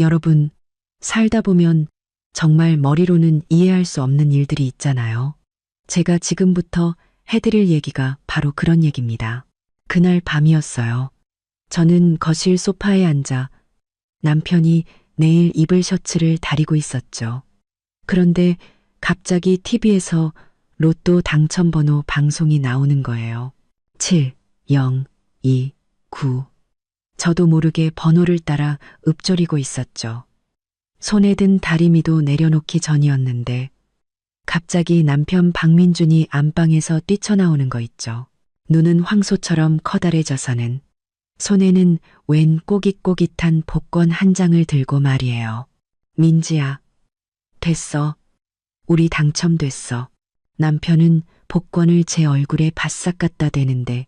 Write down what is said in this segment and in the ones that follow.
여러분, 살다 보면 정말 머리로는 이해할 수 없는 일들이 있잖아요. 제가 지금부터 해드릴 얘기가 바로 그런 얘기입니다. 그날 밤이었어요. 저는 거실 소파에 앉아 남편이 내일 입을 셔츠를 다리고 있었죠. 그런데 갑자기 TV에서 로또 당첨번호 방송이 나오는 거예요. 7, 0, 2, 9. 저도 모르게 번호를 따라 읊조리고 있었죠. 손에 든 다리미도 내려놓기 전이었는데 갑자기 남편 박민준이 안방에서 뛰쳐나오는 거 있죠. 눈은 황소처럼 커다래져서는 손에는 웬 꼬깃꼬깃한 복권 한 장을 들고 말이에요. 민지야, 됐어. 우리 당첨됐어. 남편은 복권을 제 얼굴에 바싹 갖다 대는데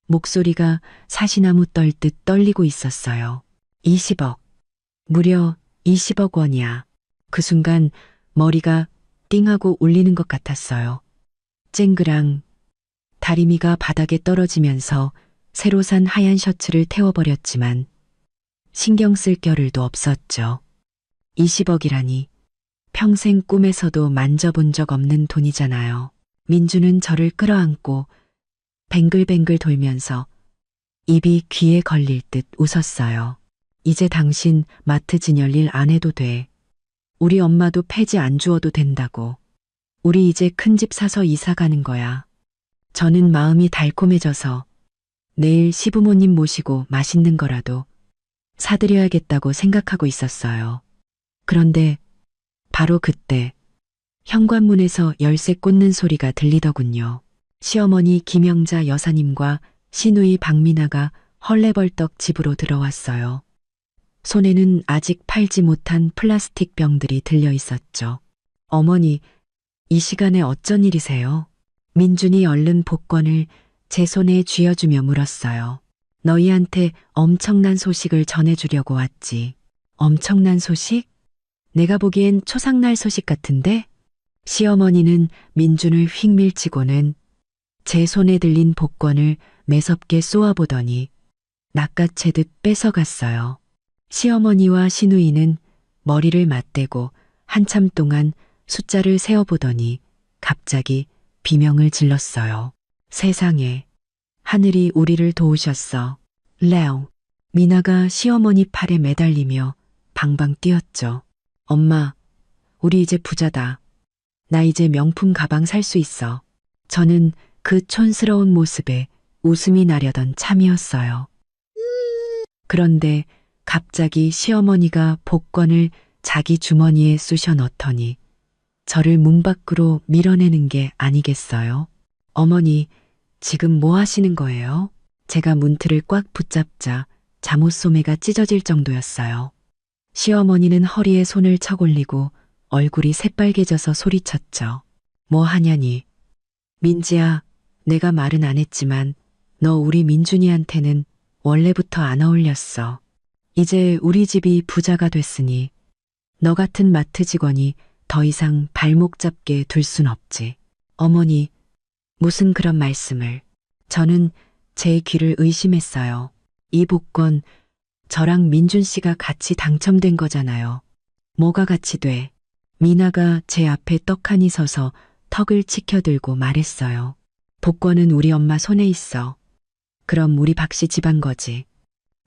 목소리가 사시나무 떨듯 떨리고 있었어요. 20억. 무려 20억 원이야. 그 순간 머리가 띵하고 울리는 것 같았어요. 쨍그랑 다리미가 바닥에 떨어지면서 새로 산 하얀 셔츠를 태워버렸지만 신경 쓸 겨를도 없었죠. 20억이라니 평생 꿈에서도 만져본 적 없는 돈이잖아요. 민주는 저를 끌어안고 뱅글뱅글 돌면서 입이 귀에 걸릴 듯 웃었어요. 이제 당신 마트 진열 일 안 해도 돼. 우리 엄마도 폐지 안 주어도 된다고. 우리 이제 큰 집 사서 이사 가는 거야. 저는 마음이 달콤해져서 내일 시부모님 모시고 맛있는 거라도 사드려야겠다고 생각하고 있었어요. 그런데 바로 그때 현관문에서 열쇠 꽂는 소리가 들리더군요. 시어머니 김영자 여사님과 시누이 박미나가 헐레벌떡 집으로 들어왔어요. 손에는 아직 팔지 못한 플라스틱 병들이 들려 있었죠. 어머니, 이 시간에 어쩐 일이세요? 민준이 얼른 복권을 제 손에 쥐어주며 물었어요. 너희한테 엄청난 소식을 전해주려고 왔지. 엄청난 소식? 내가 보기엔 초상날 소식 같은데? 시어머니는 민준을 휙 밀치고는 제 손에 들린 복권을 매섭게 쏘아보더니 낚아채듯 뺏어갔어요. 시어머니와 시누이는 머리를 맞대고 한참 동안 숫자를 세어보더니 갑자기 비명을 질렀어요. 세상에, 하늘이 우리를 도우셨어. 레오. 미나가 시어머니 팔에 매달리며 방방 뛰었죠. 엄마, 우리 이제 부자다. 나 이제 명품 가방 살 수 있어. 저는 그 촌스러운 모습에 웃음이 나려던 참이었어요. 그런데 갑자기 시어머니가 복권을 자기 주머니에 쑤셔 넣더니 저를 문 밖으로 밀어내는 게 아니겠어요? 어머니, 지금 뭐 하시는 거예요? 제가 문틀을 꽉 붙잡자 잠옷 소매가 찢어질 정도였어요. 시어머니는 허리에 손을 쳐골리고 얼굴이 새빨개져서 소리쳤죠. 뭐 하냐니. 민지야, 내가 말은 안 했지만 너 우리 민준이한테는 원래부터 안 어울렸어. 이제 우리 집이 부자가 됐으니 너 같은 마트 직원이 더 이상 발목 잡게 둘 순 없지. 어머니, 무슨 그런 말씀을. 저는 제 귀를 의심했어요. 이 복권 저랑 민준 씨가 같이 당첨된 거잖아요. 뭐가 같이 돼? 미나가 제 앞에 떡하니 서서 턱을 치켜들고 말했어요. 복권은 우리 엄마 손에 있어. 그럼 우리 박씨 집안 거지.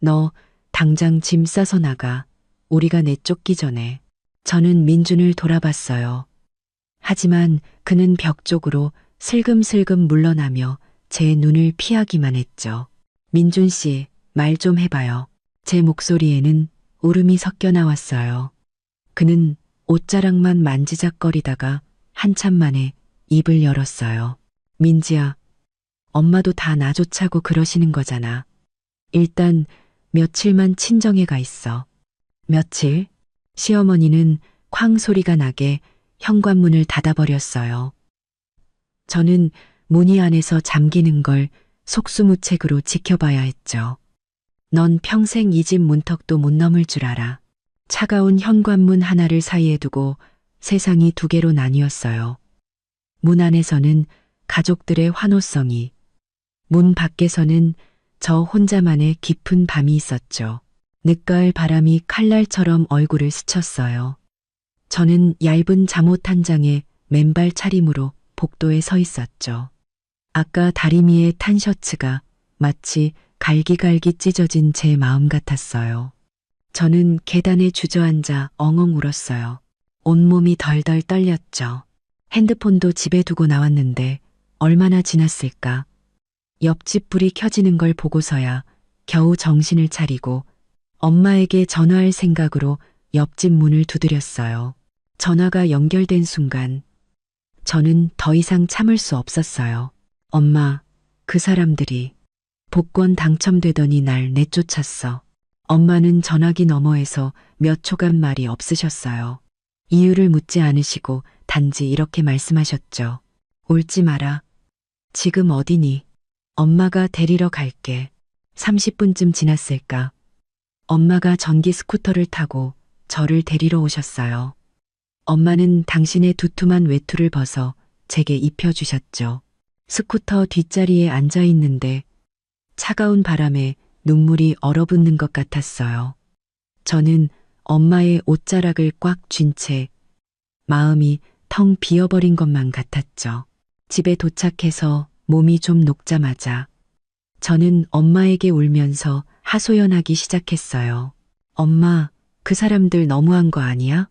너 당장 짐 싸서 나가. 우리가 내쫓기 전에. 저는 민준을 돌아봤어요. 하지만 그는 벽 쪽으로 슬금슬금 물러나며 제 눈을 피하기만 했죠. 민준 씨, 말 좀 해봐요. 제 목소리에는 울음이 섞여 나왔어요. 그는 옷자락만 만지작거리다가 한참 만에 입을 열었어요. 민지야, 엄마도 다 나 좋자고 그러시는 거잖아. 일단 며칠만 친정에 가 있어. 며칠? 시어머니는 쾅 소리가 나게 현관문을 닫아버렸어요. 저는 문이 안에서 잠기는 걸 속수무책으로 지켜봐야 했죠. 넌 평생 이 집 문턱도 못 넘을 줄 알아. 차가운 현관문 하나를 사이에 두고 세상이 두 개로 나뉘었어요. 문 안에서는 가족들의 환호성이, 문 밖에서는 저 혼자만의 깊은 밤이 있었죠. 늦가을 바람이 칼날처럼 얼굴을 스쳤어요. 저는 얇은 잠옷 한 장에 맨발 차림으로 복도에 서 있었죠. 아까 다리미에 탄 셔츠가 마치 갈기갈기 찢어진 제 마음 같았어요. 저는 계단에 주저앉아 엉엉 울었어요. 온몸이 덜덜 떨렸죠. 핸드폰도 집에 두고 나왔는데 얼마나 지났을까. 옆집 불이 켜지는 걸 보고서야 겨우 정신을 차리고 엄마에게 전화할 생각으로 옆집 문을 두드렸어요. 전화가 연결된 순간 저는 더 이상 참을 수 없었어요. 엄마, 그 사람들이 복권 당첨되더니 날 내쫓았어. 엄마는 전화기 너머에서 몇 초간 말이 없으셨어요. 이유를 묻지 않으시고 단지 이렇게 말씀하셨죠. 울지 마라. 지금 어디니? 엄마가 데리러 갈게. 30분쯤 지났을까? 엄마가 전기 스쿠터를 타고 저를 데리러 오셨어요. 엄마는 당신의 두툼한 외투를 벗어 제게 입혀주셨죠. 스쿠터 뒷자리에 앉아 있는데 차가운 바람에 눈물이 얼어붙는 것 같았어요. 저는 엄마의 옷자락을 꽉 쥔 채 마음이 텅 비어버린 것만 같았죠. 집에 도착해서 몸이 좀 녹자마자 저는 엄마에게 울면서 하소연하기 시작했어요. 엄마, 그 사람들 너무한 거 아니야?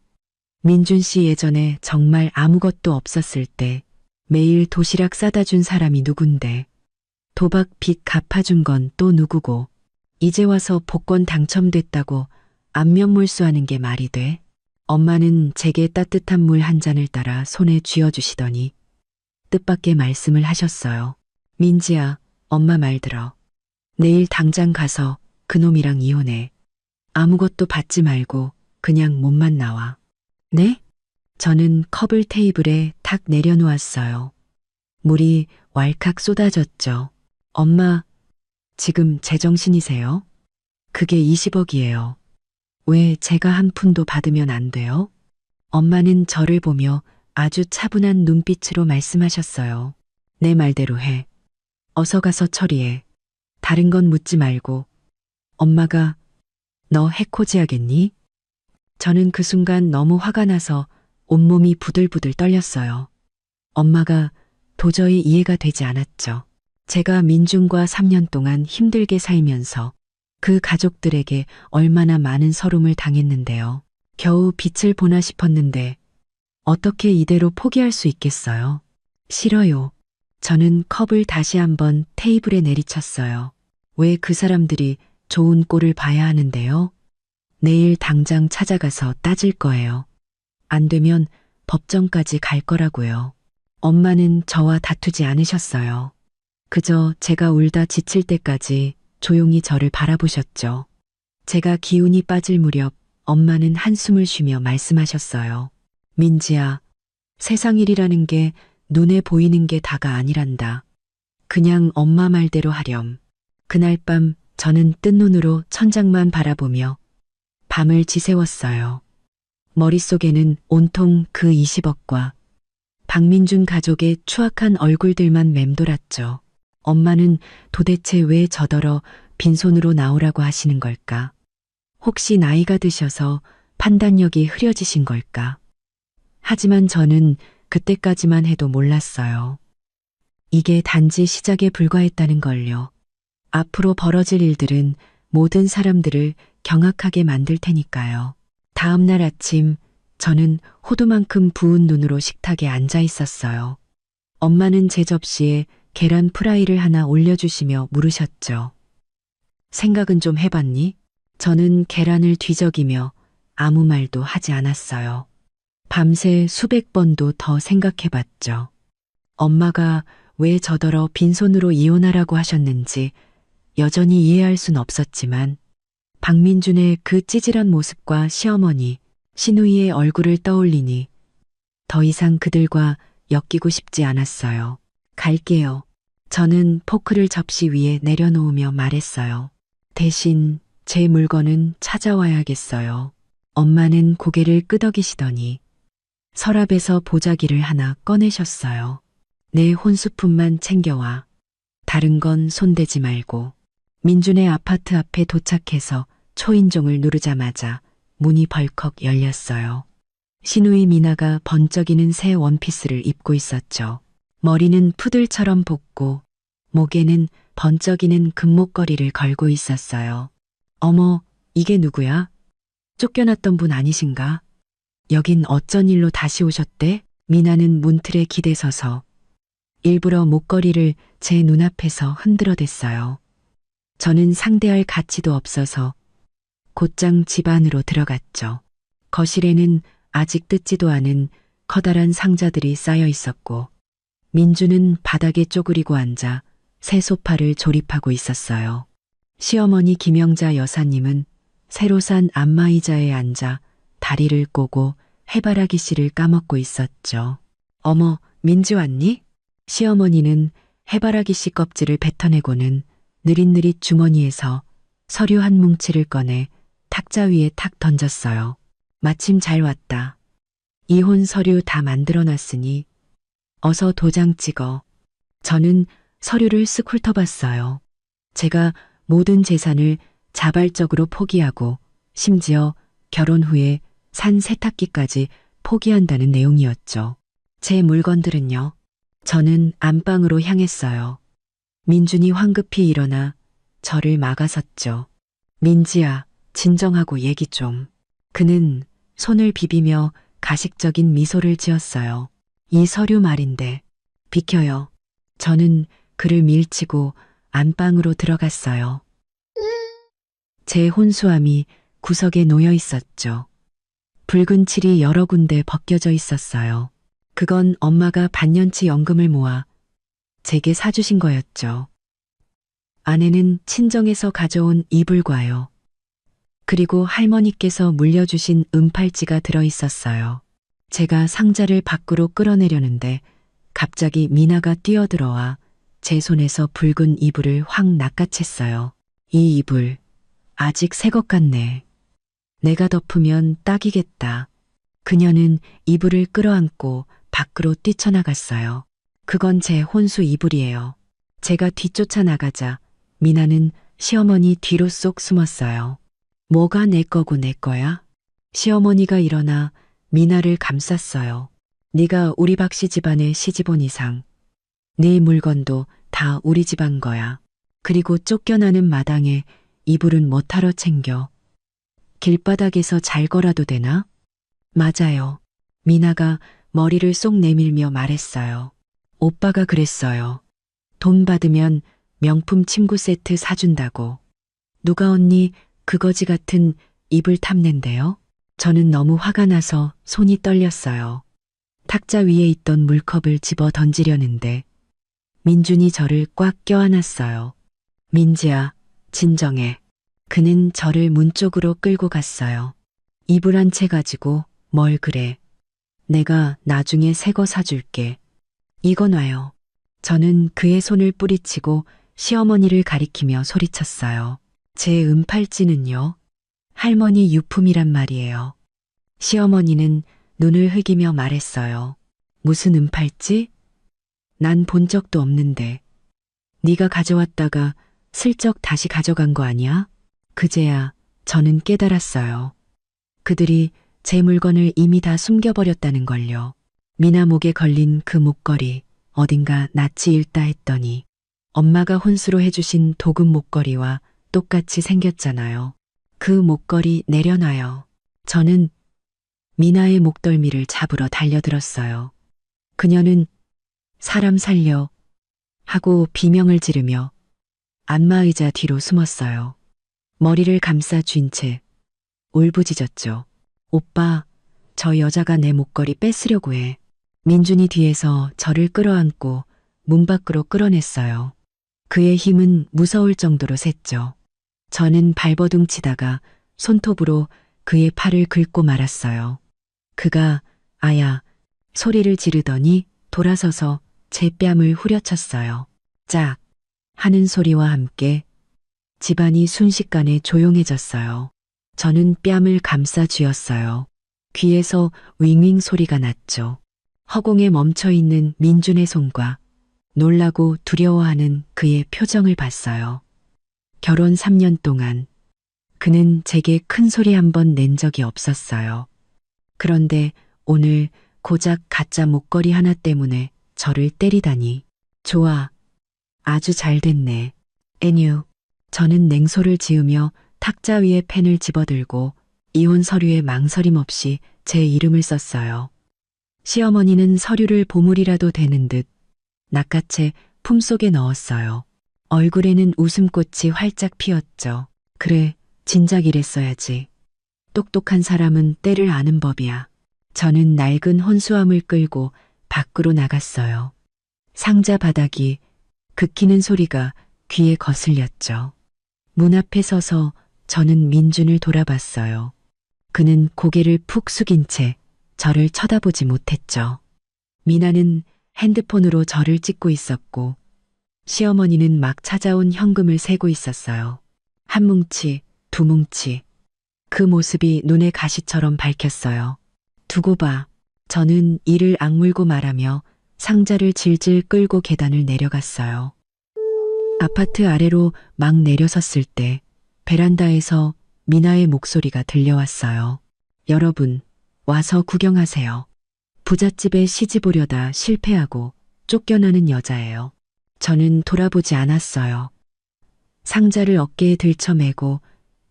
민준 씨 예전에 정말 아무것도 없었을 때 매일 도시락 싸다 준 사람이 누군데, 도박 빚 갚아준 건 또 누구고, 이제 와서 복권 당첨됐다고 안면몰수하는 게 말이 돼? 엄마는 제게 따뜻한 물 한 잔을 따라 손에 쥐어주시더니 뜻밖의 말씀을 하셨어요. 민지야, 엄마 말 들어. 내일 당장 가서 그놈이랑 이혼해. 아무것도 받지 말고 그냥 몸만 나와. 네? 저는 컵을 테이블에 탁 내려놓았어요. 물이 왈칵 쏟아졌죠. 엄마, 지금 제정신이세요? 그게 20억이에요. 왜 제가 한 푼도 받으면 안 돼요? 엄마는 저를 보며 아주 차분한 눈빛으로 말씀하셨어요. 내 말대로 해. 어서 가서 처리해. 다른 건 묻지 말고. 엄마가 너 해코지 하겠니? 저는 그 순간 너무 화가 나서 온몸이 부들부들 떨렸어요. 엄마가 도저히 이해가 되지 않았죠. 제가 민준과 3년 동안 힘들게 살면서 그 가족들에게 얼마나 많은 서름을 당했는데요. 겨우 빛을 보나 싶었는데 어떻게 이대로 포기할 수 있겠어요? 싫어요. 저는 컵을 다시 한번 테이블에 내리쳤어요. 왜 그 사람들이 좋은 꼴을 봐야 하는데요? 내일 당장 찾아가서 따질 거예요. 안 되면 법정까지 갈 거라고요. 엄마는 저와 다투지 않으셨어요. 그저 제가 울다 지칠 때까지 조용히 저를 바라보셨죠. 제가 기운이 빠질 무렵 엄마는 한숨을 쉬며 말씀하셨어요. 민지야, 세상 일이라는 게 눈에 보이는 게 다가 아니란다. 그냥 엄마 말대로 하렴. 그날 밤 저는 뜬 눈으로 천장만 바라보며 밤을 지새웠어요. 머릿속에는 온통 그 20억과 박민준 가족의 추악한 얼굴들만 맴돌았죠. 엄마는 도대체 왜 저더러 빈손으로 나오라고 하시는 걸까? 혹시 나이가 드셔서 판단력이 흐려지신 걸까? 하지만 저는 그때까지만 해도 몰랐어요. 이게 단지 시작에 불과했다는 걸요. 앞으로 벌어질 일들은 모든 사람들을 경악하게 만들 테니까요. 다음 날 아침 저는 호두만큼 부은 눈으로 식탁에 앉아 있었어요. 엄마는 제 접시에 계란 프라이를 하나 올려주시며 물으셨죠. 생각은 좀 해봤니? 저는 계란을 뒤적이며 아무 말도 하지 않았어요. 밤새 수백 번도 더 생각해봤죠. 엄마가 왜 저더러 빈손으로 이혼하라고 하셨는지 여전히 이해할 순 없었지만 박민준의 그 찌질한 모습과 시어머니, 시누이의 얼굴을 떠올리니 더 이상 그들과 엮이고 싶지 않았어요. 갈게요. 저는 포크를 접시 위에 내려놓으며 말했어요. 대신 제 물건은 찾아와야겠어요. 엄마는 고개를 끄덕이시더니 서랍에서 보자기를 하나 꺼내셨어요. 내 혼수품만 챙겨와. 다른 건 손대지 말고. 민준의 아파트 앞에 도착해서 초인종을 누르자마자 문이 벌컥 열렸어요. 신우이 미나가 번쩍이는 새 원피스를 입고 있었죠. 머리는 푸들처럼 볶고 목에는 번쩍이는 금목걸이를 걸고 있었어요. 어머, 이게 누구야? 쫓겨났던 분 아니신가? 여긴 어쩐 일로 다시 오셨대? 미나는 문틀에 기대서서 일부러 목걸이를 제 눈앞에서 흔들어댔어요. 저는 상대할 가치도 없어서 곧장 집 안으로 들어갔죠. 거실에는 아직 뜯지도 않은 커다란 상자들이 쌓여 있었고 민주는 바닥에 쪼그리고 앉아 새 소파를 조립하고 있었어요. 시어머니 김영자 여사님은 새로 산 안마의자에 앉아 다리를 꼬고 해바라기 씨를 까먹고 있었죠. 어머, 민지 왔니? 시어머니는 해바라기 씨 껍질을 뱉어내고는 느릿느릿 주머니에서 서류 한 뭉치를 꺼내 탁자 위에 탁 던졌어요. 마침 잘 왔다. 이혼 서류 다 만들어놨으니 어서 도장 찍어. 저는 서류를 쓱 훑어봤어요. 제가 모든 재산을 자발적으로 포기하고 심지어 결혼 후에 산 세탁기까지 포기한다는 내용이었죠. 제 물건들은요. 저는 안방으로 향했어요. 민준이 황급히 일어나 저를 막아섰죠. 민지야, 진정하고 얘기 좀. 그는 손을 비비며 가식적인 미소를 지었어요. 이 서류 말인데. 비켜요. 저는 그를 밀치고 안방으로 들어갔어요. 제 혼수함이 구석에 놓여 있었죠. 붉은 칠이 여러 군데 벗겨져 있었어요. 그건 엄마가 반년치 연금을 모아 제게 사주신 거였죠. 안에는 친정에서 가져온 이불과요. 그리고 할머니께서 물려주신 은팔찌가 들어 있었어요. 제가 상자를 밖으로 끌어내려는데 갑자기 미나가 뛰어들어와 제 손에서 붉은 이불을 확 낚아챘어요. 이 이불 아직 새 것 같네. 내가 덮으면 딱이겠다. 그녀는 이불을 끌어안고 밖으로 뛰쳐나갔어요. 그건 제 혼수 이불이에요. 제가 뒤쫓아 나가자 미나는 시어머니 뒤로 쏙 숨었어요. 뭐가 내 거고 내 거야? 시어머니가 일어나 미나를 감쌌어요. 네가 우리 박씨 집안에 시집온 이상 네 물건도 다 우리 집안 거야. 그리고 쫓겨나는 마당에 이불은 뭐하러 챙겨? 길바닥에서 잘 거라도 되나? 맞아요. 미나가 머리를 쏙 내밀며 말했어요. 오빠가 그랬어요. 돈 받으면 명품 침구 세트 사준다고. 누가 언니 그 거지 같은 이불 탐낸대요? 저는 너무 화가 나서 손이 떨렸어요. 탁자 위에 있던 물컵을 집어 던지려는데 민준이 저를 꽉 껴안았어요. 민지야, 진정해. 그는 저를 문 쪽으로 끌고 갔어요. 이불 한 채 가지고 뭘 그래. 내가 나중에 새 거 사줄게. 이거 놔요. 저는 그의 손을 뿌리치고 시어머니를 가리키며 소리쳤어요. 제 은팔찌는요? 할머니 유품이란 말이에요. 시어머니는 눈을 흘기며 말했어요. 무슨 은팔찌? 난 본 적도 없는데. 네가 가져왔다가 슬쩍 다시 가져간 거 아니야? 그제야 저는 깨달았어요. 그들이 제 물건을 이미 다 숨겨버렸다는 걸요. 미나 목에 걸린 그 목걸이 어딘가 낯이 읽다 했더니 엄마가 혼수로 해주신 도금 목걸이와 똑같이 생겼잖아요. 그 목걸이 내려놔요. 저는 미나의 목덜미를 잡으러 달려들었어요. 그녀는 사람 살려 하고 비명을 지르며 안마의자 뒤로 숨었어요. 머리를 감싸 쥔 채 울부짖었죠. 오빠, 저 여자가 내 목걸이 뺏으려고 해. 민준이 뒤에서 저를 끌어안고 문 밖으로 끌어냈어요. 그의 힘은 무서울 정도로 셌죠. 저는 발버둥 치다가 손톱으로 그의 팔을 긁고 말았어요. 그가 아야 소리를 지르더니 돌아서서 제 뺨을 후려쳤어요. 짝 하는 소리와 함께 집안이 순식간에 조용해졌어요. 저는 뺨을 감싸 쥐었어요. 귀에서 윙윙 소리가 났죠. 허공에 멈춰있는 민준의 손과 놀라고 두려워하는 그의 표정을 봤어요. 결혼 3년 동안 그는 제게 큰 소리 한 번 낸 적이 없었어요. 그런데 오늘 고작 가짜 목걸이 하나 때문에 저를 때리다니. 좋아. 아주 잘 됐네. 애뉴. 저는 냉소를 지으며 탁자 위에 펜을 집어들고 이혼 서류에 망설임 없이 제 이름을 썼어요. 시어머니는 서류를 보물이라도 되는 듯 낚아채 품속에 넣었어요. 얼굴에는 웃음꽃이 활짝 피었죠. 그래, 진작 이랬어야지. 똑똑한 사람은 때를 아는 법이야. 저는 낡은 혼수함을 끌고 밖으로 나갔어요. 상자 바닥이 긁히는 소리가 귀에 거슬렸죠. 문 앞에 서서 저는 민준을 돌아봤어요. 그는 고개를 푹 숙인 채 저를 쳐다보지 못했죠. 미나는 핸드폰으로 저를 찍고 있었고 시어머니는 막 찾아온 현금을 세고 있었어요. 한 뭉치, 두 뭉치. 그 모습이 눈에 가시처럼 밝혔어요. 두고 봐. 저는 이를 악물고 말하며 상자를 질질 끌고 계단을 내려갔어요. 아파트 아래로 막 내려섰을 때 베란다에서 미나의 목소리가 들려왔어요. 여러분, 와서 구경하세요. 부잣집에 시집 오려다 실패하고 쫓겨나는 여자예요. 저는 돌아보지 않았어요. 상자를 어깨에 들쳐매고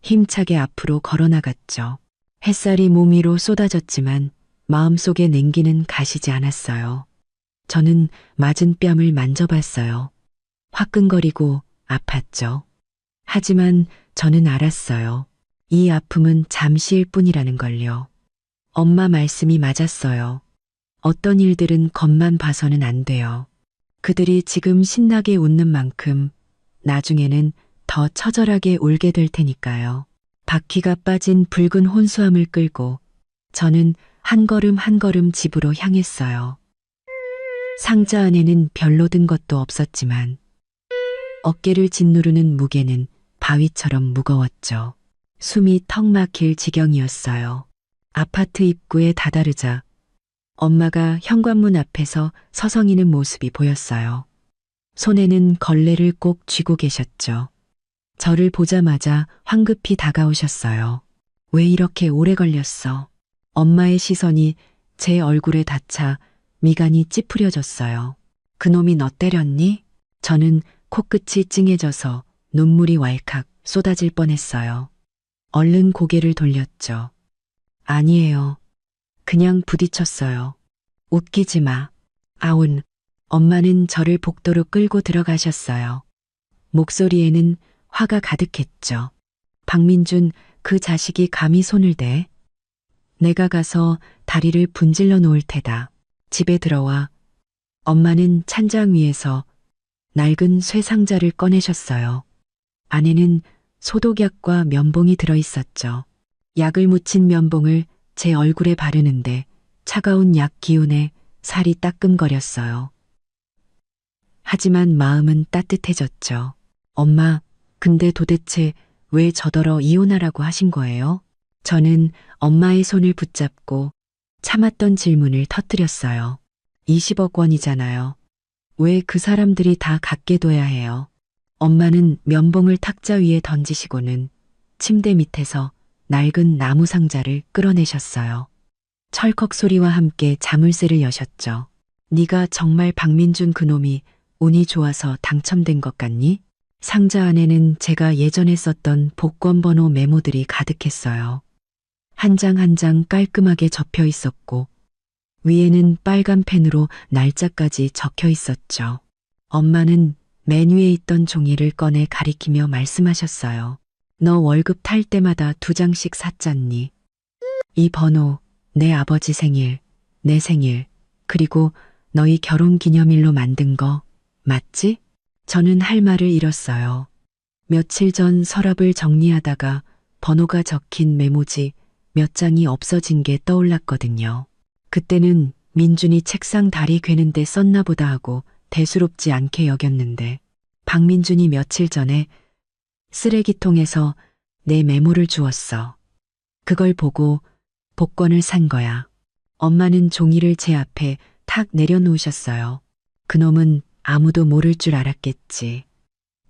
힘차게 앞으로 걸어나갔죠. 햇살이 몸 위로 쏟아졌지만 마음속의 냉기는 가시지 않았어요. 저는 맞은 뺨을 만져봤어요. 화끈거리고 아팠죠. 하지만 저는 알았어요. 이 아픔은 잠시일 뿐이라는 걸요. 엄마 말씀이 맞았어요. 어떤 일들은 겉만 봐서는 안 돼요. 그들이 지금 신나게 웃는 만큼 나중에는 더 처절하게 울게 될 테니까요. 바퀴가 빠진 붉은 혼수함을 끌고 저는 한 걸음 한 걸음 집으로 향했어요. 상자 안에는 별로 든 것도 없었지만 어깨를 짓누르는 무게는 바위처럼 무거웠죠. 숨이 턱 막힐 지경이었어요. 아파트 입구에 다다르자 엄마가 현관문 앞에서 서성이는 모습이 보였어요. 손에는 걸레를 꼭 쥐고 계셨죠. 저를 보자마자 황급히 다가오셨어요. 왜 이렇게 오래 걸렸어? 엄마의 시선이 제 얼굴에 닿자 미간이 찌푸려졌어요. 그놈이 너 때렸니? 저는 코끝이 찡해져서 눈물이 왈칵 쏟아질 뻔했어요. 얼른 고개를 돌렸죠. 아니에요. 그냥 부딪혔어요. 웃기지 마. 아운. 엄마는 저를 복도로 끌고 들어가셨어요. 목소리에는 화가 가득했죠. 박민준, 그 자식이 감히 손을 대? 내가 가서 다리를 분질러 놓을 테다. 집에 들어와. 엄마는 찬장 위에서 낡은 쇠상자를 꺼내셨어요. 안에는 소독약과 면봉이 들어있었죠. 약을 묻힌 면봉을 제 얼굴에 바르는데 차가운 약 기운에 살이 따끔거렸어요. 하지만 마음은 따뜻해졌죠. 엄마, 근데 도대체 왜 저더러 이혼하라고 하신 거예요? 저는 엄마의 손을 붙잡고 참았던 질문을 터뜨렸어요. 20억 원이잖아요. 왜 그 사람들이 다 갖게 둬야 해요? 엄마는 면봉을 탁자 위에 던지시고는 침대 밑에서 낡은 나무 상자를 끌어내셨어요. 철컥 소리와 함께 자물쇠를 여셨죠. 네가 정말 박민준 그놈이 운이 좋아서 당첨된 것 같니? 상자 안에는 제가 예전에 썼던 복권 번호 메모들이 가득했어요. 한 장 한 장 깔끔하게 접혀 있었고 위에는 빨간 펜으로 날짜까지 적혀 있었죠. 엄마는 맨 위에 있던 종이를 꺼내 가리키며 말씀하셨어요. 너 월급 탈 때마다 2장씩 샀잖니. 이 번호, 내 아버지 생일, 내 생일, 그리고 너희 결혼 기념일로 만든 거 맞지? 저는 할 말을 잃었어요. 며칠 전 서랍을 정리하다가 번호가 적힌 메모지 몇 장이 없어진 게 떠올랐거든요. 그때는 민준이 책상 다리 괴는데 썼나 보다 하고 대수롭지 않게 여겼는데 박민준이 며칠 전에 쓰레기통에서 내 메모를 주었어. 그걸 보고 복권을 산 거야. 엄마는 종이를 제 앞에 탁 내려놓으셨어요. 그놈은 아무도 모를 줄 알았겠지.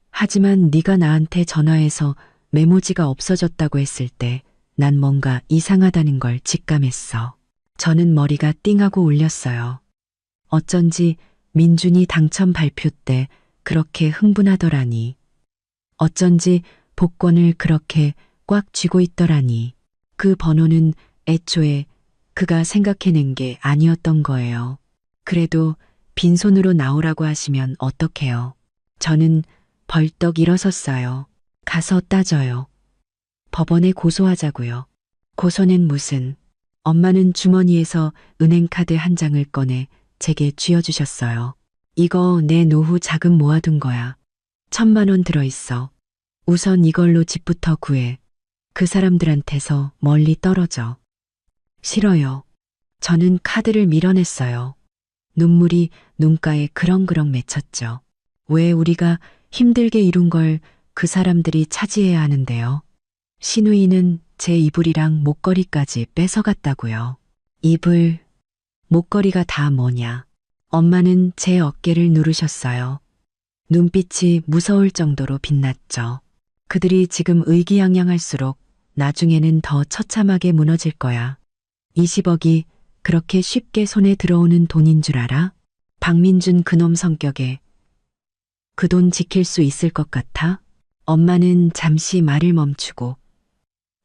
하지만 네가 나한테 전화해서 메모지가 없어졌다고 했을 때 난 뭔가 이상하다는 걸 직감했어. 저는 머리가 띵하고 울렸어요. 어쩐지 민준이 당첨 발표 때 그렇게 흥분하더라니. 어쩐지 복권을 그렇게 꽉 쥐고 있더라니. 그 번호는 애초에 그가 생각해낸 게 아니었던 거예요. 그래도 빈손으로 나오라고 하시면 어떡해요. 저는 벌떡 일어섰어요. 가서 따져요. 법원에 고소하자고요. 고소는 무슨. 엄마는 주머니에서 은행카드 한 장을 꺼내 제게 쥐어주셨어요. 이거 내 노후 자금 모아둔 거야. 1,000만 원 들어있어. 우선 이걸로 집부터 구해. 그 사람들한테서 멀리 떨어져. 싫어요. 저는 카드를 밀어냈어요. 눈물이 눈가에 그렁그렁 맺혔죠. 왜 우리가 힘들게 이룬 걸 그 사람들이 차지해야 하는데요. 신우이는 제 이불이랑 목걸이까지 뺏어갔다고요. 이불, 목걸이가 다 뭐냐. 엄마는 제 어깨를 누르셨어요. 눈빛이 무서울 정도로 빛났죠. 그들이 지금 의기양양할수록 나중에는 더 처참하게 무너질 거야. 20억이 그렇게 쉽게 손에 들어오는 돈인 줄 알아? 박민준 그놈 성격에 그 돈 지킬 수 있을 것 같아? 엄마는 잠시 말을 멈추고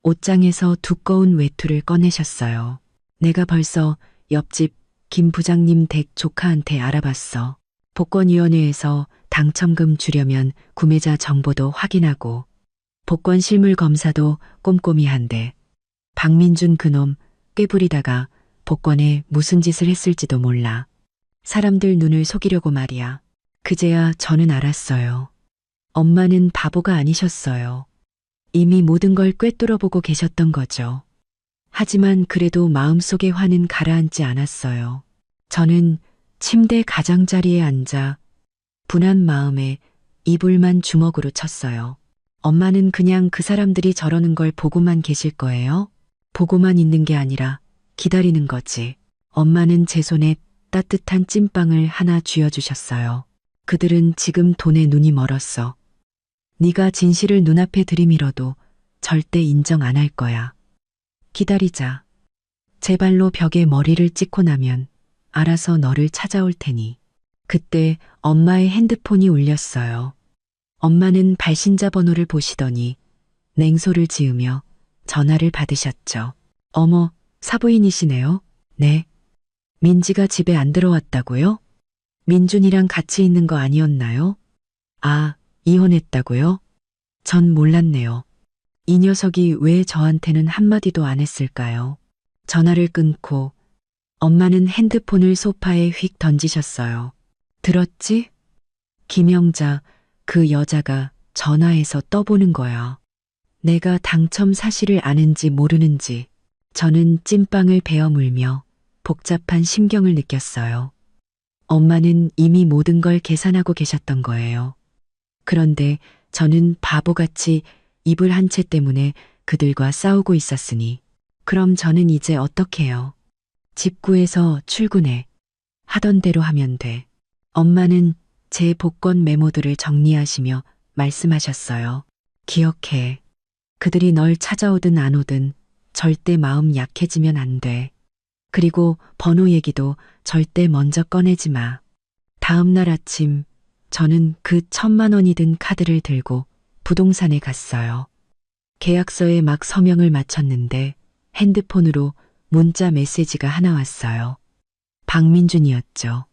옷장에서 두꺼운 외투를 꺼내셨어요. 내가 벌써 옆집 김 부장님 댁 조카한테 알아봤어. 복권위원회에서 당첨금 주려면 구매자 정보도 확인하고 복권 실물 검사도 꼼꼼히 한대. 박민준 그놈 꾀부리다가 복권에 무슨 짓을 했을지도 몰라. 사람들 눈을 속이려고 말이야. 그제야 저는 알았어요. 엄마는 바보가 아니셨어요. 이미 모든 걸 꿰뚫어보고 계셨던 거죠. 하지만 그래도 마음속의 화는 가라앉지 않았어요. 저는 침대 가장자리에 앉아 분한 마음에 이불만 주먹으로 쳤어요. 엄마는 그냥 그 사람들이 저러는 걸 보고만 계실 거예요? 보고만 있는 게 아니라 기다리는 거지. 엄마는 제 손에 따뜻한 찐빵을 하나 쥐어주셨어요. 그들은 지금 돈에 눈이 멀었어. 네가 진실을 눈앞에 들이밀어도 절대 인정 안 할 거야. 기다리자. 제 발로 벽에 머리를 찍고 나면 알아서 너를 찾아올 테니. 그때 엄마의 핸드폰이 울렸어요. 엄마는 발신자 번호를 보시더니 냉소를 지으며 전화를 받으셨죠. 어머, 사부인이시네요. 네. 민지가 집에 안 들어왔다고요? 민준이랑 같이 있는 거 아니었나요? 아, 이혼했다고요? 전 몰랐네요. 이 녀석이 왜 저한테는 한마디도 안 했을까요? 전화를 끊고 엄마는 핸드폰을 소파에 휙 던지셨어요. 들었지? 김영자, 그 여자가 전화해서 떠보는 거야. 내가 당첨 사실을 아는지 모르는지 저는 찐빵을 베어 물며 복잡한 심경을 느꼈어요. 엄마는 이미 모든 걸 계산하고 계셨던 거예요. 그런데 저는 바보같이 이불 한 채 때문에 그들과 싸우고 있었으니 그럼 저는 이제 어떡해요? 집 구해서 출근해. 하던 대로 하면 돼. 엄마는 제 복권 메모들을 정리하시며 말씀하셨어요. 기억해. 그들이 널 찾아오든 안 오든 절대 마음 약해지면 안 돼. 그리고 번호 얘기도 절대 먼저 꺼내지 마. 다음 날 아침 저는 그 1,000만 원이 든 카드를 들고 부동산에 갔어요. 계약서에 막 서명을 마쳤는데 핸드폰으로 문자 메시지가 하나 왔어요. 박민준이었죠.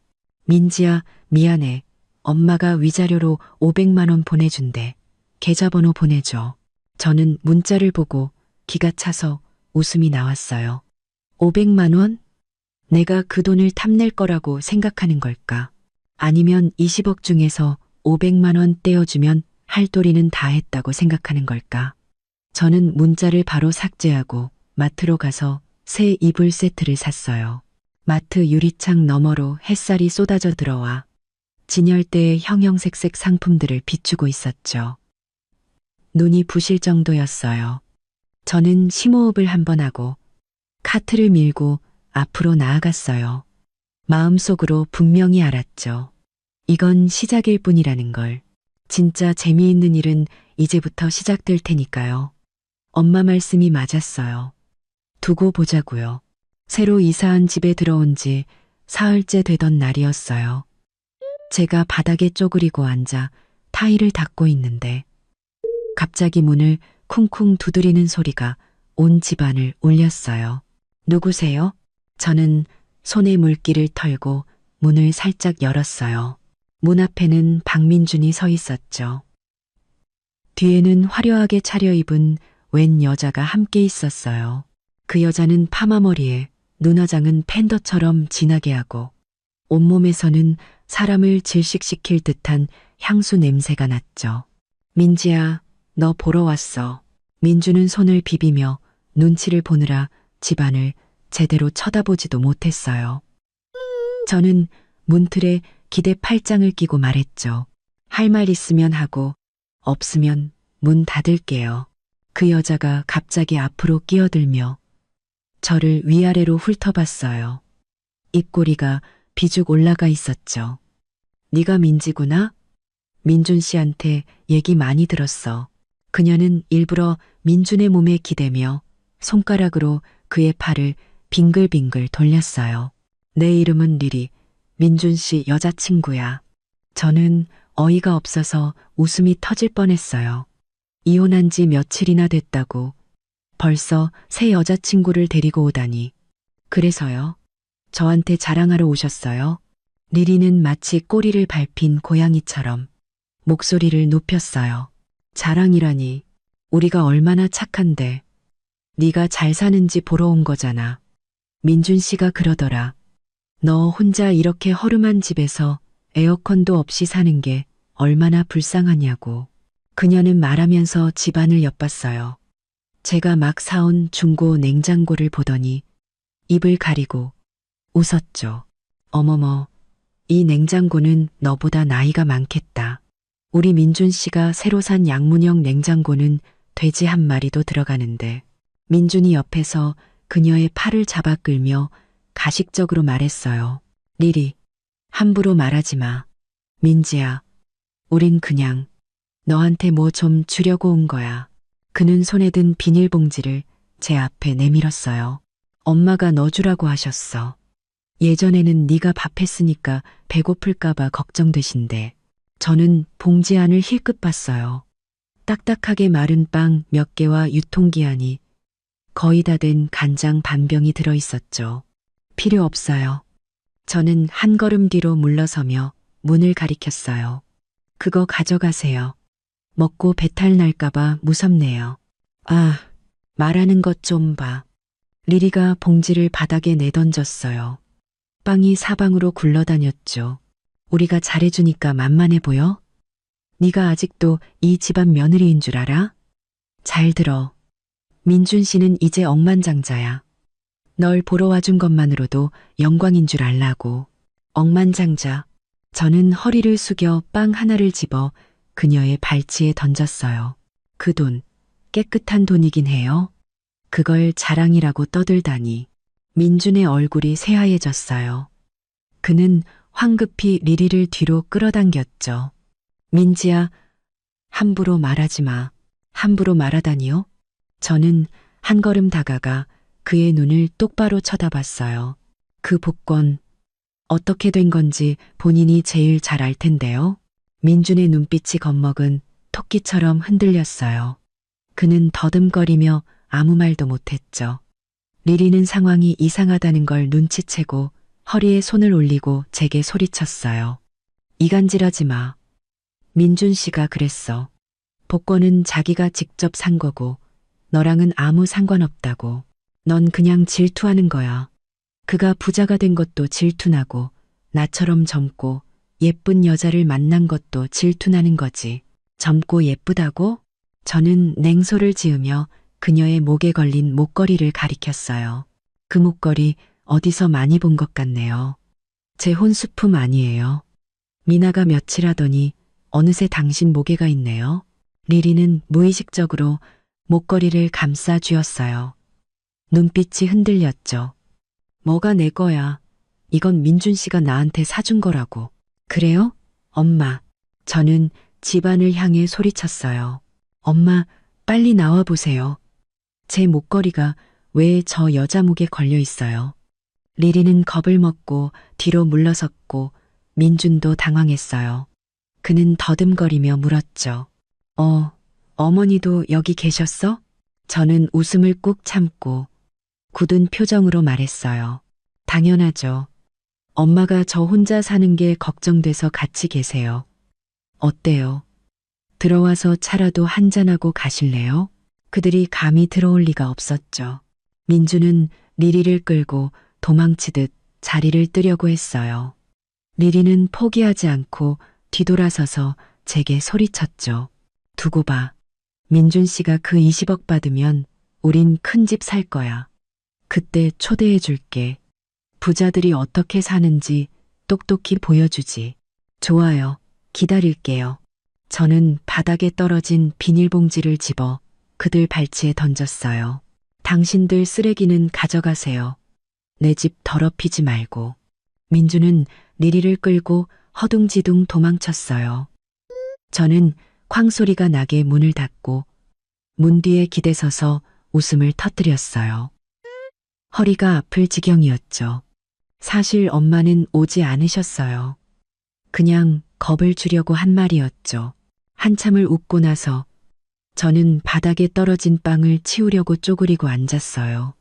민지야, 미안해. 엄마가 위자료로 500만 원 보내준대. 계좌번호 보내줘. 저는 문자를 보고 기가 차서 웃음이 나왔어요. 500만 원? 내가 그 돈을 탐낼 거라고 생각하는 걸까? 아니면 20억 중에서 500만 원 떼어주면 할 도리는 다 했다고 생각하는 걸까? 저는 문자를 바로 삭제하고 마트로 가서 새 이불 세트를 샀어요. 마트 유리창 너머로 햇살이 쏟아져 들어와 진열대의 형형색색 상품들을 비추고 있었죠. 눈이 부실 정도였어요. 저는 심호흡을 한번 하고 카트를 밀고 앞으로 나아갔어요. 마음속으로 분명히 알았죠. 이건 시작일 뿐이라는 걸. 진짜 재미있는 일은 이제부터 시작될 테니까요. 엄마 말씀이 맞았어요. 두고 보자고요. 새로 이사한 집에 들어온 지 사흘째 되던 날이었어요. 제가 바닥에 쪼그리고 앉아 타일을 닦고 있는데 갑자기 문을 쿵쿵 두드리는 소리가 온 집안을 울렸어요. 누구세요? 저는 손에 물기를 털고 문을 살짝 열었어요. 문 앞에는 박민준이 서 있었죠. 뒤에는 화려하게 차려입은 웬 여자가 함께 있었어요. 그 여자는 파마머리에 눈화장은 팬더처럼 진하게 하고 온몸에서는 사람을 질식시킬 듯한 향수 냄새가 났죠. 민지야, 너 보러 왔어. 민주는 손을 비비며 눈치를 보느라 집안을 제대로 쳐다보지도 못했어요. 저는 문틀에 기대 팔짱을 끼고 말했죠. 할 말 있으면 하고 없으면 문 닫을게요. 그 여자가 갑자기 앞으로 끼어들며 저를 위아래로 훑어봤어요. 입꼬리가 비죽 올라가 있었죠. 네가 민지구나? 민준 씨한테 얘기 많이 들었어. 그녀는 일부러 민준의 몸에 기대며 손가락으로 그의 팔을 빙글빙글 돌렸어요. 내 이름은 리리, 민준 씨 여자친구야. 저는 어이가 없어서 웃음이 터질 뻔했어요. 이혼한 지 며칠이나 됐다고 벌써 새 여자친구를 데리고 오다니. 그래서요? 저한테 자랑하러 오셨어요? 리리는 마치 꼬리를 밟힌 고양이처럼 목소리를 높였어요. 자랑이라니. 우리가 얼마나 착한데. 네가 잘 사는지 보러 온 거잖아. 민준 씨가 그러더라. 너 혼자 이렇게 허름한 집에서 에어컨도 없이 사는 게 얼마나 불쌍하냐고. 그녀는 말하면서 집안을 엿봤어요. 제가 막 사온 중고 냉장고를 보더니 입을 가리고 웃었죠. 어머머, 이 냉장고는 너보다 나이가 많겠다. 우리 민준 씨가 새로 산 양문형 냉장고는 돼지 한 마리도 들어가는데. 민준이 옆에서 그녀의 팔을 잡아 끌며 가식적으로 말했어요. 리리, 함부로 말하지 마. 민지야, 우린 그냥 너한테 뭐 좀 주려고 온 거야. 그는 손에 든 비닐봉지를 제 앞에 내밀었어요. 엄마가 너 주라고 하셨어. 예전에는 네가 밥 했으니까 배고플까봐 걱정되신데. 저는 봉지 안을 힐끗 봤어요. 딱딱하게 마른 빵 몇 개와 유통기한이 거의 다 된 간장 반병이 들어있었죠. 필요 없어요. 저는 한 걸음 뒤로 물러서며 문을 가리켰어요. 그거 가져가세요. 먹고 배탈 날까봐 무섭네요. 아, 말하는 것 좀 봐. 리리가 봉지를 바닥에 내던졌어요. 빵이 사방으로 굴러다녔죠. 우리가 잘해주니까 만만해 보여? 네가 아직도 이 집안 며느리인 줄 알아? 잘 들어. 민준 씨는 이제 억만장자야. 널 보러 와준 것만으로도 영광인 줄 알라고. 억만장자. 저는 허리를 숙여 빵 하나를 집어 그녀의 발치에 던졌어요. 그 돈, 깨끗한 돈이긴 해요. 그걸 자랑이라고 떠들다니. 민준의 얼굴이 새하얘졌어요. 그는 황급히 리리를 뒤로 끌어당겼죠. 민지야, 함부로 말하지 마. 함부로 말하다니요? 저는 한 걸음 다가가 그의 눈을 똑바로 쳐다봤어요. 그 복권, 어떻게 된 건지 본인이 제일 잘 알 텐데요. 민준의 눈빛이 겁먹은 토끼처럼 흔들렸어요. 그는 더듬거리며 아무 말도 못했죠. 리리는 상황이 이상하다는 걸 눈치채고 허리에 손을 올리고 제게 소리쳤어요. 이간질하지 마. 민준 씨가 그랬어. 복권은 자기가 직접 산 거고 너랑은 아무 상관없다고. 넌 그냥 질투하는 거야. 그가 부자가 된 것도 질투나고 나처럼 젊고 예쁜 여자를 만난 것도 질투나는 거지. 젊고 예쁘다고? 저는 냉소를 지으며 그녀의 목에 걸린 목걸이를 가리켰어요. 그 목걸이 어디서 많이 본 것 같네요. 제 혼수품 아니에요. 미나가 며칠 하더니 어느새 당신 목에가 있네요. 리리는 무의식적으로 목걸이를 감싸 쥐었어요. 눈빛이 흔들렸죠. 뭐가 내 거야. 이건 민준 씨가 나한테 사준 거라고. 그래요? 엄마. 저는 집안을 향해 소리쳤어요. 엄마, 빨리 나와 보세요. 제 목걸이가 왜 저 여자 목에 걸려 있어요? 리리는 겁을 먹고 뒤로 물러섰고 민준도 당황했어요. 그는 더듬거리며 물었죠. 어머니도 여기 계셨어? 저는 웃음을 꾹 참고 굳은 표정으로 말했어요. 당연하죠. 엄마가 저 혼자 사는 게 걱정돼서 같이 계세요. 어때요? 들어와서 차라도 한잔하고 가실래요? 그들이 감히 들어올 리가 없었죠. 민주는 리리를 끌고 도망치듯 자리를 뜨려고 했어요. 리리는 포기하지 않고 뒤돌아서서 제게 소리쳤죠. 두고 봐. 민준 씨가 그 20억 받으면 우린 큰 집 살 거야. 그때 초대해 줄게. 부자들이 어떻게 사는지 똑똑히 보여주지. 좋아요. 기다릴게요. 저는 바닥에 떨어진 비닐봉지를 집어 그들 발치에 던졌어요. 당신들 쓰레기는 가져가세요. 내 집 더럽히지 말고. 민주는 리리를 끌고 허둥지둥 도망쳤어요. 저는 쾅소리가 나게 문을 닫고 문 뒤에 기대서서 웃음을 터뜨렸어요. 허리가 아플 지경이었죠. 사실 엄마는 오지 않으셨어요. 그냥 겁을 주려고 한 말이었죠. 한참을 웃고 나서 저는 바닥에 떨어진 빵을 치우려고 쪼그리고 앉았어요.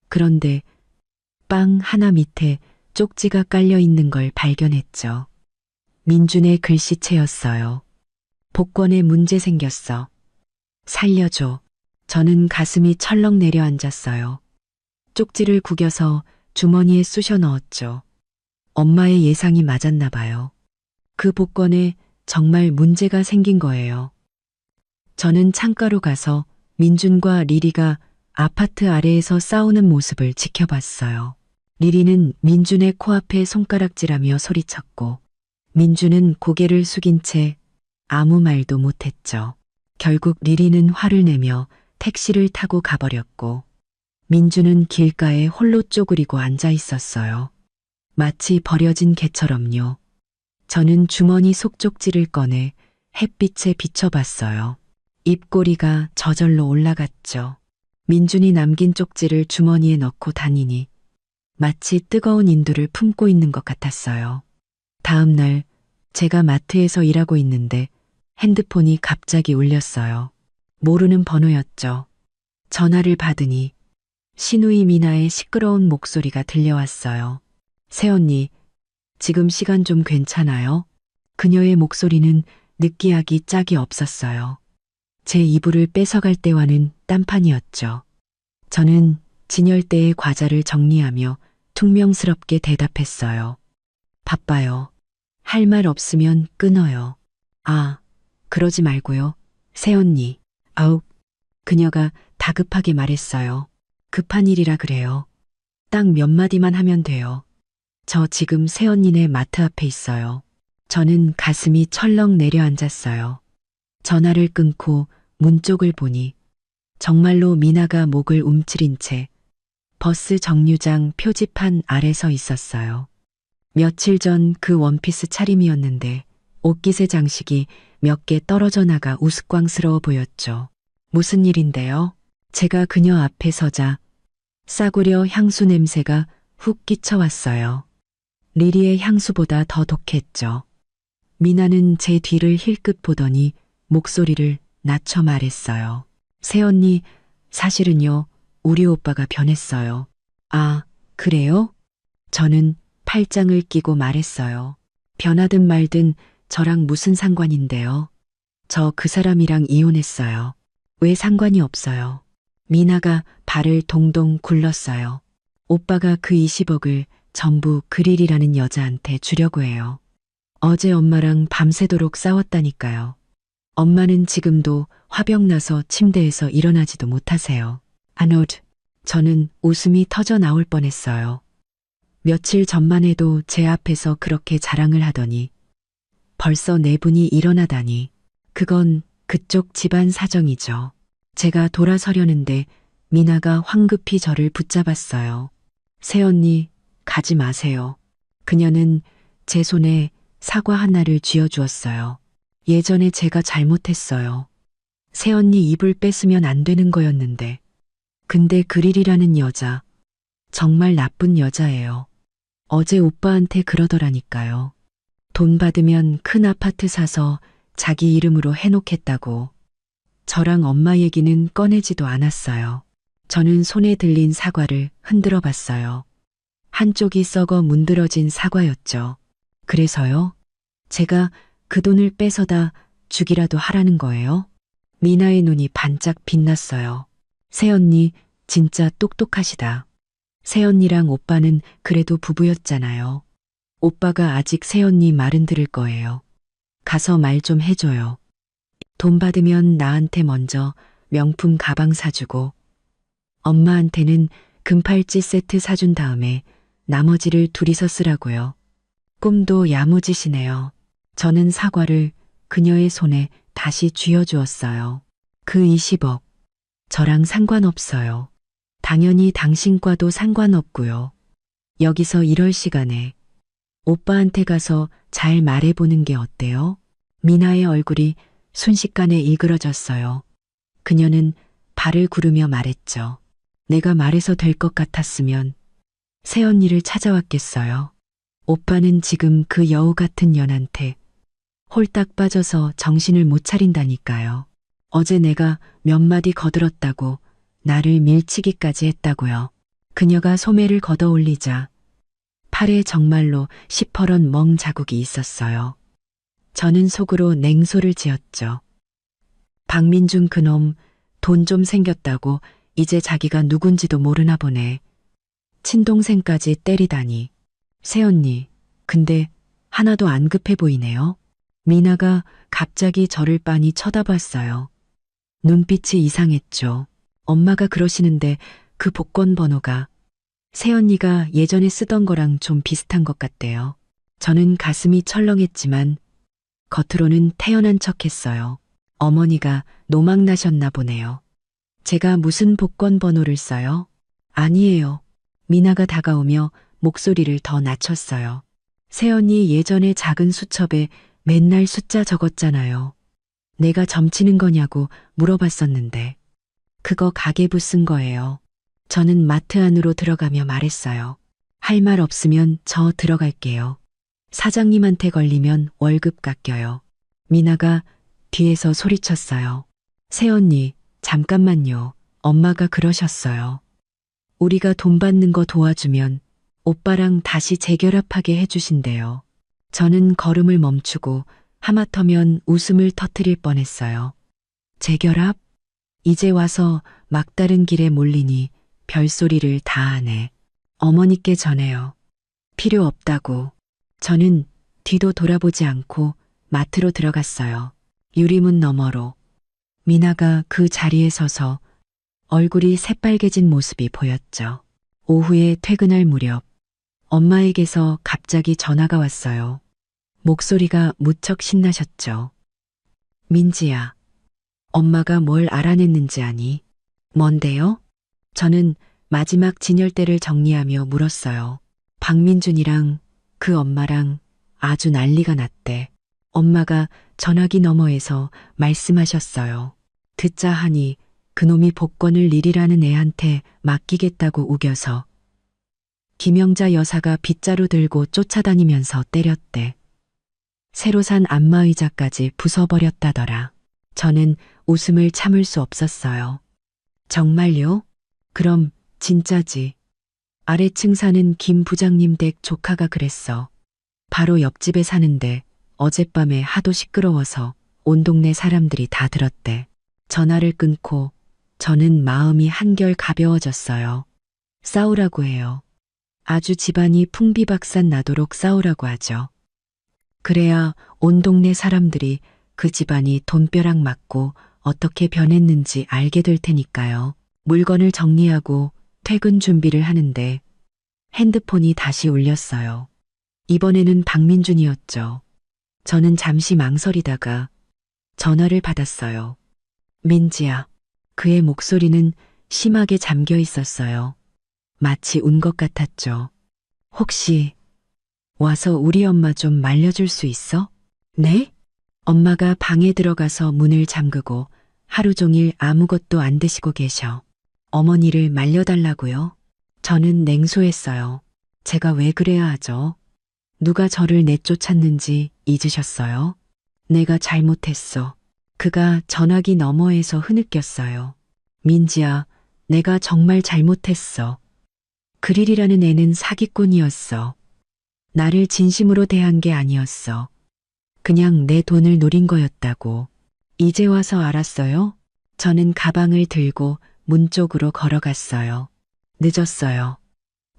그런데 빵 하나 밑에 쪽지가 깔려 있는 걸 발견했죠. 민준의 글씨체였어요. 복권에 문제 생겼어. 살려줘. 저는 가슴이 철렁 내려앉았어요. 쪽지를 구겨서 주머니에 쑤셔 넣었죠. 엄마의 예상이 맞았나 봐요. 그 복권에 정말 문제가 생긴 거예요. 저는 창가로 가서 민준과 리리가 아파트 아래에서 싸우는 모습을 지켜봤어요. 리리는 민준의 코앞에 손가락질하며 소리쳤고 민준은 고개를 숙인 채 아무 말도 못했죠. 결국 리리는 화를 내며 택시를 타고 가버렸고 민준은 길가에 홀로 쪼그리고 앉아 있었어요. 마치 버려진 개처럼요. 저는 주머니 속 쪽지를 꺼내 햇빛에 비춰봤어요. 입꼬리가 저절로 올라갔죠. 민준이 남긴 쪽지를 주머니에 넣고 다니니 마치 뜨거운 인두를 품고 있는 것 같았어요. 다음 날 제가 마트에서 일하고 있는데 핸드폰이 갑자기 울렸어요. 모르는 번호였죠. 전화를 받으니 시누이 미나의 시끄러운 목소리가 들려왔어요. 새언니, 지금 시간 좀 괜찮아요? 그녀의 목소리는 느끼하기 짝이 없었어요. 제 이불을 뺏어갈 때와는 딴판이었죠. 저는 진열대의 과자를 정리하며 퉁명스럽게 대답했어요. 바빠요. 할 말 없으면 끊어요. 아, 그러지 말고요. 새언니. 아욱. 그녀가 다급하게 말했어요. 급한 일이라 그래요. 딱 몇 마디만 하면 돼요. 저 지금 새언니네 마트 앞에 있어요. 저는 가슴이 철렁 내려앉았어요. 전화를 끊고 문 쪽을 보니 정말로 미나가 목을 움츠린 채 버스 정류장 표지판 아래 서 있었어요. 며칠 전 그 원피스 차림이었는데 옷깃의 장식이 몇 개 떨어져 나가 우스꽝스러워 보였죠. 무슨 일인데요? 제가 그녀 앞에 서자 싸구려 향수 냄새가 훅 끼쳐왔어요. 리리의 향수보다 더 독했죠. 미나는 제 뒤를 힐끗 보더니 목소리를 낮춰 말했어요. 새언니, 사실은요, 우리 오빠가 변했어요. 아, 그래요? 저는 팔짱을 끼고 말했어요. 변하든 말든 저랑 무슨 상관인데요. 저 그 사람이랑 이혼했어요. 왜 상관이 없어요. 미나가 발을 동동 굴렀어요. 오빠가 그 20억을 전부 그릴이라는 여자한테 주려고 해요. 어제 엄마랑 밤새도록 싸웠다니까요. 엄마는 지금도 화병 나서 침대에서 일어나지도 못하세요. 아노드, 저는 웃음이 터져 나올 뻔했어요. 며칠 전만 해도 제 앞에서 그렇게 자랑을 하더니 벌써 네 분이 일어나다니. 그건 그쪽 집안 사정이죠. 제가 돌아서려는데 미나가 황급히 저를 붙잡았어요. 새언니, 가지 마세요. 그녀는 제 손에 사과 하나를 쥐어주었어요. 예전에 제가 잘못했어요. 새언니 입을 뺐으면 안 되는 거였는데. 근데 그릴이라는 여자, 정말 나쁜 여자예요. 어제 오빠한테 그러더라니까요. 돈 받으면 큰 아파트 사서 자기 이름으로 해놓겠다고. 저랑 엄마 얘기는 꺼내지도 않았어요. 저는 손에 들린 사과를 흔들어 봤어요. 한쪽이 썩어 문드러진 사과였죠. 그래서요? 제가 그 돈을 뺏어다 주기라도 하라는 거예요? 미나의 눈이 반짝 빛났어요. 새언니 진짜 똑똑하시다. 새언니랑 오빠는 그래도 부부였잖아요. 오빠가 아직 새언니 말은 들을 거예요. 가서 말 좀 해줘요. 돈 받으면 나한테 먼저 명품 가방 사주고 엄마한테는 금팔찌 세트 사준 다음에 나머지를 둘이서 쓰라고요. 꿈도 야무지시네요. 저는 사과를 그녀의 손에 다시 쥐어주었어요. 그 20억, 저랑 상관없어요. 당연히 당신과도 상관없고요. 여기서 이럴 시간에 오빠한테 가서 잘 말해보는 게 어때요? 미나의 얼굴이 순식간에 일그러졌어요. 그녀는 발을 구르며 말했죠. 내가 말해서 될 것 같았으면 새언니를 찾아왔겠어요. 오빠는 지금 그 여우 같은 년한테 홀딱 빠져서 정신을 못 차린다니까요. 어제 내가 몇 마디 거들었다고 나를 밀치기까지 했다고요. 그녀가 소매를 걷어 올리자 팔에 정말로 시퍼런 멍 자국이 있었어요. 저는 속으로 냉소를 지었죠. 박민준 그놈 돈 좀 생겼다고 이제 자기가 누군지도 모르나 보네. 친동생까지 때리다니. 새언니, 근데 하나도 안 급해 보이네요. 미나가 갑자기 저를 빤히 쳐다봤어요. 눈빛이 이상했죠. 엄마가 그러시는데 그 복권 번호가 새언니가 예전에 쓰던 거랑 좀 비슷한 것 같대요. 저는 가슴이 철렁했지만 겉으로는 태연한 척했어요. 어머니가 노망나셨나 보네요. 제가 무슨 복권 번호를 써요? 아니에요. 미나가 다가오며 목소리를 더 낮췄어요. 새언니 예전에 작은 수첩에 맨날 숫자 적었잖아요. 내가 점치는 거냐고 물어봤었는데. 그거 가계부 쓴 거예요. 저는 마트 안으로 들어가며 말했어요. 할 말 없으면 저 들어갈게요. 사장님한테 걸리면 월급 깎여요. 미나가 뒤에서 소리쳤어요. 새언니, 잠깐만요. 엄마가 그러셨어요. 우리가 돈 받는 거 도와주면 오빠랑 다시 재결합하게 해주신대요. 저는 걸음을 멈추고 하마터면 웃음을 터뜨릴 뻔했어요. 재결합? 이제 와서 막다른 길에 몰리니 별소리를 다 하네. 어머니께 전해요. 필요 없다고. 저는 뒤도 돌아보지 않고 마트로 들어갔어요. 유리문 너머로. 미나가 그 자리에 서서 얼굴이 새빨개진 모습이 보였죠. 오후에 퇴근할 무렵 엄마에게서 갑자기 전화가 왔어요. 목소리가 무척 신나셨죠. 민지야, 엄마가 뭘 알아냈는지 아니? 뭔데요? 저는 마지막 진열대를 정리하며 물었어요. 박민준이랑 그 엄마랑 아주 난리가 났대. 엄마가 전화기 너머에서 말씀하셨어요. 듣자 하니 그놈이 복권을 리리라는 애한테 맡기겠다고 우겨서 김영자 여사가 빗자루 들고 쫓아다니면서 때렸대. 새로 산 안마의자까지 부숴버렸다더라. 저는 웃음을 참을 수 없었어요. 정말요? 그럼 진짜지. 아래층 사는 김 부장님 댁 조카가 그랬어. 바로 옆집에 사는데 어젯밤에 하도 시끄러워서 온 동네 사람들이 다 들었대. 전화를 끊고 저는 마음이 한결 가벼워졌어요. 싸우라고 해요. 아주 집안이 풍비박산 나도록 싸우라고 하죠. 그래야 온 동네 사람들이 그 집안이 돈벼락 맞고 어떻게 변했는지 알게 될 테니까요. 물건을 정리하고 퇴근 준비를 하는데 핸드폰이 다시 울렸어요. 이번에는 박민준이었죠. 저는 잠시 망설이다가 전화를 받았어요. 민지야. 그의 목소리는 심하게 잠겨 있었어요. 마치 운 것 같았죠. 혹시 와서 우리 엄마 좀 말려줄 수 있어? 네? 엄마가 방에 들어가서 문을 잠그고 하루 종일 아무것도 안 드시고 계셔. 어머니를 말려달라고요? 저는 냉소했어요. 제가 왜 그래야 하죠? 누가 저를 내쫓았는지 잊으셨어요? 내가 잘못했어. 그가 전화기 너머에서 흐느꼈어요. 민지야, 내가 정말 잘못했어. 그릴이라는 애는 사기꾼이었어. 나를 진심으로 대한 게 아니었어. 그냥 내 돈을 노린 거였다고. 이제 와서 알았어요? 저는 가방을 들고 문 쪽으로 걸어갔어요. 늦었어요.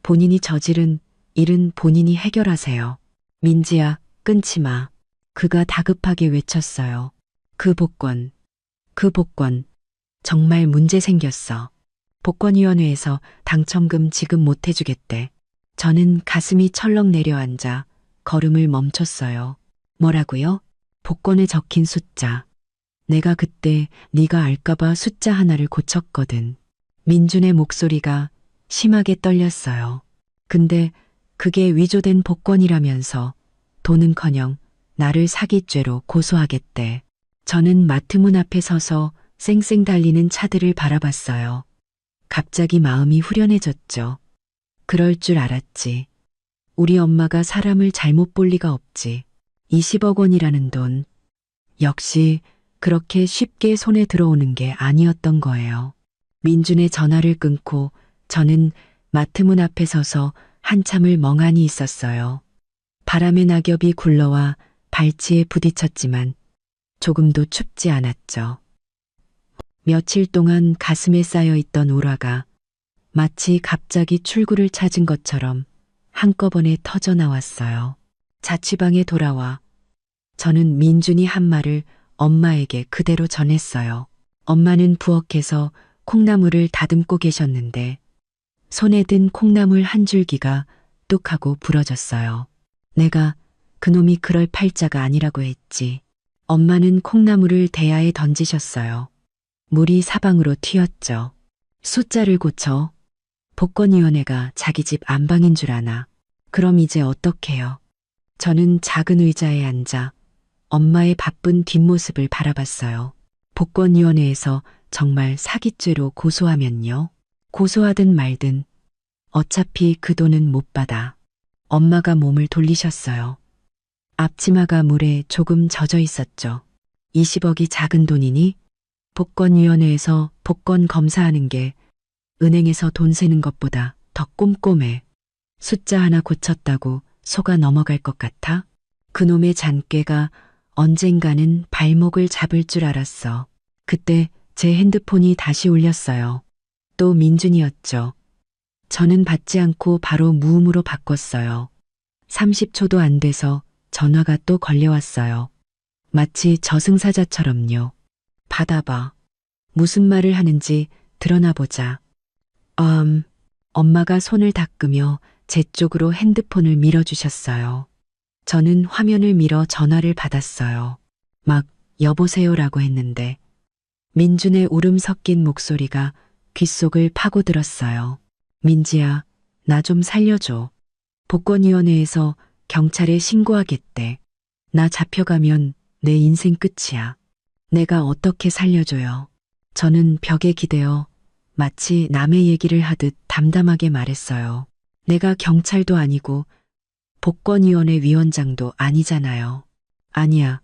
본인이 저지른 일은 본인이 해결하세요. 민지야, 끊지 마. 그가 다급하게 외쳤어요. 그 복권. 정말 문제 생겼어. 복권위원회에서 당첨금 지금 못 해주겠대. 저는 가슴이 철렁 내려앉아 걸음을 멈췄어요. 뭐라고요? 복권에 적힌 숫자. 내가 그때 네가 알까봐 숫자 하나를 고쳤거든. 민준의 목소리가 심하게 떨렸어요. 근데 그게 위조된 복권이라면서 돈은커녕 나를 사기죄로 고소하겠대. 저는 마트 문 앞에 서서 쌩쌩 달리는 차들을 바라봤어요. 갑자기 마음이 후련해졌죠. 그럴 줄 알았지. 우리 엄마가 사람을 잘못 볼 리가 없지. 20억 원이라는 돈. 역시 그렇게 쉽게 손에 들어오는 게 아니었던 거예요. 민준의 전화를 끊고 저는 마트 문 앞에 서서 한참을 멍하니 있었어요. 바람의 낙엽이 굴러와 발치에 부딪혔지만 조금도 춥지 않았죠. 며칠 동안 가슴에 쌓여있던 우라가 마치 갑자기 출구를 찾은 것처럼 한꺼번에 터져 나왔어요. 자취방에 돌아와 저는 민준이 한 말을 엄마에게 그대로 전했어요. 엄마는 부엌에서 콩나물을 다듬고 계셨는데 손에 든 콩나물 한 줄기가 뚝 하고 부러졌어요. 내가 그놈이 그럴 팔자가 아니라고 했지. 엄마는 콩나물을 대야에 던지셨어요. 물이 사방으로 튀었죠. 숫자를 고쳐. 복권위원회가 자기 집 안방인 줄 아나. 그럼 이제 어떡해요? 저는 작은 의자에 앉아 엄마의 바쁜 뒷모습을 바라봤어요. 복권위원회에서 정말 사기죄로 고소하면요. 고소하든 말든 어차피 그 돈은 못 받아. 엄마가 몸을 돌리셨어요. 앞치마가 물에 조금 젖어 있었죠. 20억이 작은 돈이니? 복권위원회에서 복권 검사하는 게 은행에서 돈 세는 것보다 더 꼼꼼해. 숫자 하나 고쳤다고 속아 넘어갈 것 같아? 그놈의 잔꾀가 언젠가는 발목을 잡을 줄 알았어. 그때 제 핸드폰이 다시 울렸어요. 또 민준이었죠. 저는 받지 않고 바로 무음으로 바꿨어요. 30초도 안 돼서 전화가 또 걸려왔어요. 마치 저승사자처럼요. 받아봐. 무슨 말을 하는지 드러나 보자. 엄마가 손을 닦으며 제 쪽으로 핸드폰을 밀어주셨어요. 저는 화면을 밀어 전화를 받았어요. 막 여보세요라고 했는데 민준의 울음 섞인 목소리가 귓속을 파고들었어요. 민지야, 나 좀 살려줘. 복권위원회에서 경찰에 신고하겠대. 나 잡혀가면 내 인생 끝이야. 내가 어떻게 살려줘요? 저는 벽에 기대어 마치 남의 얘기를 하듯 담담하게 말했어요. 내가 경찰도 아니고 복권위원회 위원장도 아니잖아요. 아니야.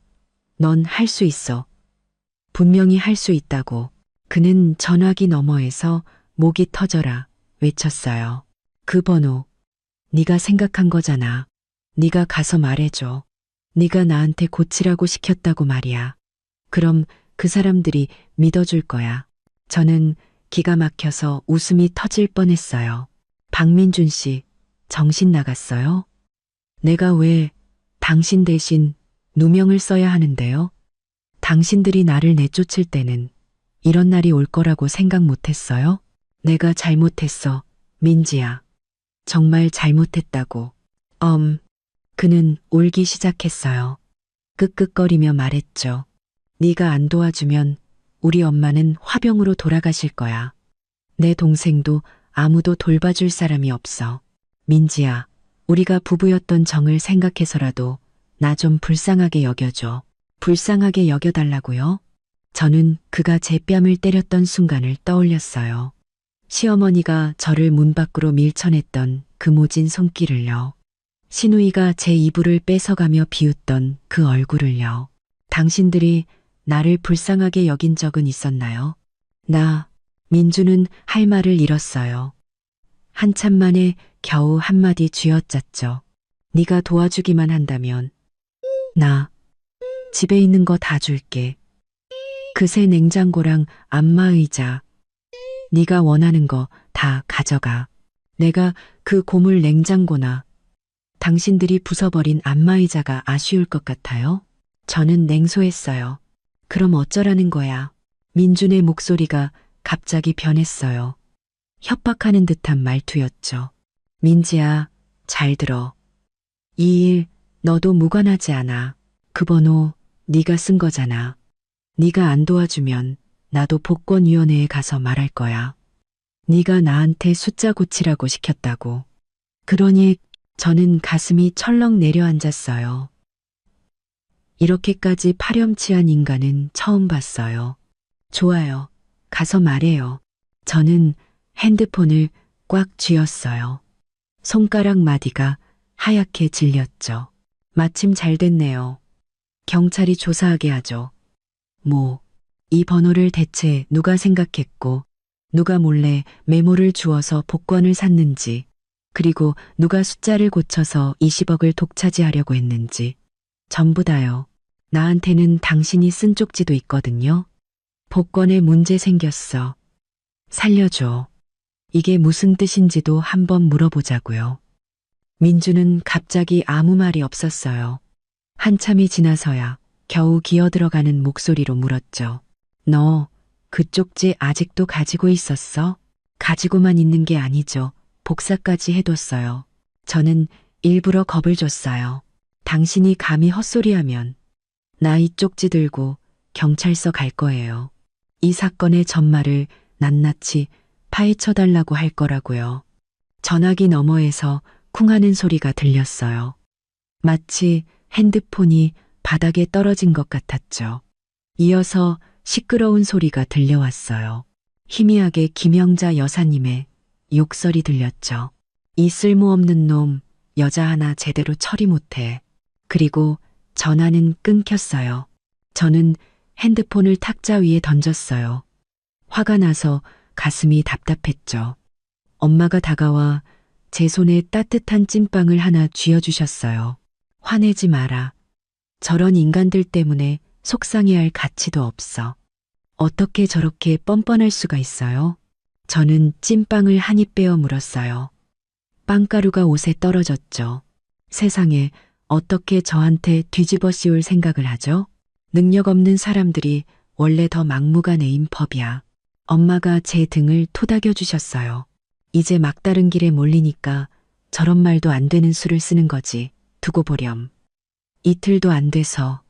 넌 할 수 있어. 분명히 할 수 있다고. 그는 전화기 너머에서 목이 터져라 외쳤어요. 그 번호 네가 생각한 거잖아. 네가 가서 말해줘. 네가 나한테 고치라고 시켰다고 말이야. 그럼 그 사람들이 믿어줄 거야. 저는 기가 막혀서 웃음이 터질 뻔했어요. 박민준 씨, 정신 나갔어요? 내가 왜 당신 대신 누명을 써야 하는데요? 당신들이 나를 내쫓을 때는 이런 날이 올 거라고 생각 못했어요? 내가 잘못했어, 민지야. 정말 잘못했다고. 그는 울기 시작했어요. 끄끄거리며 말했죠. 네가 안 도와주면 우리 엄마는 화병으로 돌아가실 거야. 내 동생도 아무도 돌봐줄 사람이 없어. 민지야, 우리가 부부였던 정을 생각해서라도 나 좀 불쌍하게 여겨줘. 불쌍하게 여겨달라고요? 저는 그가 제 뺨을 때렸던 순간을 떠올렸어요. 시어머니가 저를 문 밖으로 밀쳐냈던 그 모진 손길을요. 시누이가 제 이불을 뺏어가며 비웃던 그 얼굴을요. 당신들이 나를 불쌍하게 여긴 적은 있었나요? 민주는 할 말을 잃었어요. 한참 만에 겨우 한마디 쥐어짰죠. 네가 도와주기만 한다면 나 집에 있는 거 다 줄게. 그 새 냉장고랑 안마의자 네가 원하는 거 다 가져가. 내가 그 고물 냉장고나 당신들이 부숴버린 안마의자가 아쉬울 것 같아요? 저는 냉소했어요. 그럼 어쩌라는 거야? 민준의 목소리가 갑자기 변했어요. 협박하는 듯한 말투였죠. 민지야, 잘 들어. 이 일 너도 무관하지 않아. 그 번호 네가 쓴 거잖아. 네가 안 도와주면 나도 복권위원회에 가서 말할 거야. 네가 나한테 숫자 고치라고 시켰다고. 그러니 저는 가슴이 철렁 내려앉았어요. 이렇게까지 파렴치한 인간은 처음 봤어요. 좋아요. 가서 말해요. 저는 핸드폰을 꽉 쥐었어요. 손가락 마디가 하얗게 질렸죠. 마침 잘 됐네요. 경찰이 조사하게 하죠. 이 번호를 대체 누가 생각했고, 누가 몰래 메모를 주어서 복권을 샀는지, 그리고 누가 숫자를 고쳐서 20억을 독차지하려고 했는지, 전부 다요. 나한테는 당신이 쓴 쪽지도 있거든요. 복권에 문제 생겼어. 살려줘. 이게 무슨 뜻인지도 한번 물어보자고요. 민주는 갑자기 아무 말이 없었어요. 한참이 지나서야 겨우 기어들어가는 목소리로 물었죠. 너 그 쪽지 아직도 가지고 있었어? 가지고만 있는 게 아니죠. 복사까지 해뒀어요. 저는 일부러 겁을 줬어요. 당신이 감히 헛소리하면 나 이 쪽지 들고 경찰서 갈 거예요. 이 사건의 전말을 낱낱이 파헤쳐달라고 할 거라고요. 전화기 너머에서 쿵하는 소리가 들렸어요. 마치 핸드폰이 바닥에 떨어진 것 같았죠. 이어서 시끄러운 소리가 들려왔어요. 희미하게 김영자 여사님의 욕설이 들렸죠. 이 쓸모없는 놈, 여자 하나 제대로 처리 못해. 그리고 전화는 끊겼어요. 저는 핸드폰을 탁자 위에 던졌어요. 화가 나서 가슴이 답답했죠. 엄마가 다가와 제 손에 따뜻한 찐빵을 하나 쥐어주셨어요. 화내지 마라. 저런 인간들 때문에 속상해할 가치도 없어. 어떻게 저렇게 뻔뻔할 수가 있어요? 저는 찐빵을 한 입 빼어 물었어요. 빵가루가 옷에 떨어졌죠. 세상에 어떻게 저한테 뒤집어 씌울 생각을 하죠? 능력 없는 사람들이 원래 더 막무가내인 법이야. 엄마가 제 등을 토닥여 주셨어요. 이제 막다른 길에 몰리니까 저런 말도 안 되는 수를 쓰는 거지. 두고 보렴. 이틀도 안 돼서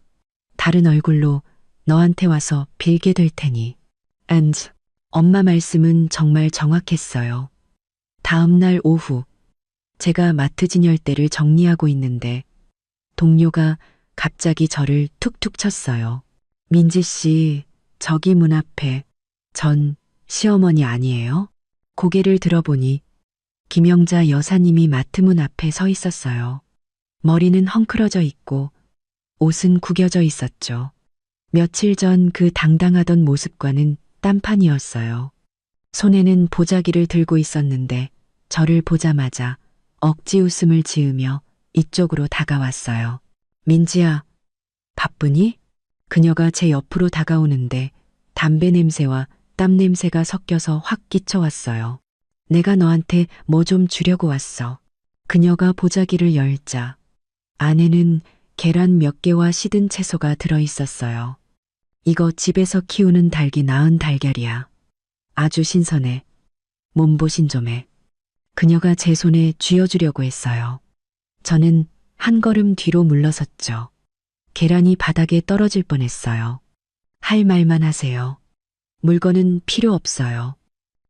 다른 얼굴로 너한테 와서 빌게 될 테니. And 엄마 말씀은 정말 정확했어요. 다음 날 오후 제가 마트 진열대를 정리하고 있는데 동료가 갑자기 저를 툭툭 쳤어요. 민지 씨, 저기 문 앞에 전 시어머니 아니에요? 고개를 들어보니 김영자 여사님이 마트 문 앞에 서 있었어요. 머리는 헝클어져 있고 옷은 구겨져 있었죠. 며칠 전 그 당당하던 모습과는 딴판이었어요. 손에는 보자기를 들고 있었는데 저를 보자마자 억지 웃음을 지으며 이쪽으로 다가왔어요. 민지야, 바쁘니? 그녀가 제 옆으로 다가오는데 담배 냄새와 땀 냄새가 섞여서 확 끼쳐왔어요. 내가 너한테 뭐 좀 주려고 왔어. 그녀가 보자기를 열자 안에는 계란 몇 개와 시든 채소가 들어있었어요. 이거 집에서 키우는 닭이 낳은 달걀이야. 아주 신선해. 몸보신 좀 해. 그녀가 제 손에 쥐어주려고 했어요. 저는 한 걸음 뒤로 물러섰죠. 계란이 바닥에 떨어질 뻔했어요. 할 말만 하세요. 물건은 필요 없어요.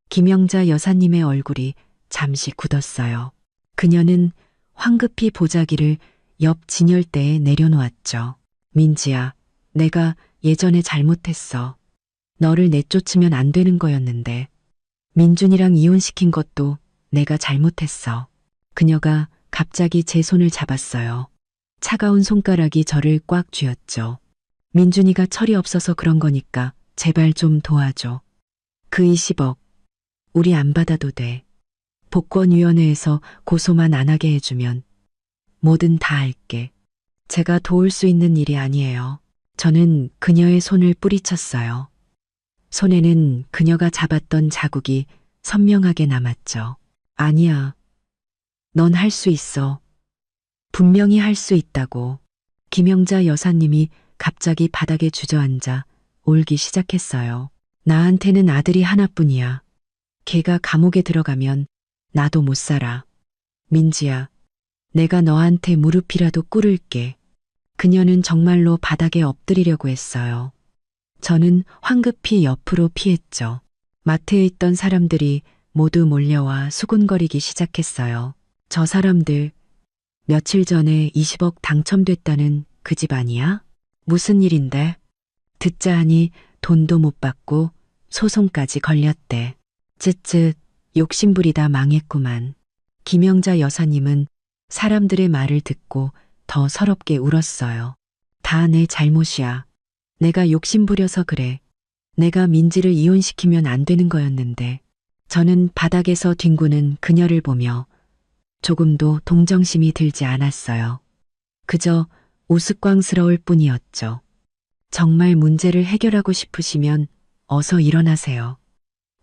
김영자 여사님의 얼굴이 잠시 굳었어요. 그녀는 황급히 보자기를 옆 진열대에 내려놓았죠. 민지야, 내가 예전에 잘못했어. 너를 내쫓으면 안 되는 거였는데. 민준이랑 이혼시킨 것도 내가 잘못했어. 그녀가 갑자기 제 손을 잡았어요. 차가운 손가락이 저를 꽉 쥐었죠. 민준이가 철이 없어서 그런 거니까 제발 좀 도와줘. 그 20억 우리 안 받아도 돼. 복권위원회에서 고소만 안 하게 해주면 뭐든 다 할게. 제가 도울 수 있는 일이 아니에요. 저는 그녀의 손을 뿌리쳤어요. 손에는 그녀가 잡았던 자국이 선명하게 남았죠. 아니야. 넌 할 수 있어. 분명히 할 수 있다고. 김영자 여사님이 갑자기 바닥에 주저앉아 울기 시작했어요. 나한테는 아들이 하나뿐이야. 걔가 감옥에 들어가면 나도 못 살아. 민지야, 내가 너한테 무릎이라도 꿇을게. 그녀는 정말로 바닥에 엎드리려고 했어요. 저는 황급히 옆으로 피했죠. 마트에 있던 사람들이 모두 몰려와 수군거리기 시작했어요. 저 사람들 며칠 전에 20억 당첨됐다는 그 집 아니야? 무슨 일인데? 듣자 하니 돈도 못 받고 소송까지 걸렸대. 쯧쯧 욕심부리다 망했구만. 김영자 여사님은 사람들의 말을 듣고 더 서럽게 울었어요. 다 내 잘못이야. 내가 욕심부려서 그래. 내가 민지를 이혼시키면 안 되는 거였는데. 저는 바닥에서 뒹구는 그녀를 보며 조금도 동정심이 들지 않았어요. 그저 우스꽝스러울 뿐이었죠. 정말 문제를 해결하고 싶으시면 어서 일어나세요.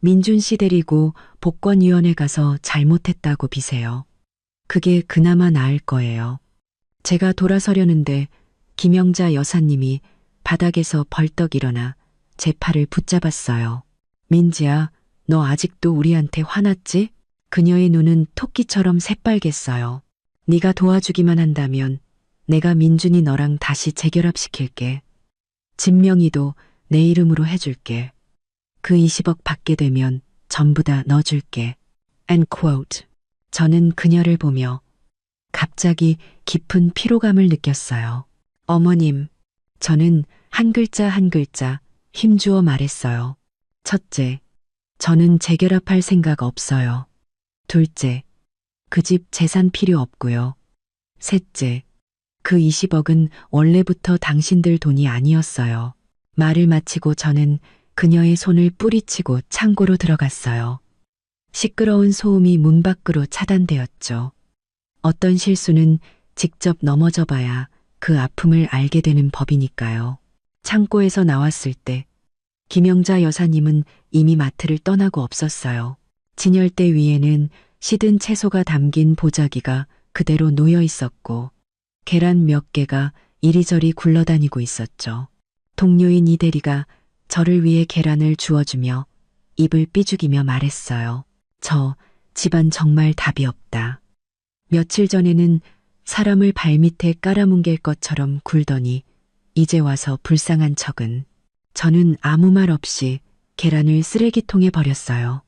민준 씨 데리고 복권위원회 가서 잘못했다고 비세요. 그게 그나마 나을 거예요. 제가 돌아서려는데 김영자 여사님이 바닥에서 벌떡 일어나 제 팔을 붙잡았어요. 민지야, 너 아직도 우리한테 화났지? 그녀의 눈은 토끼처럼 새빨갰어요. 네가 도와주기만 한다면 내가 민준이 너랑 다시 재결합시킬게. 집 명의도 내 이름으로 해줄게. 그 20억 받게 되면 전부 다 넣어줄게. End quote. 저는 그녀를 보며 갑자기 깊은 피로감을 느꼈어요. 어머님, 저는 한 글자 한 글자 힘주어 말했어요. 첫째, 저는 재결합할 생각 없어요. 둘째, 그 집 재산 필요 없고요. 셋째, 그 20억은 원래부터 당신들 돈이 아니었어요. 말을 마치고 저는 그녀의 손을 뿌리치고 창고로 들어갔어요. 시끄러운 소음이 문 밖으로 차단되었죠. 어떤 실수는 직접 넘어져 봐야 그 아픔을 알게 되는 법이니까요. 창고에서 나왔을 때 김영자 여사님은 이미 마트를 떠나고 없었어요. 진열대 위에는 시든 채소가 담긴 보자기가 그대로 놓여 있었고 계란 몇 개가 이리저리 굴러다니고 있었죠. 동료인 이대리가 저를 위해 계란을 주워주며 입을 삐죽이며 말했어요. 저 집안 정말 답이 없다. 며칠 전에는 사람을 발밑에 깔아뭉갤 것처럼 굴더니 이제 와서 불쌍한 척은. 저는 아무 말 없이 계란을 쓰레기통에 버렸어요.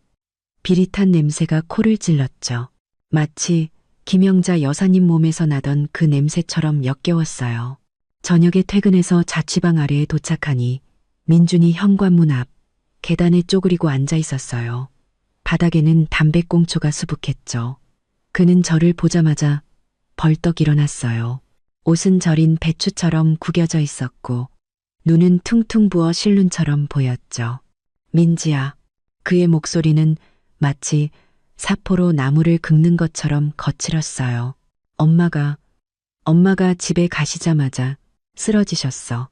비릿한 냄새가 코를 찔렀죠. 마치 김영자 여사님 몸에서 나던 그 냄새처럼 역겨웠어요. 저녁에 퇴근해서 자취방 아래에 도착하니 민준이 현관문 앞 계단에 쪼그리고 앉아 있었어요. 바닥에는 담배꽁초가 수북했죠. 그는 저를 보자마자 벌떡 일어났어요. 옷은 절인 배추처럼 구겨져 있었고 눈은 퉁퉁 부어 실눈처럼 보였죠. 민지야. 그의 목소리는 마치 사포로 나무를 긁는 것처럼 거칠었어요. 엄마가 집에 가시자마자 쓰러지셨어.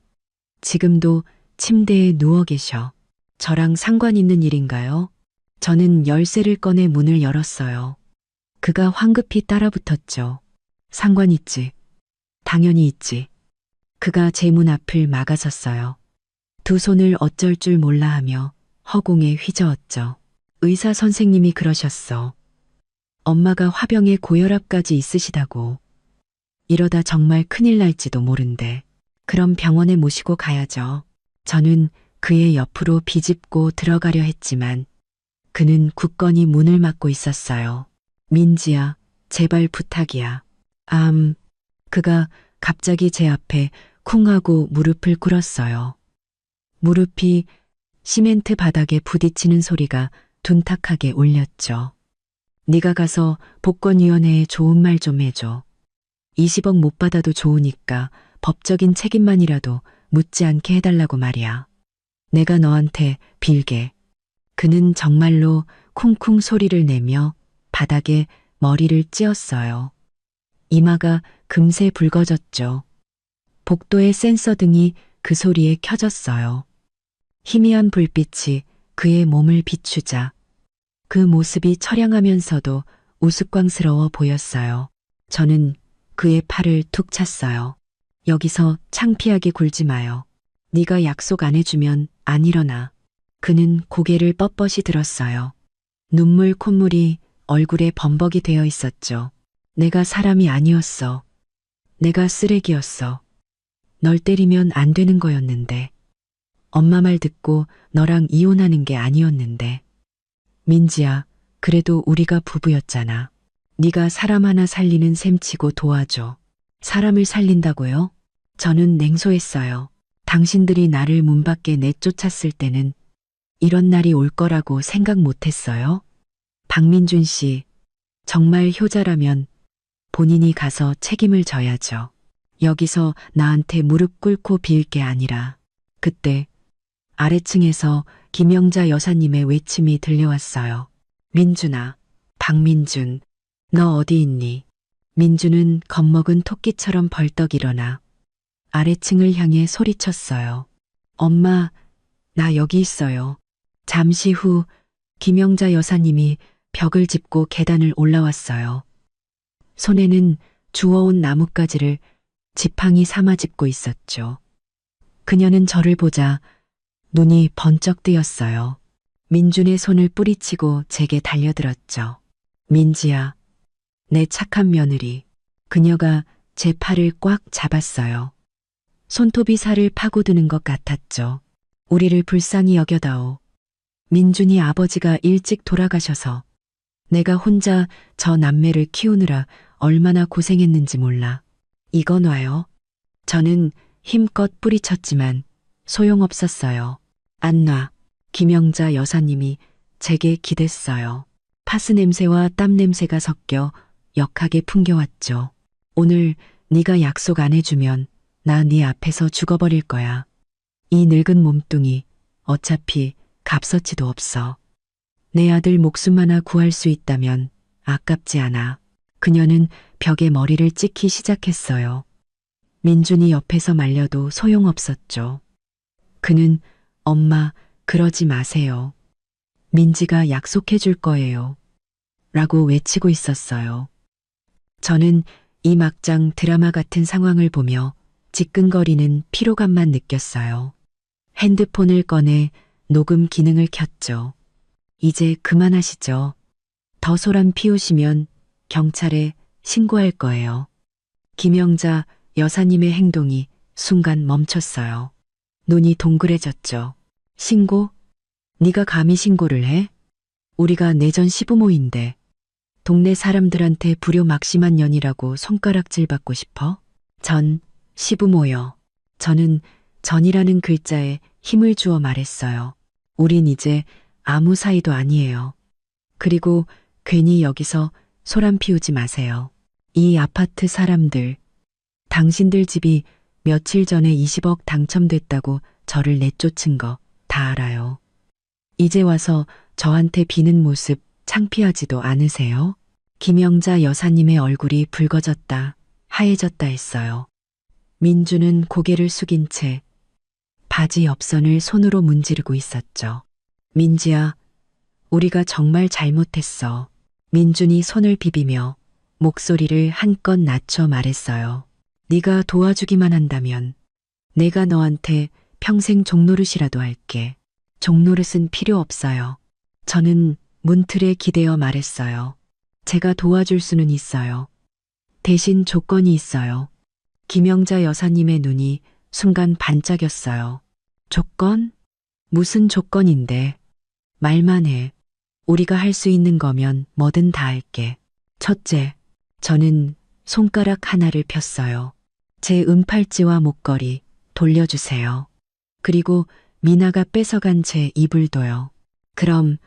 지금도 침대에 누워 계셔. 저랑 상관 있는 일인가요? 저는 열쇠를 꺼내 문을 열었어요. 그가 황급히 따라붙었죠. 상관 있지. 당연히 있지. 그가 제 문 앞을 막아섰어요. 두 손을 어쩔 줄 몰라 하며 허공에 휘저었죠. 의사 선생님이 그러셨어. 엄마가 화병에 고혈압까지 있으시다고. 이러다 정말 큰일 날지도 모른대. 그럼 병원에 모시고 가야죠. 저는 그의 옆으로 비집고 들어가려 했지만 그는 굳건히 문을 막고 있었어요. 민지야, 제발 부탁이야. 그가 갑자기 제 앞에 쿵 하고 무릎을 꿇었어요. 무릎이 시멘트 바닥에 부딪히는 소리가 둔탁하게 울렸죠. 네가 가서 복권위원회에 좋은 말 좀 해줘. 20억 못 받아도 좋으니까 법적인 책임만이라도 묻지 않게 해달라고 말이야. 내가 너한테 빌게. 그는 정말로 쿵쿵 소리를 내며 바닥에 머리를 찧었어요. 이마가 금세 붉어졌죠. 복도의 센서 등이 그 소리에 켜졌어요. 희미한 불빛이 그의 몸을 비추자 그 모습이 처량하면서도 우스꽝스러워 보였어요. 저는 그의 팔을 툭 찼어요. 여기서 창피하게 굴지 마요. 네가 약속 안 해주면 안 일어나. 그는 고개를 뻣뻣이 들었어요. 눈물 콧물이 얼굴에 범벅이 되어 있었죠. 내가 사람이 아니었어. 내가 쓰레기였어. 널 때리면 안 되는 거였는데. 엄마 말 듣고 너랑 이혼하는 게 아니었는데. 민지야, 그래도 우리가 부부였잖아. 네가 사람 하나 살리는 셈치고 도와줘. 사람을 살린다고요? 저는 냉소했어요. 당신들이 나를 문 밖에 내쫓았을 때는 이런 날이 올 거라고 생각 못 했어요? 박민준 씨, 정말 효자라면 본인이 가서 책임을 져야죠. 여기서 나한테 무릎 꿇고 빌 게 아니라. 그때 아래층에서 김영자 여사님의 외침이 들려왔어요. 민준아, 박민준, 너 어디 있니? 민준은 겁먹은 토끼처럼 벌떡 일어나 아래층을 향해 소리쳤어요. 엄마, 나 여기 있어요. 잠시 후 김영자 여사님이 벽을 짚고 계단을 올라왔어요. 손에는 주워온 나뭇가지를 지팡이 삼아 짚고 있었죠. 그녀는 저를 보자 눈이 번쩍 뜨였어요. 민준의 손을 뿌리치고 제게 달려들었죠. 민지야, 내 착한 며느리. 그녀가 제 팔을 꽉 잡았어요. 손톱이 살을 파고드는 것 같았죠. 우리를 불쌍히 여겨다오. 민준이 아버지가 일찍 돌아가셔서 내가 혼자 저 남매를 키우느라 얼마나 고생했는지 몰라. 이거 놔요. 저는 힘껏 뿌리쳤지만 소용없었어요. 안 놔. 김영자 여사님이 제게 기댔어요. 파스 냄새와 땀 냄새가 섞여 역하게 풍겨왔죠. 오늘 네가 약속 안 해주면 나 네 앞에서 죽어버릴 거야. 이 늙은 몸뚱이 어차피 값어치도 없어. 내 아들 목숨 하나 구할 수 있다면 아깝지 않아. 그녀는 벽에 머리를 찍기 시작했어요. 민준이 옆에서 말려도 소용없었죠. 그는 엄마, 그러지 마세요. 민지가 약속해 줄 거예요. 라고 외치고 있었어요. 저는 이 막장 드라마 같은 상황을 보며 지끈거리는 피로감만 느꼈어요. 핸드폰을 꺼내 녹음 기능을 켰죠. 이제 그만하시죠. 더 소란 피우시면 경찰에 신고할 거예요. 김영자 여사님의 행동이 순간 멈췄어요. 눈이 동그래졌죠. 신고? 네가 감히 신고를 해? 우리가 내전 시부모인데 동네 사람들한테 불효막심한 년이라고 손가락질 받고 싶어? 전 시부모요. 저는 전이라는 글자에 힘을 주어 말했어요. 우린 이제 아무 사이도 아니에요. 그리고 괜히 여기서 소란 피우지 마세요. 이 아파트 사람들, 당신들 집이 며칠 전에 20억 당첨됐다고 저를 내쫓은 거 다 알아요. 이제 와서 저한테 비는 모습 창피하지도 않으세요? 김영자 여사님의 얼굴이 붉어졌다, 하얘졌다 했어요. 민주는 고개를 숙인 채 바지 옆선을 손으로 문지르고 있었죠. 민지야, 우리가 정말 잘못했어. 민준이 손을 비비며 목소리를 한껏 낮춰 말했어요. 네가 도와주기만 한다면 내가 너한테 평생 종노릇이라도 할게. 종노릇은 필요 없어요. 저는 문틀에 기대어 말했어요. 제가 도와줄 수는 있어요. 대신 조건이 있어요. 김영자 여사님의 눈이 순간 반짝였어요. 조건? 무슨 조건인데? 말만 해. 우리가 할 수 있는 거면 뭐든 다 할게. 첫째, 저는 손가락 하나를 폈어요. 제 은팔찌와 목걸이 돌려주세요. 그리고 미나가 뺏어간 제 이불도요. 그럼,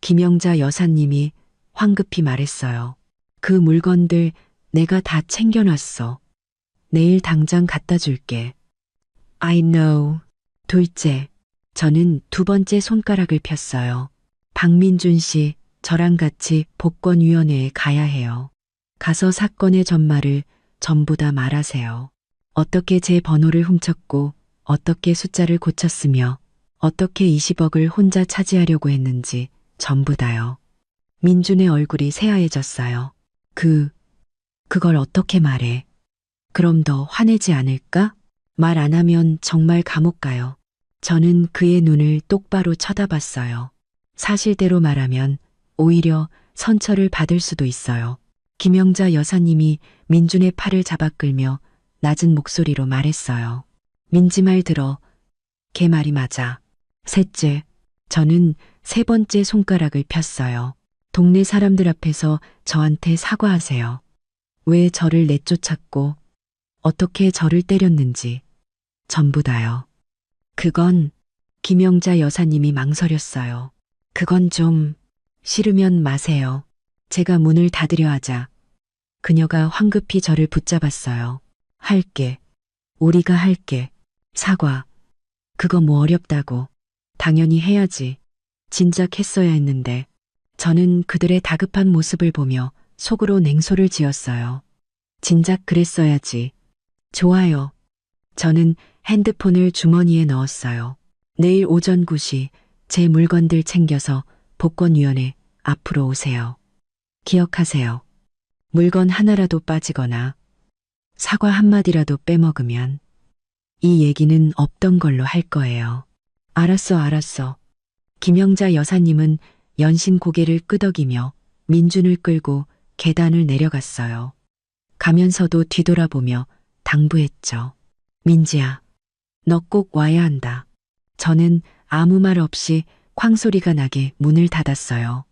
김영자 여사님이 황급히 말했어요. 그 물건들 내가 다 챙겨놨어. 내일 당장 갖다 줄게. I know. 둘째, 저는 두 번째 손가락을 폈어요. 박민준 씨, 저랑 같이 복권위원회에 가야 해요. 가서 사건의 전말을 전부 다 말하세요. 어떻게 제 번호를 훔쳤고, 어떻게 숫자를 고쳤으며, 어떻게 20억을 혼자 차지하려고 했는지 전부 다요. 민준의 얼굴이 새하얘졌어요. 그걸 어떻게 말해? 그럼 더 화내지 않을까? 말 안 하면 정말 감옥 가요. 저는 그의 눈을 똑바로 쳐다봤어요. 사실대로 말하면 오히려 선처를 받을 수도 있어요. 김영자 여사님이 민준의 팔을 잡아 끌며 낮은 목소리로 말했어요. 민지 말 들어. 걔 말이 맞아. 셋째, 저는 세 번째 손가락을 폈어요. 동네 사람들 앞에서 저한테 사과하세요. 왜 저를 내쫓았고 어떻게 저를 때렸는지 전부 다요. 그건 김영자 여사님이 망설였어요. 그건 좀 싫으면 마세요. 제가 문을 닫으려 하자 그녀가 황급히 저를 붙잡았어요. 할게. 우리가 할게. 사과. 그거 뭐 어렵다고. 당연히 해야지. 진작 했어야 했는데. 저는 그들의 다급한 모습을 보며 속으로 냉소를 지었어요. 진작 그랬어야지. 좋아요. 저는 핸드폰을 주머니에 넣었어요. 내일 오전 9시 제 물건들 챙겨서 복권위원회 앞으로 오세요. 기억하세요. 물건 하나라도 빠지거나 사과 한마디라도 빼먹으면 이 얘기는 없던 걸로 할 거예요. 알았어. 김영자 여사님은 연신 고개를 끄덕이며 민준을 끌고 계단을 내려갔어요. 가면서도 뒤돌아보며 당부했죠. 민지야, 너 꼭 와야 한다. 저는 아무 말 없이 쾅소리가 나게 문을 닫았어요.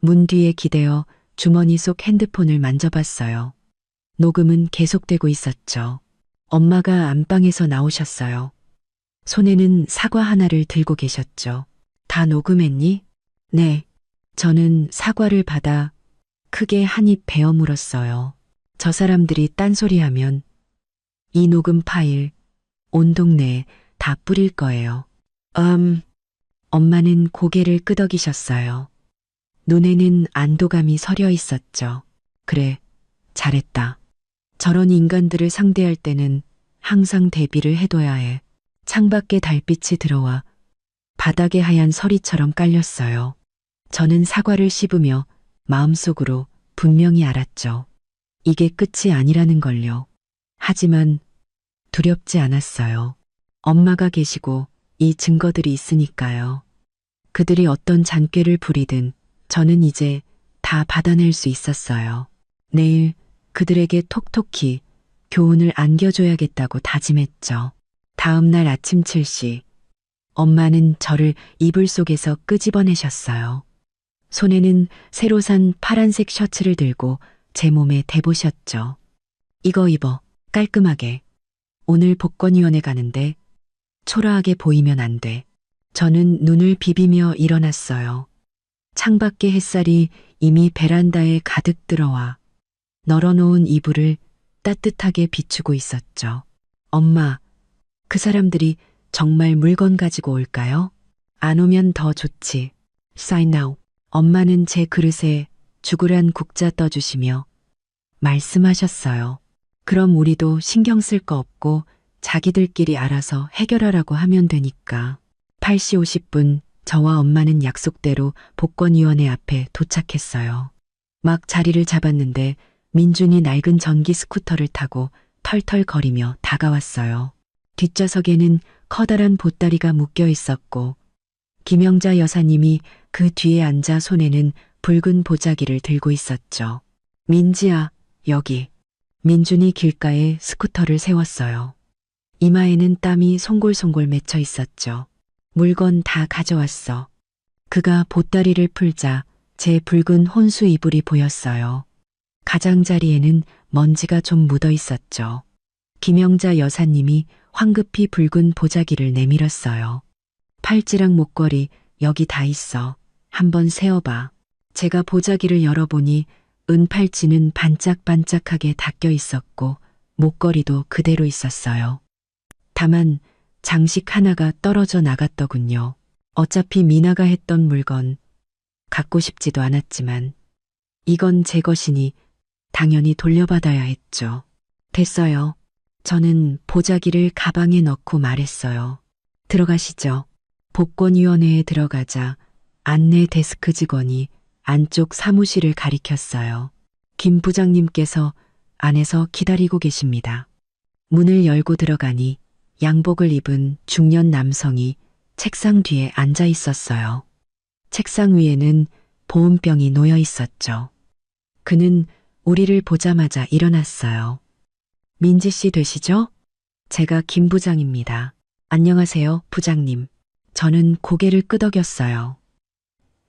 문 뒤에 기대어 주머니 속 핸드폰을 만져봤어요. 녹음은 계속되고 있었죠. 엄마가 안방에서 나오셨어요. 손에는 사과 하나를 들고 계셨죠. 다 녹음했니? 네. 저는 사과를 받아 크게 한 입 베어 물었어요. 저 사람들이 딴소리하면 이 녹음 파일 온 동네에 다 뿌릴 거예요. 엄마는 고개를 끄덕이셨어요. 눈에는 안도감이 서려 있었죠. 그래, 잘했다. 저런 인간들을 상대할 때는 항상 대비를 해둬야 해. 창밖에 달빛이 들어와 바닥에 하얀 서리처럼 깔렸어요. 저는 사과를 씹으며 마음속으로 분명히 알았죠. 이게 끝이 아니라는 걸요. 하지만 두렵지 않았어요. 엄마가 계시고 이 증거들이 있으니까요. 그들이 어떤 잔꾀를 부리든 저는 이제 다 받아낼 수 있었어요. 내일 그들에게 톡톡히 교훈을 안겨줘야겠다고 다짐했죠. 다음 날 아침 7시 엄마는 저를 이불 속에서 끄집어내셨어요. 손에는 새로 산 파란색 셔츠를 들고 제 몸에 대보셨죠. 이거 입어, 깔끔하게. 오늘 복권위원회 가는데 초라하게 보이면 안 돼. 저는 눈을 비비며 일어났어요. 창밖의 햇살이 이미 베란다에 가득 들어와 널어놓은 이불을 따뜻하게 비추고 있었죠. 엄마, 그 사람들이 정말 물건 가지고 올까요? 안 오면 더 좋지. Sign now. 엄마는 제 그릇에 죽으란 국자 떠주시며 말씀하셨어요. 그럼 우리도 신경 쓸 거 없고 자기들끼리 알아서 해결하라고 하면 되니까. 8시 50분 저와 엄마는 약속대로 복권위원회 앞에 도착했어요. 막 자리를 잡았는데 민준이 낡은 전기 스쿠터를 타고 털털거리며 다가왔어요. 뒷좌석에는 커다란 보따리가 묶여 있었고 김영자 여사님이 그 뒤에 앉아 손에는 붉은 보자기를 들고 있었죠. 민지야, 여기. 민준이 길가에 스쿠터를 세웠어요. 이마에는 땀이 송골송골 맺혀 있었죠. 물건 다 가져왔어. 그가 보따리를 풀자 제 붉은 혼수 이불이 보였어요. 가장자리에는 먼지가 좀 묻어 있었죠. 김영자 여사님이 황급히 붉은 보자기를 내밀었어요. 팔찌랑 목걸이 여기 다 있어. 한번 세어봐. 제가 보자기를 열어보니 은팔찌는 반짝반짝하게 닦여 있었고 목걸이도 그대로 있었어요. 다만 장식 하나가 떨어져 나갔더군요. 어차피 미나가 했던 물건 갖고 싶지도 않았지만 이건 제 것이니 당연히 돌려받아야 했죠. 됐어요. 저는 보자기를 가방에 넣고 말했어요. 들어가시죠. 복권위원회에 들어가자 안내 데스크 직원이 안쪽 사무실을 가리켰어요. 김 부장님께서 안에서 기다리고 계십니다. 문을 열고 들어가니 양복을 입은 중년 남성이 책상 뒤에 앉아 있었어요. 책상 위에는 보온병이 놓여 있었죠. 그는 우리를 보자마자 일어났어요. 민지 씨 되시죠? 제가 김 부장입니다. 안녕하세요, 부장님. 저는 고개를 끄덕였어요.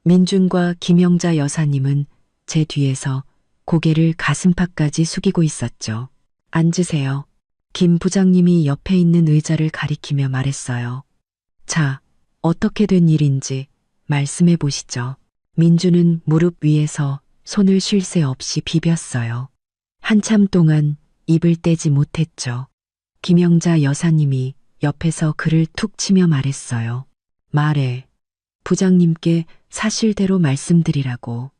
민준과 김영자 여사님은 제 뒤에서 고개를 가슴팍까지 숙이고 있었죠. 앉으세요. 김 부장님이 옆에 있는 의자를 가리키며 말했어요. 자, 어떻게 된 일인지 말씀해 보시죠. 민주는 무릎 위에서 손을 쉴 새 없이 비볐어요. 한참 동안 입을 떼지 못했죠. 김영자 여사님이 옆에서 그를 툭 치며 말했어요. 말해. 부장님께 사실대로 말씀드리라고.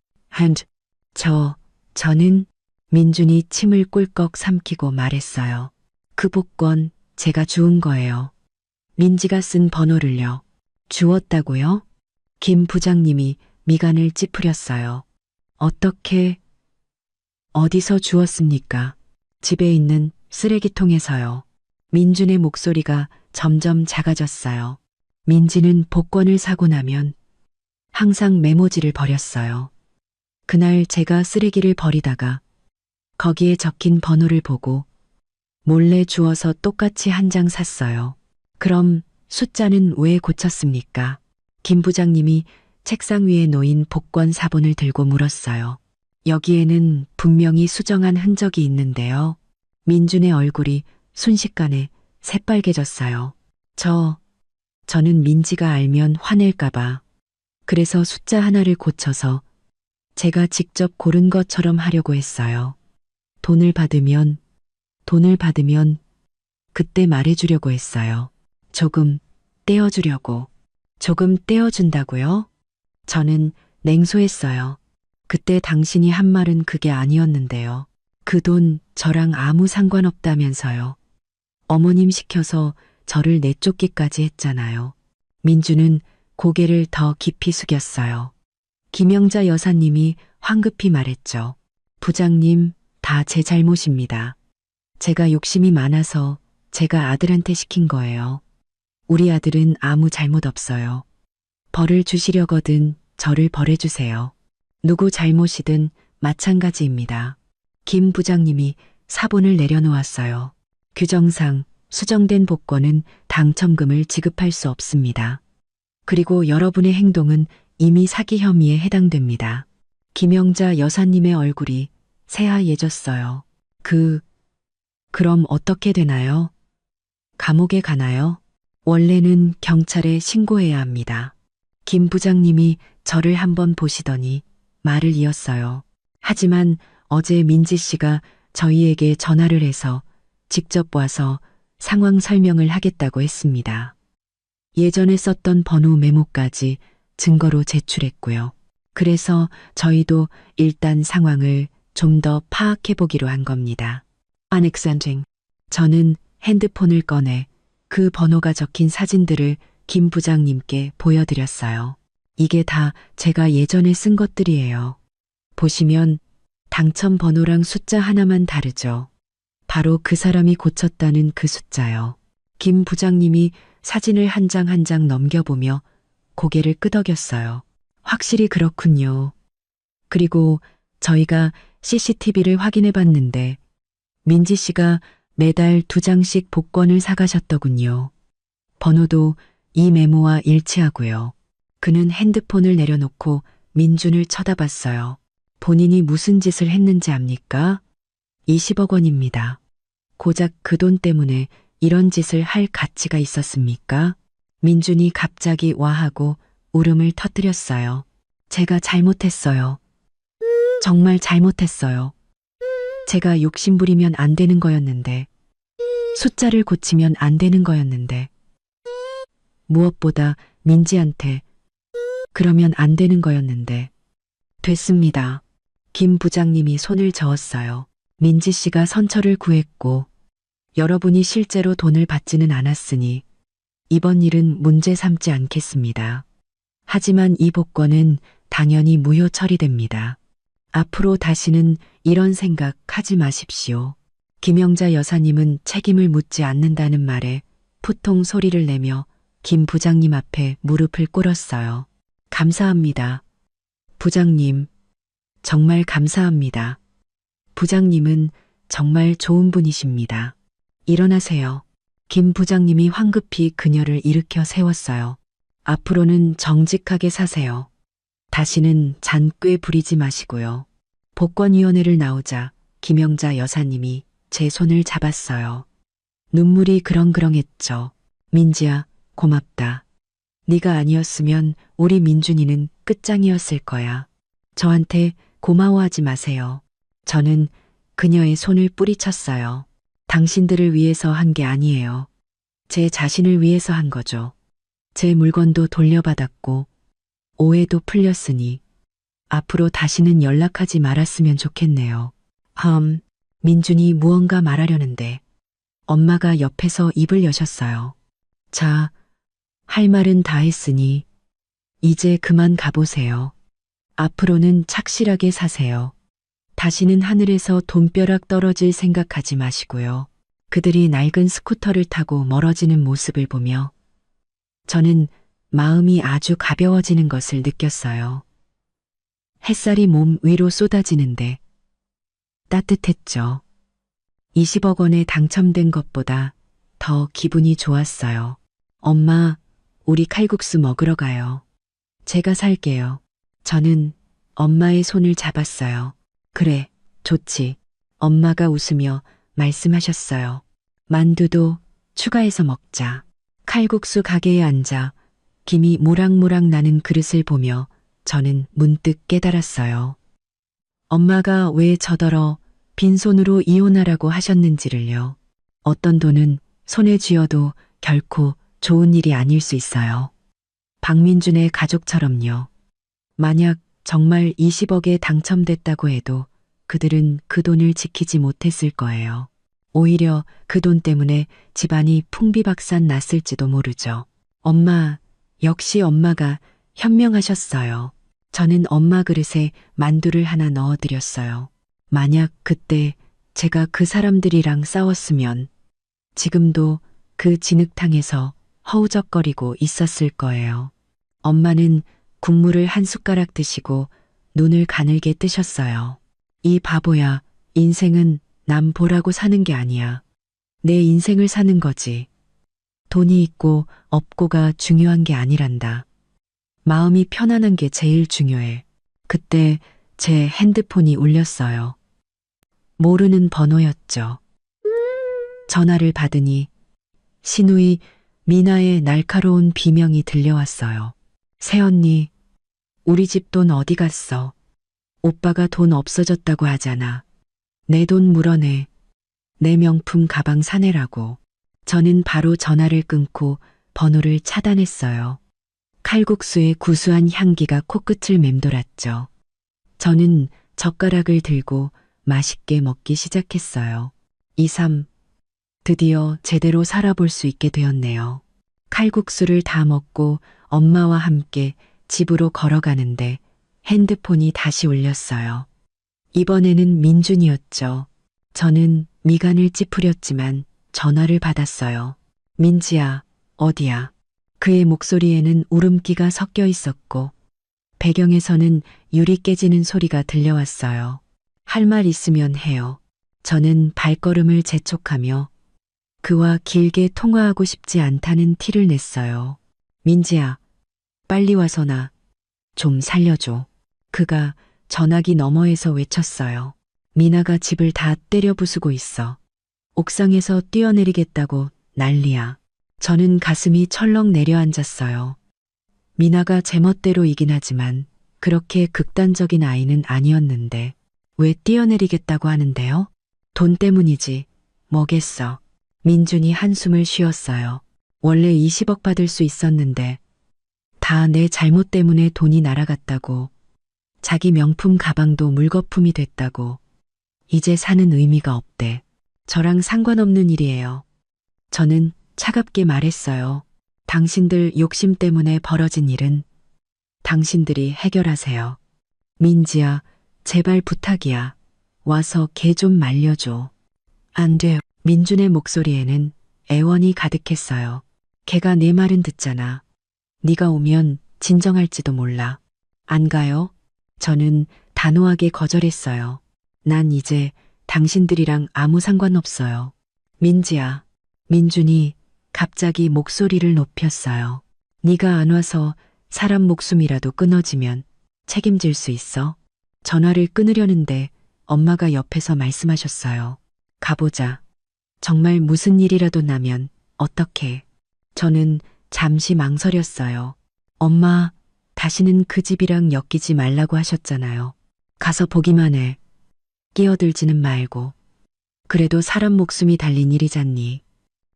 저는 민준이 침을 꿀꺽 삼키고 말했어요. 그 복권 제가 주운 거예요. 민지가 쓴 번호를요. 주었다고요? 김 부장님이 미간을 찌푸렸어요. 어떻게, 어디서 주었습니까? 집에 있는 쓰레기통에서요. 민준의 목소리가 점점 작아졌어요. 민지는 복권을 사고 나면 항상 메모지를 버렸어요. 그날 제가 쓰레기를 버리다가 거기에 적힌 번호를 보고 몰래 주워서 똑같이 한 장 샀어요. 그럼 숫자는 왜 고쳤습니까? 김 부장님이 책상 위에 놓인 복권 사본을 들고 물었어요. 여기에는 분명히 수정한 흔적이 있는데요. 민준의 얼굴이 순식간에 새빨개졌어요. 저는 민지가 알면 화낼까봐. 그래서 숫자 하나를 고쳐서 제가 직접 고른 것처럼 하려고 했어요. 돈을 받으면 그때 말해주려고 했어요. 조금 떼어주려고. 조금 떼어준다고요? 저는 냉소했어요. 그때 당신이 한 말은 그게 아니었는데요. 그 돈 저랑 아무 상관없다면서요. 어머님 시켜서 저를 내쫓기까지 했잖아요. 민주는 고개를 더 깊이 숙였어요. 김영자 여사님이 황급히 말했죠. 부장님, 다 제 잘못입니다. 제가 욕심이 많아서 제가 아들한테 시킨 거예요. 우리 아들은 아무 잘못 없어요. 벌을 주시려거든 저를 벌해주세요. 누구 잘못이든 마찬가지입니다. 김 부장님이 사본을 내려놓았어요. 규정상 수정된 복권은 당첨금을 지급할 수 없습니다. 그리고 여러분의 행동은 이미 사기 혐의에 해당됩니다. 김영자 여사님의 얼굴이 새하얘졌어요. 그럼 어떻게 되나요? 감옥에 가나요? 원래는 경찰에 신고해야 합니다. 김 부장님이 저를 한번 보시더니 말을 이었어요. 하지만 어제 민지 씨가 저희에게 전화를 해서 직접 와서 상황 설명을 하겠다고 했습니다. 예전에 썼던 번호 메모까지 증거로 제출했고요. 그래서 저희도 일단 상황을 좀 더 파악해 보기로 한 겁니다. Unaccenting. 저는 핸드폰을 꺼내 그 번호가 적힌 사진들을 김 부장님께 보여드렸어요. 이게 다 제가 예전에 쓴 것들이에요. 보시면 당첨 번호랑 숫자 하나만 다르죠. 바로 그 사람이 고쳤다는 그 숫자요. 김 부장님이 사진을 한 장 한 장 넘겨보며 고개를 끄덕였어요. 확실히 그렇군요. 그리고 저희가 CCTV를 확인해 봤는데 민지 씨가 매달 2장씩 복권을 사가셨더군요. 번호도 이 메모와 일치하고요. 그는 핸드폰을 내려놓고 민준을 쳐다봤어요. 본인이 무슨 짓을 했는지 압니까? 20억 원입니다. 고작 그 돈 때문에 이런 짓을 할 가치가 있었습니까? 민준이 갑자기 와하고 울음을 터뜨렸어요. 제가 잘못했어요. 정말 잘못했어요. 제가 욕심부리면 안 되는 거였는데, 숫자를 고치면 안 되는 거였는데, 무엇보다 민지한테 그러면 안 되는 거였는데, 됐습니다. 김 부장님이 손을 저었어요. 민지 씨가 선처를 구했고, 여러분이 실제로 돈을 받지는 않았으니, 이번 일은 문제 삼지 않겠습니다. 하지만 이 복권은 당연히 무효 처리됩니다. 앞으로 다시는 이런 생각 하지 마십시오. 김영자 여사님은 책임을 묻지 않는다는 말에 푸통 소리를 내며 김 부장님 앞에 무릎을 꿇었어요. 감사합니다. 부장님, 정말 감사합니다. 부장님은 정말 좋은 분이십니다. 일어나세요. 김 부장님이 황급히 그녀를 일으켜 세웠어요. 앞으로는 정직하게 사세요. 다시는 잔꾀 부리지 마시고요. 복권위원회를 나오자 김영자 여사님이 제 손을 잡았어요. 눈물이 그렁그렁했죠. 민지야, 고맙다. 네가 아니었으면 우리 민준이는 끝장이었을 거야. 저한테 고마워하지 마세요. 저는 그녀의 손을 뿌리쳤어요. 당신들을 위해서 한 게 아니에요. 제 자신을 위해서 한 거죠. 제 물건도 돌려받았고 오해도 풀렸으니 앞으로 다시는 연락하지 말았으면 좋겠네요. 민준이 무언가 말하려는데 엄마가 옆에서 입을 여셨어요. 자, 할 말은 다 했으니 이제 그만 가보세요. 앞으로는 착실하게 사세요. 다시는 하늘에서 돈벼락 떨어질 생각하지 마시고요. 그들이 낡은 스쿠터를 타고 멀어지는 모습을 보며 저는 마음이 아주 가벼워지는 것을 느꼈어요. 햇살이 몸 위로 쏟아지는데 따뜻했죠. 20억 원에 당첨된 것보다 더 기분이 좋았어요. 엄마, 우리 칼국수 먹으러 가요. 제가 살게요. 저는 엄마의 손을 잡았어요. 그래, 좋지. 엄마가 웃으며 말씀하셨어요. 만두도 추가해서 먹자. 칼국수 가게에 앉아 김이 모락모락 나는 그릇을 보며 저는 문득 깨달았어요. 엄마가 왜 저더러 빈손으로 이혼하라고 하셨는지를요. 어떤 돈은 손에 쥐어도 결코 좋은 일이 아닐 수 있어요. 박민준의 가족처럼요. 만약 정말 20억에 당첨됐다고 해도 그들은 그 돈을 지키지 못했을 거예요. 오히려 그 돈 때문에 집안이 풍비박산 났을지도 모르죠. 엄마, 역시 엄마가 현명하셨어요. 저는 엄마 그릇에 만두를 하나 넣어드렸어요. 만약 그때 제가 그 사람들이랑 싸웠으면 지금도 그 진흙탕에서 허우적거리고 있었을 거예요. 엄마는 국물을 한 숟가락 드시고 눈을 가늘게 뜨셨어요. 이 바보야, 인생은 남 보라고 사는 게 아니야. 내 인생을 사는 거지. 돈이 있고 없고가 중요한 게 아니란다. 마음이 편안한 게 제일 중요해. 그때 제 핸드폰이 울렸어요. 모르는 번호였죠. 전화를 받으니 신우이 미나의 날카로운 비명이 들려왔어요. 새언니, 우리 집 돈 어디 갔어? 오빠가 돈 없어졌다고 하잖아. 내 돈 물어내. 내 명품 가방 사내라고. 저는 바로 전화를 끊고 번호를 차단했어요. 칼국수의 구수한 향기가 코끝을 맴돌았죠. 저는 젓가락을 들고 맛있게 먹기 시작했어요. 2, 3. 드디어 제대로 살아볼 수 있게 되었네요. 칼국수를 다 먹고 엄마와 함께 집으로 걸어가는데 핸드폰이 다시 울렸어요. 이번에는 민준이었죠. 저는 미간을 찌푸렸지만 전화를 받았어요. 민지야, 어디야? 그의 목소리에는 울음기가 섞여 있었고 배경에서는 유리 깨지는 소리가 들려왔어요. 할 말 있으면 해요. 저는 발걸음을 재촉하며 그와 길게 통화하고 싶지 않다는 티를 냈어요. 민지야, 빨리 와서 나 좀 살려줘. 그가 전화기 너머에서 외쳤어요. 미나가 집을 다 때려 부수고 있어. 옥상에서 뛰어내리겠다고 난리야. 저는 가슴이 철렁 내려앉았어요. 미나가 제멋대로이긴 하지만 그렇게 극단적인 아이는 아니었는데 왜 뛰어내리겠다고 하는데요? 돈 때문이지. 뭐겠어. 민준이 한숨을 쉬었어요. 원래 20억 받을 수 있었는데 다 내 잘못 때문에 돈이 날아갔다고. 자기 명품 가방도 물거품이 됐다고. 이제 사는 의미가 없대. 저랑 상관없는 일이에요. 저는 차갑게 말했어요. 당신들 욕심 때문에 벌어진 일은 당신들이 해결하세요. 민지야, 제발 부탁이야. 와서 걔 좀 말려줘. 안 돼요. 민준의 목소리에는 애원이 가득했어요. 걔가 내 말은 듣잖아. 네가 오면 진정할지도 몰라. 안 가요? 저는 단호하게 거절했어요. 난 이제 당신들이랑 아무 상관없어요. 민지야. 민준이 갑자기 목소리를 높였어요. 네가 안 와서 사람 목숨이라도 끊어지면 책임질 수 있어? 전화를 끊으려는데 엄마가 옆에서 말씀하셨어요. 가보자. 정말 무슨 일이라도 나면 어떡해. 저는 잠시 망설였어요. 엄마, 다시는 그 집이랑 엮이지 말라고 하셨잖아요. 가서 보기만 해. 끼어들지는 말고. 그래도 사람 목숨이 달린 일이잖니.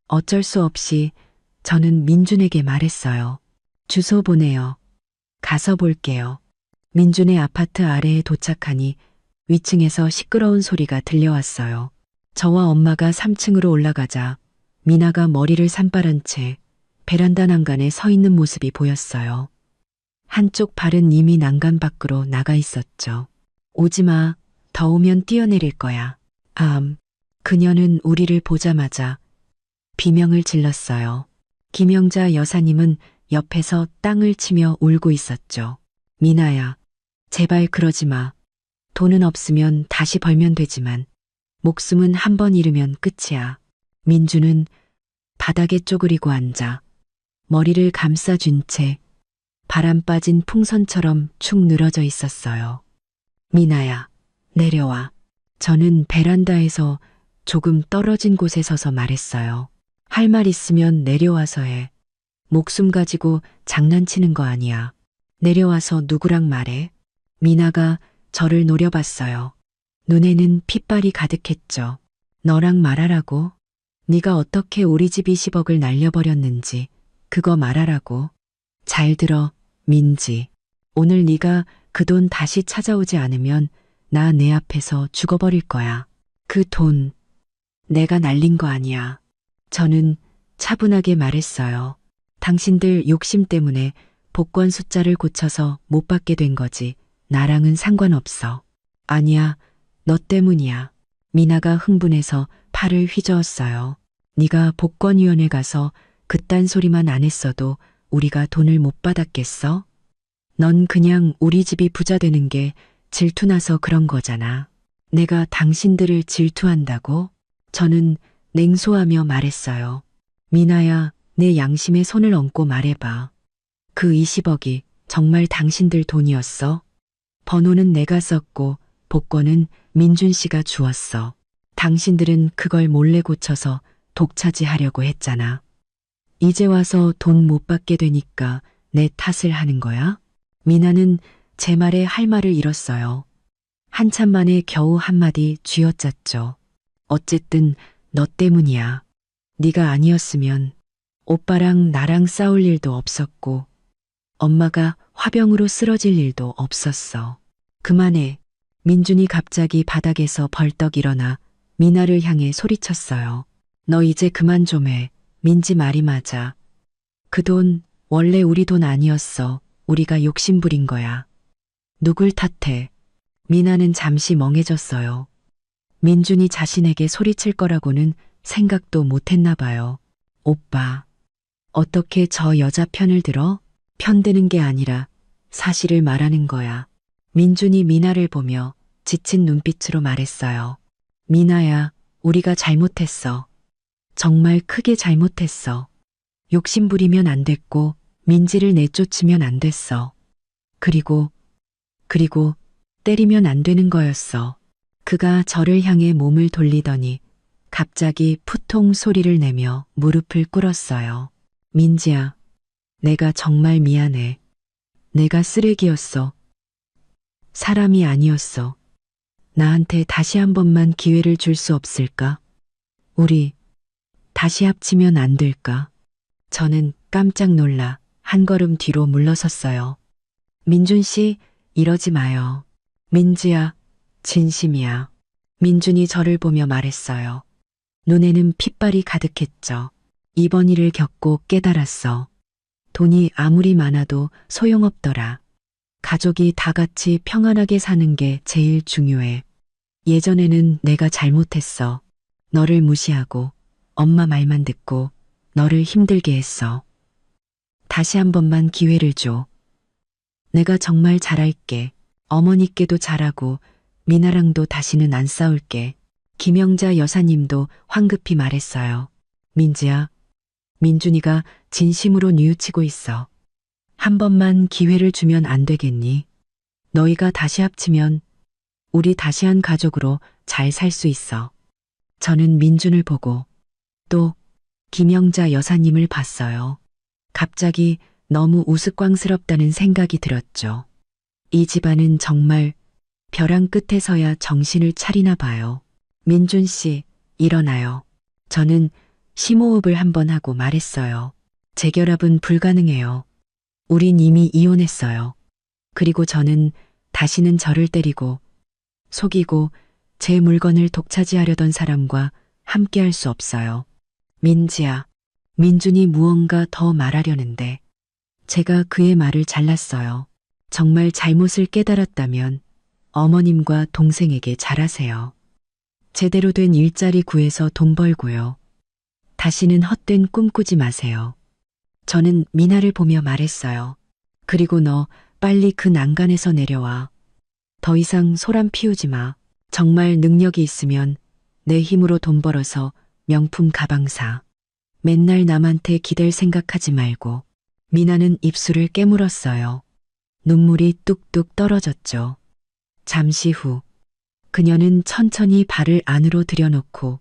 어쩔 수 없이 저는 민준에게 말했어요. 주소 보내요. 가서 볼게요. 민준의 아파트 아래에 도착하니 위층에서 시끄러운 소리가 들려왔어요. 저와 엄마가 3층으로 올라가자 미나가 머리를 산발한 채 베란다 난간에 서 있는 모습이 보였어요. 한쪽 발은 이미 난간 밖으로 나가 있었죠. 오지 마. 더우면 뛰어내릴 거야. 그녀는 우리를 보자마자 비명을 질렀어요. 김영자 여사님은 옆에서 땅을 치며 울고 있었죠. 미나야, 제발 그러지 마. 돈은 없으면 다시 벌면 되지만 목숨은 한 번 잃으면 끝이야. 민주는 바닥에 쪼그리고 앉아 머리를 감싸준 채 바람 빠진 풍선처럼 축 늘어져 있었어요. 미나야, 내려와. 저는 베란다에서 조금 떨어진 곳에 서서 말했어요. 할 말 있으면 내려와서 해. 목숨 가지고 장난치는 거 아니야. 내려와서 누구랑 말해? 미나가 저를 노려봤어요. 눈에는 핏발이 가득했죠. 너랑 말하라고? 네가 어떻게 우리 집 20억을 날려버렸는지 그거 말하라고. 잘 들어, 민지. 오늘 네가 그 돈 다시 찾아오지 않으면 나 내 앞에서 죽어버릴 거야. 그 돈 내가 날린 거 아니야. 저는 차분하게 말했어요. 당신들 욕심 때문에 복권 숫자를 고쳐서 못 받게 된 거지. 나랑은 상관없어. 아니야, 너 때문이야. 미나가 흥분해서 팔을 휘저었어요. 네가 복권위원회 가서 그딴 소리만 안 했어도 우리가 돈을 못 받았겠어? 넌 그냥 우리 집이 부자 되는 게 질투나서 그런 거잖아. 내가 당신들을 질투한다고? 저는 냉소하며 말했어요. 미나야, 내 양심에 손을 얹고 말해봐. 그 20억이 정말 당신들 돈이었어? 번호는 내가 썼고 복권은 민준 씨가 주었어. 당신들은 그걸 몰래 고쳐서 독차지하려고 했잖아. 이제 와서 돈 못 받게 되니까 내 탓을 하는 거야? 미나는 제 말에 할 말을 잃었어요. 한참 만에 겨우 한마디 쥐어짰죠. 어쨌든 너 때문이야. 네가 아니었으면 오빠랑 나랑 싸울 일도 없었고 엄마가 화병으로 쓰러질 일도 없었어. 그만해. 민준이 갑자기 바닥에서 벌떡 일어나 미나를 향해 소리쳤어요. 너 이제 그만 좀 해. 민지 말이 맞아. 그 돈 원래 우리 돈 아니었어. 우리가 욕심부린 거야. 누굴 탓해? 미나는 잠시 멍해졌어요. 민준이 자신에게 소리칠 거라고는 생각도 못했나 봐요. 오빠, 어떻게 저 여자 편을 들어? 편드는 게 아니라 사실을 말하는 거야. 민준이 미나를 보며 지친 눈빛으로 말했어요. 미나야, 우리가 잘못했어. 정말 크게 잘못했어. 욕심 부리면 안 됐고 민지를 내쫓으면 안 됐어. 그리고 때리면 안 되는 거였어. 그가 저를 향해 몸을 돌리더니 갑자기 푸통 소리를 내며 무릎을 꿇었어요. 민지야, 내가 정말 미안해. 내가 쓰레기였어. 사람이 아니었어. 나한테 다시 한 번만 기회를 줄 수 없을까? 우리 다시 합치면 안 될까? 저는 깜짝 놀라 한 걸음 뒤로 물러섰어요. 민준 씨, 이러지 마요. 민지야, 진심이야. 민준이 저를 보며 말했어요. 눈에는 핏발이 가득했죠. 이번 일을 겪고 깨달았어. 돈이 아무리 많아도 소용없더라. 가족이 다 같이 평안하게 사는 게 제일 중요해. 예전에는 내가 잘못했어. 너를 무시하고 엄마 말만 듣고 너를 힘들게 했어. 다시 한 번만 기회를 줘. 내가 정말 잘할게. 어머니께도 잘하고 미나랑도 다시는 안 싸울게. 김영자 여사님도 황급히 말했어요. 민지야, 민준이가 진심으로 뉘우치고 있어. 한 번만 기회를 주면 안 되겠니? 너희가 다시 합치면 우리 다시 한 가족으로 잘 살 수 있어. 저는 민준을 보고 또 김영자 여사님을 봤어요. 갑자기 너무 우스꽝스럽다는 생각이 들었죠. 이 집안은 정말 벼랑 끝에서야 정신을 차리나 봐요. 민준 씨, 일어나요. 저는 심호흡을 한번 하고 말했어요. 재결합은 불가능해요. 우린 이미 이혼했어요. 그리고 저는 다시는 저를 때리고 속이고 제 물건을 독차지하려던 사람과 함께할 수 없어요. 민지야, 민준이 무언가 더 말하려는데 제가 그의 말을 잘랐어요. 정말 잘못을 깨달았다면 어머님과 동생에게 잘하세요. 제대로 된 일자리 구해서 돈 벌고요. 다시는 헛된 꿈 꾸지 마세요. 저는 미나를 보며 말했어요. 그리고 너 빨리 그 난간에서 내려와. 더 이상 소란 피우지 마. 정말 능력이 있으면 내 힘으로 돈 벌어서 명품 가방 사. 맨날 남한테 기댈 생각하지 말고. 미나는 입술을 깨물었어요. 눈물이 뚝뚝 떨어졌죠. 잠시 후 그녀는 천천히 발을 안으로 들여놓고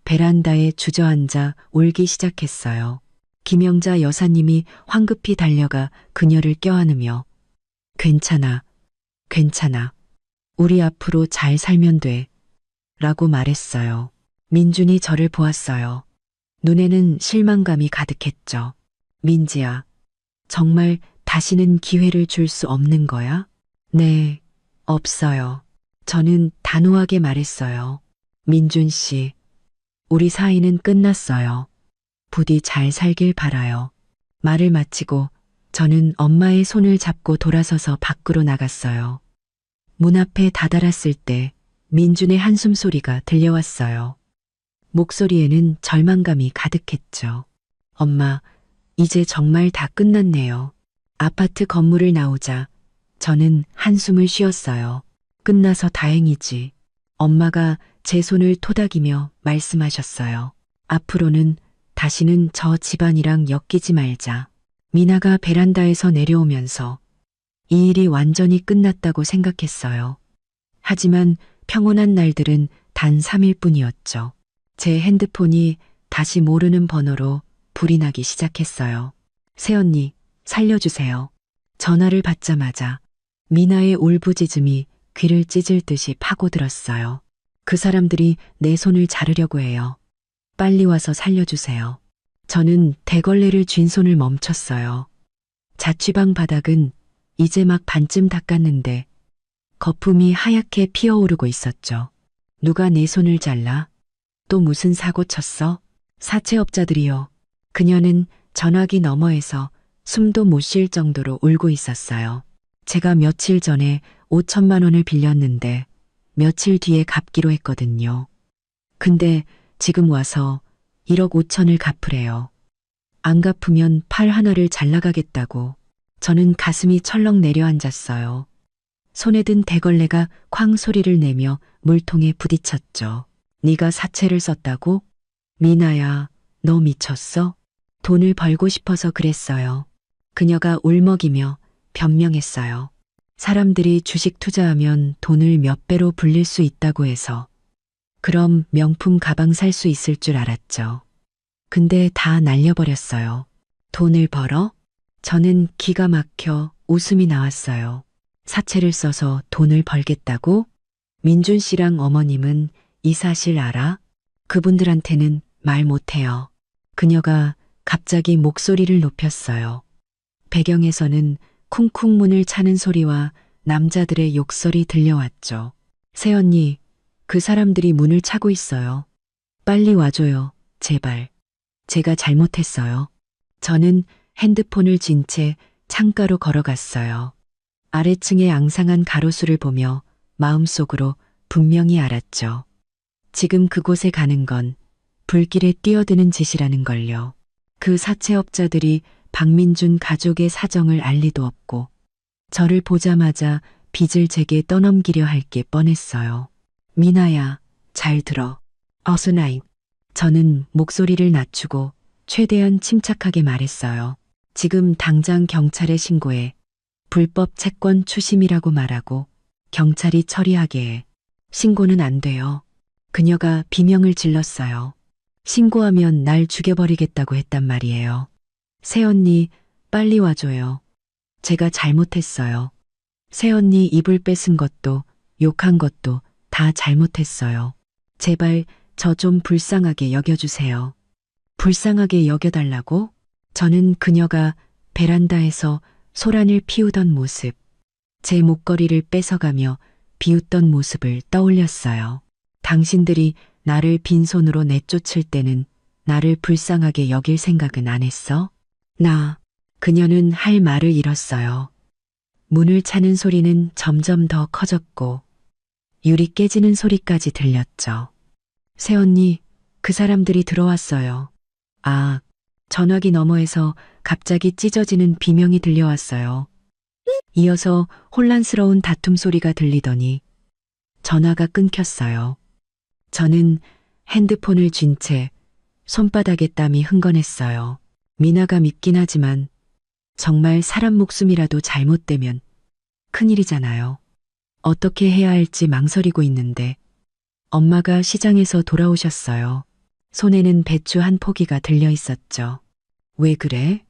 베란다에 주저앉아 울기 시작했어요. 김영자 여사님이 황급히 달려가 그녀를 껴안으며 괜찮아, 괜찮아. 우리 앞으로 잘 살면 돼. 라고 말했어요. 민준이 저를 보았어요. 눈에는 실망감이 가득했죠. 민지야, 정말 다시는 기회를 줄 수 없는 거야? 네, 없어요. 저는 단호하게 말했어요. 민준 씨, 우리 사이는 끝났어요. 부디 잘 살길 바라요. 말을 마치고 저는 엄마의 손을 잡고 돌아서서 밖으로 나갔어요. 문 앞에 다다랐을 때 민준의 한숨 소리가 들려왔어요. 목소리에는 절망감이 가득했죠. 엄마, 이제 정말 다 끝났네요. 아파트 건물을 나오자 저는 한숨을 쉬었어요. 끝나서 다행이지. 엄마가 제 손을 토닥이며 말씀하셨어요. 앞으로는 다시는 저 집안이랑 엮이지 말자. 미나가 베란다에서 내려오면서 이 일이 완전히 끝났다고 생각했어요. 하지만 평온한 날들은 단 3일 뿐이었죠. 제 핸드폰이 다시 모르는 번호로 불이 나기 시작했어요. 새언니, 살려주세요. 전화를 받자마자 미나의 울부짖음이 귀를 찢을 듯이 파고들었어요. 그 사람들이 내 손을 자르려고 해요. 빨리 와서 살려주세요. 저는 대걸레를 쥔 손을 멈췄어요. 자취방 바닥은 이제 막 반쯤 닦았는데 거품이 하얗게 피어오르고 있었죠. 누가 내 손을 잘라? 또 무슨 사고 쳤어? 사채업자들이요. 그녀는 전화기 너머에서 숨도 못 쉴 정도로 울고 있었어요. 제가 며칠 전에 5천만 원을 빌렸는데 며칠 뒤에 갚기로 했거든요. 근데 지금 와서 1억 5천을 갚으래요. 안 갚으면 팔 하나를 잘라가겠다고. 저는 가슴이 철렁 내려앉았어요. 손에 든 대걸레가 쾅 소리를 내며 물통에 부딪혔죠. 네가 사채를 썼다고? 미나야, 너 미쳤어? 돈을 벌고 싶어서 그랬어요. 그녀가 울먹이며 변명했어요. 사람들이 주식 투자하면 돈을 몇 배로 불릴 수 있다고 해서. 그럼 명품 가방 살 수 있을 줄 알았죠. 근데 다 날려버렸어요. 돈을 벌어? 저는 기가 막혀 웃음이 나왔어요. 사채를 써서 돈을 벌겠다고? 민준 씨랑 어머님은 이 사실 알아? 그분들한테는 말 못해요. 그녀가 갑자기 목소리를 높였어요. 배경에서는 쿵쿵 문을 차는 소리와 남자들의 욕설이 들려왔죠. 새언니, 그 사람들이 문을 차고 있어요. 빨리 와줘요, 제발. 제가 잘못했어요. 저는 핸드폰을 쥔 채 창가로 걸어갔어요. 아래층의 앙상한 가로수를 보며 마음속으로 분명히 알았죠. 지금 그곳에 가는 건 불길에 뛰어드는 짓이라는 걸요. 그 사채업자들이 박민준 가족의 사정을 알 리도 없고 저를 보자마자 빚을 제게 떠넘기려 할 게 뻔했어요. 미나야, 잘 들어. 어스나임. 저는 목소리를 낮추고 최대한 침착하게 말했어요. 지금 당장 경찰에 신고해. 불법 채권 추심이라고 말하고 경찰이 처리하게 해. 신고는 안 돼요. 그녀가 비명을 질렀어요. 신고하면 날 죽여버리겠다고 했단 말이에요. 새언니, 빨리 와줘요. 제가 잘못했어요. 새언니 입을 뺏은 것도 욕한 것도 다 잘못했어요. 제발 저 좀 불쌍하게 여겨주세요. 불쌍하게 여겨달라고? 저는 그녀가 베란다에서 소란을 피우던 모습, 제 목걸이를 뺏어가며 비웃던 모습을 떠올렸어요. 당신들이 나를 빈손으로 내쫓을 때는 나를 불쌍하게 여길 생각은 안 했어? 그녀는 할 말을 잃었어요. 문을 차는 소리는 점점 더 커졌고 유리 깨지는 소리까지 들렸죠. 새언니, 그 사람들이 들어왔어요. 전화기 너머에서 갑자기 찢어지는 비명이 들려왔어요. 이어서 혼란스러운 다툼 소리가 들리더니 전화가 끊겼어요. 저는 핸드폰을 쥔 채 손바닥에 땀이 흥건했어요. 미나가 밉긴 하지만 정말 사람 목숨이라도 잘못되면 큰일이잖아요. 어떻게 해야 할지 망설이고 있는데 엄마가 시장에서 돌아오셨어요. 손에는 배추 한 포기가 들려 있었죠. 왜 그래?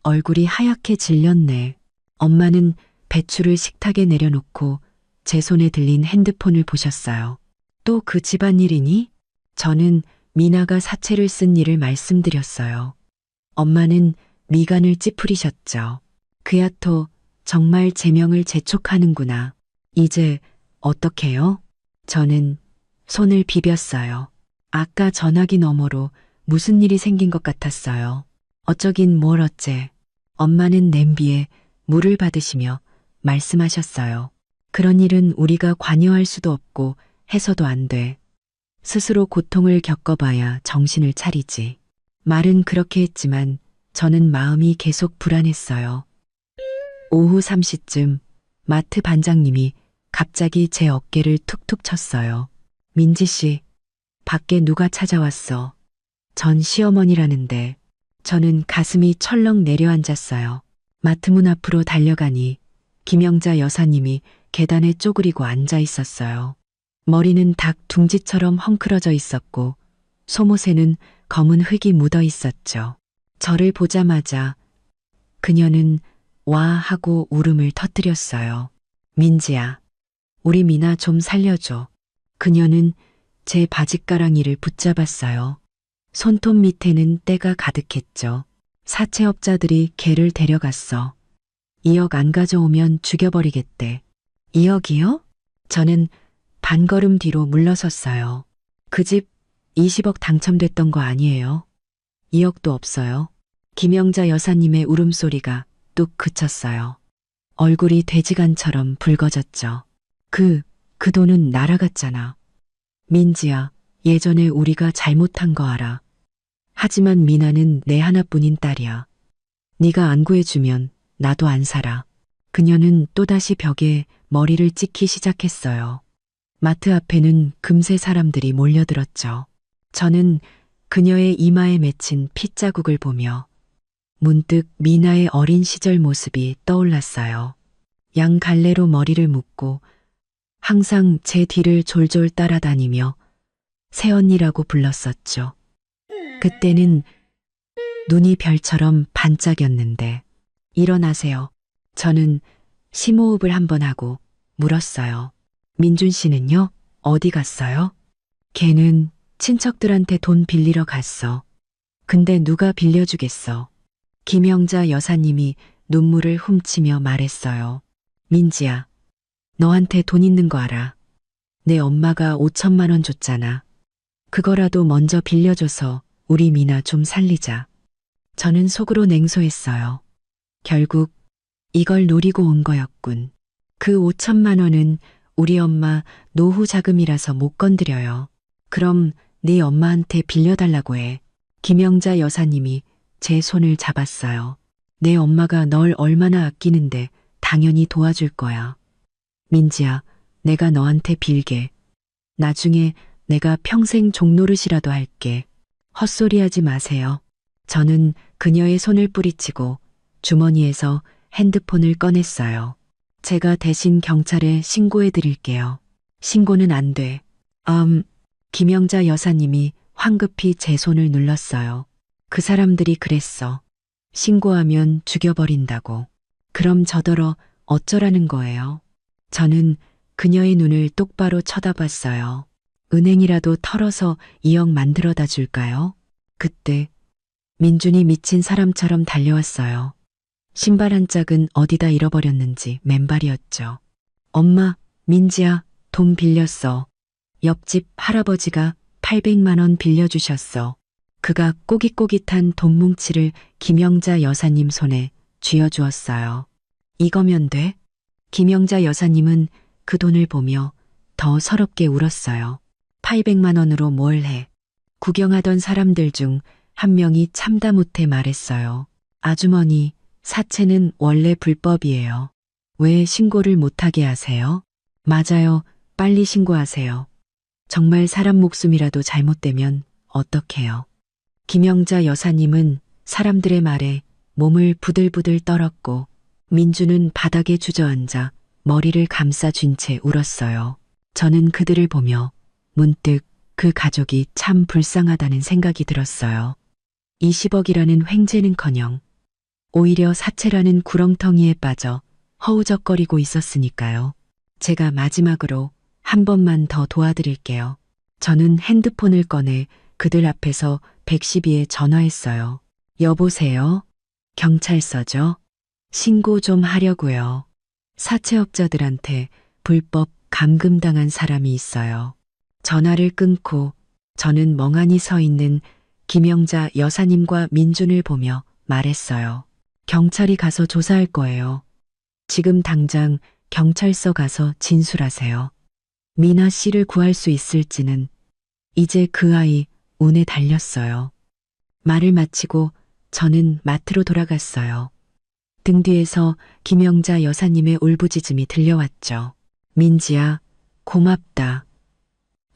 얼굴이 하얗게 질렸네. 엄마는 배추를 식탁에 내려놓고 제 손에 들린 핸드폰을 보셨어요. 또 그 집안일이니? 저는 미나가 사채를 쓴 일을 말씀드렸어요. 엄마는 미간을 찌푸리셨죠. 그야토 정말 제명을 재촉하는구나. 이제 어떡해요? 저는 손을 비볐어요. 아까 전화기 너머로 무슨 일이 생긴 것 같았어요. 어쩌긴 뭘 어째. 엄마는 냄비에 물을 받으시며 말씀하셨어요. 그런 일은 우리가 관여할 수도 없고 해서도 안 돼. 스스로 고통을 겪어봐야 정신을 차리지. 말은 그렇게 했지만 저는 마음이 계속 불안했어요. 오후 3시쯤 마트 반장님이 갑자기 제 어깨를 툭툭 쳤어요. 민지 씨, 밖에 누가 찾아왔어. 전 시어머니라는데. 저는 가슴이 철렁 내려앉았어요. 마트 문 앞으로 달려가니 김영자 여사님이 계단에 쪼그리고 앉아 있었어요. 머리는 닭 둥지처럼 헝클어져 있었고 속옷에는 검은 흙이 묻어 있었죠. 저를 보자마자 그녀는 와 하고 울음을 터뜨렸어요. 민지야, 우리 미나 좀 살려줘. 그녀는 제 바짓가랑이를 붙잡았어요. 손톱 밑에는 때가 가득했죠. 사채업자들이 걔를 데려갔어. 2억 안 가져오면 죽여버리겠대. 2억이요? 저는 반걸음 뒤로 물러섰어요. 그 집 20억 당첨됐던 거 아니에요? 2억도 없어요. 김영자 여사님의 울음소리가 뚝 그쳤어요. 얼굴이 돼지간처럼 붉어졌죠. 그 돈은 날아갔잖아. 민지야, 예전에 우리가 잘못한 거 알아. 하지만 미나는 내 하나뿐인 딸이야. 네가 안 구해주면 나도 안 살아. 그녀는 또다시 벽에 머리를 찍기 시작했어요. 마트 앞에는 금세 사람들이 몰려들었죠. 저는 그녀의 이마에 맺힌 핏자국을 보며 문득 미나의 어린 시절 모습이 떠올랐어요. 양 갈래로 머리를 묶고 항상 제 뒤를 졸졸 따라다니며 새언니라고 불렀었죠. 그때는 눈이 별처럼 반짝였는데, 일어나세요. 저는 심호흡을 한번 하고 물었어요. 민준 씨는요? 어디 갔어요? 걔는 친척들한테 돈 빌리러 갔어. 근데 누가 빌려주겠어? 김영자 여사님이 눈물을 훔치며 말했어요. 민지야, 너한테 돈 있는 거 알아. 내 엄마가 5천만 원 줬잖아. 그거라도 먼저 빌려줘서 우리 미나 좀 살리자. 저는 속으로 냉소했어요. 결국 이걸 노리고 온 거였군. 그 5천만 원은 우리 엄마 노후 자금이라서 못 건드려요. 그럼 네 엄마한테 빌려달라고 해. 김영자 여사님이 제 손을 잡았어요. 내 엄마가 널 얼마나 아끼는데 당연히 도와줄 거야. 민지야, 내가 너한테 빌게. 나중에 내가 평생 종노릇이라도 할게. 헛소리하지 마세요. 저는 그녀의 손을 뿌리치고 주머니에서 핸드폰을 꺼냈어요. 제가 대신 경찰에 신고해 드릴게요. 신고는 안 돼. 김영자 여사님이 황급히 제 손을 눌렀어요. 그 사람들이 그랬어. 신고하면 죽여버린다고. 그럼 저더러 어쩌라는 거예요? 저는 그녀의 눈을 똑바로 쳐다봤어요. 은행이라도 털어서 2억 만들어다 줄까요? 그때 민준이 미친 사람처럼 달려왔어요. 신발 한 짝은 어디다 잃어버렸는지 맨발이었죠. 엄마, 민지야, 돈 빌렸어. 옆집 할아버지가 800만 원 빌려주셨어. 그가 꼬깃꼬깃한 돈 뭉치를 김영자 여사님 손에 쥐어주었어요. 이거면 돼? 김영자 여사님은 그 돈을 보며 더 서럽게 울었어요. 800만 원으로 뭘 해? 구경하던 사람들 중 한 명이 참다 못해 말했어요. 아주머니, 사채는 원래 불법이에요. 왜 신고를 못하게 하세요? 맞아요. 빨리 신고하세요. 정말 사람 목숨이라도 잘못되면 어떡해요? 김영자 여사님은 사람들의 말에 몸을 부들부들 떨었고 민주는 바닥에 주저앉아 머리를 감싸쥔 채 울었어요. 저는 그들을 보며 문득 그 가족이 참 불쌍하다는 생각이 들었어요. 20억이라는 횡재는커녕 오히려 사채라는 구렁텅이에 빠져 허우적거리고 있었으니까요. 제가 마지막으로 한 번만 더 도와드릴게요. 저는 핸드폰을 꺼내 그들 앞에서 112에 전화했어요. 여보세요? 경찰서죠? 신고 좀 하려고요. 사채업자들한테 불법 감금당한 사람이 있어요. 전화를 끊고 저는 멍하니 서 있는 김영자 여사님과 민준을 보며 말했어요. 경찰이 가서 조사할 거예요. 지금 당장 경찰서 가서 진술하세요. 미나 씨를 구할 수 있을지는 이제 그 아이 운에 달렸어요. 말을 마치고 저는 마트로 돌아갔어요. 등 뒤에서 김영자 여사님의 울부짖음이 들려왔죠. 민지야, 고맙다.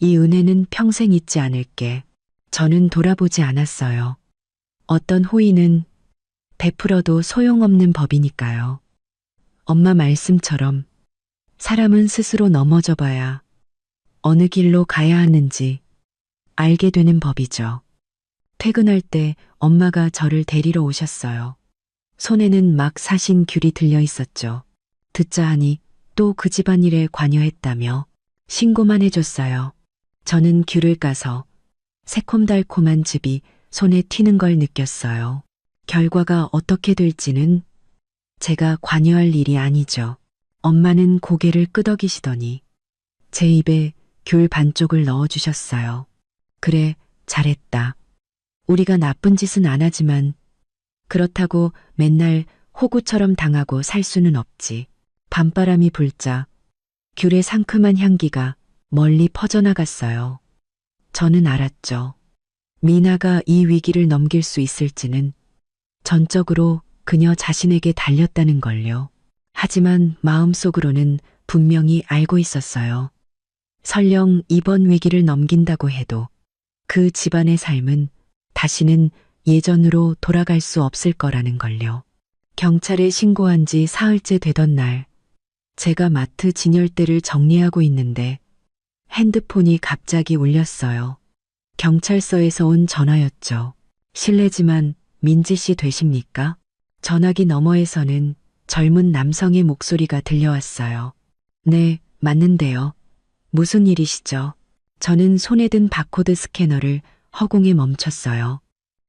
이 은혜는 평생 잊지 않을게. 저는 돌아보지 않았어요. 어떤 호의는 베풀어도 소용없는 법이니까요. 엄마 말씀처럼 사람은 스스로 넘어져 봐야 어느 길로 가야 하는지 알게 되는 법이죠. 퇴근할 때 엄마가 저를 데리러 오셨어요. 손에는 막 사신 귤이 들려 있었죠. 듣자 하니 또 그 집안일에 관여했다며 신고만 해줬어요. 저는 귤을 까서 새콤달콤한 즙이 손에 튀는 걸 느꼈어요. 결과가 어떻게 될지는 제가 관여할 일이 아니죠. 엄마는 고개를 끄덕이시더니 제 입에 귤 반쪽을 넣어주셨어요. 그래, 잘했다. 우리가 나쁜 짓은 안 하지만 그렇다고 맨날 호구처럼 당하고 살 수는 없지. 밤바람이 불자 귤의 상큼한 향기가 멀리 퍼져나갔어요. 저는 알았죠. 미나가 이 위기를 넘길 수 있을지는 전적으로 그녀 자신에게 달렸다는 걸요. 하지만 마음속으로는 분명히 알고 있었어요. 설령 이번 위기를 넘긴다고 해도 그 집안의 삶은 다시는 예전으로 돌아갈 수 없을 거라는 걸요. 경찰에 신고한 지 사흘째 되던 날, 제가 마트 진열대를 정리하고 있는데 핸드폰이 갑자기 울렸어요. 경찰서에서 온 전화였죠. 실례지만 민지 씨 되십니까? 전화기 너머에서는 젊은 남성의 목소리가 들려왔어요. 네, 맞는데요. 무슨 일이시죠? 저는 손에 든 바코드 스캐너를 허공에 멈췄어요.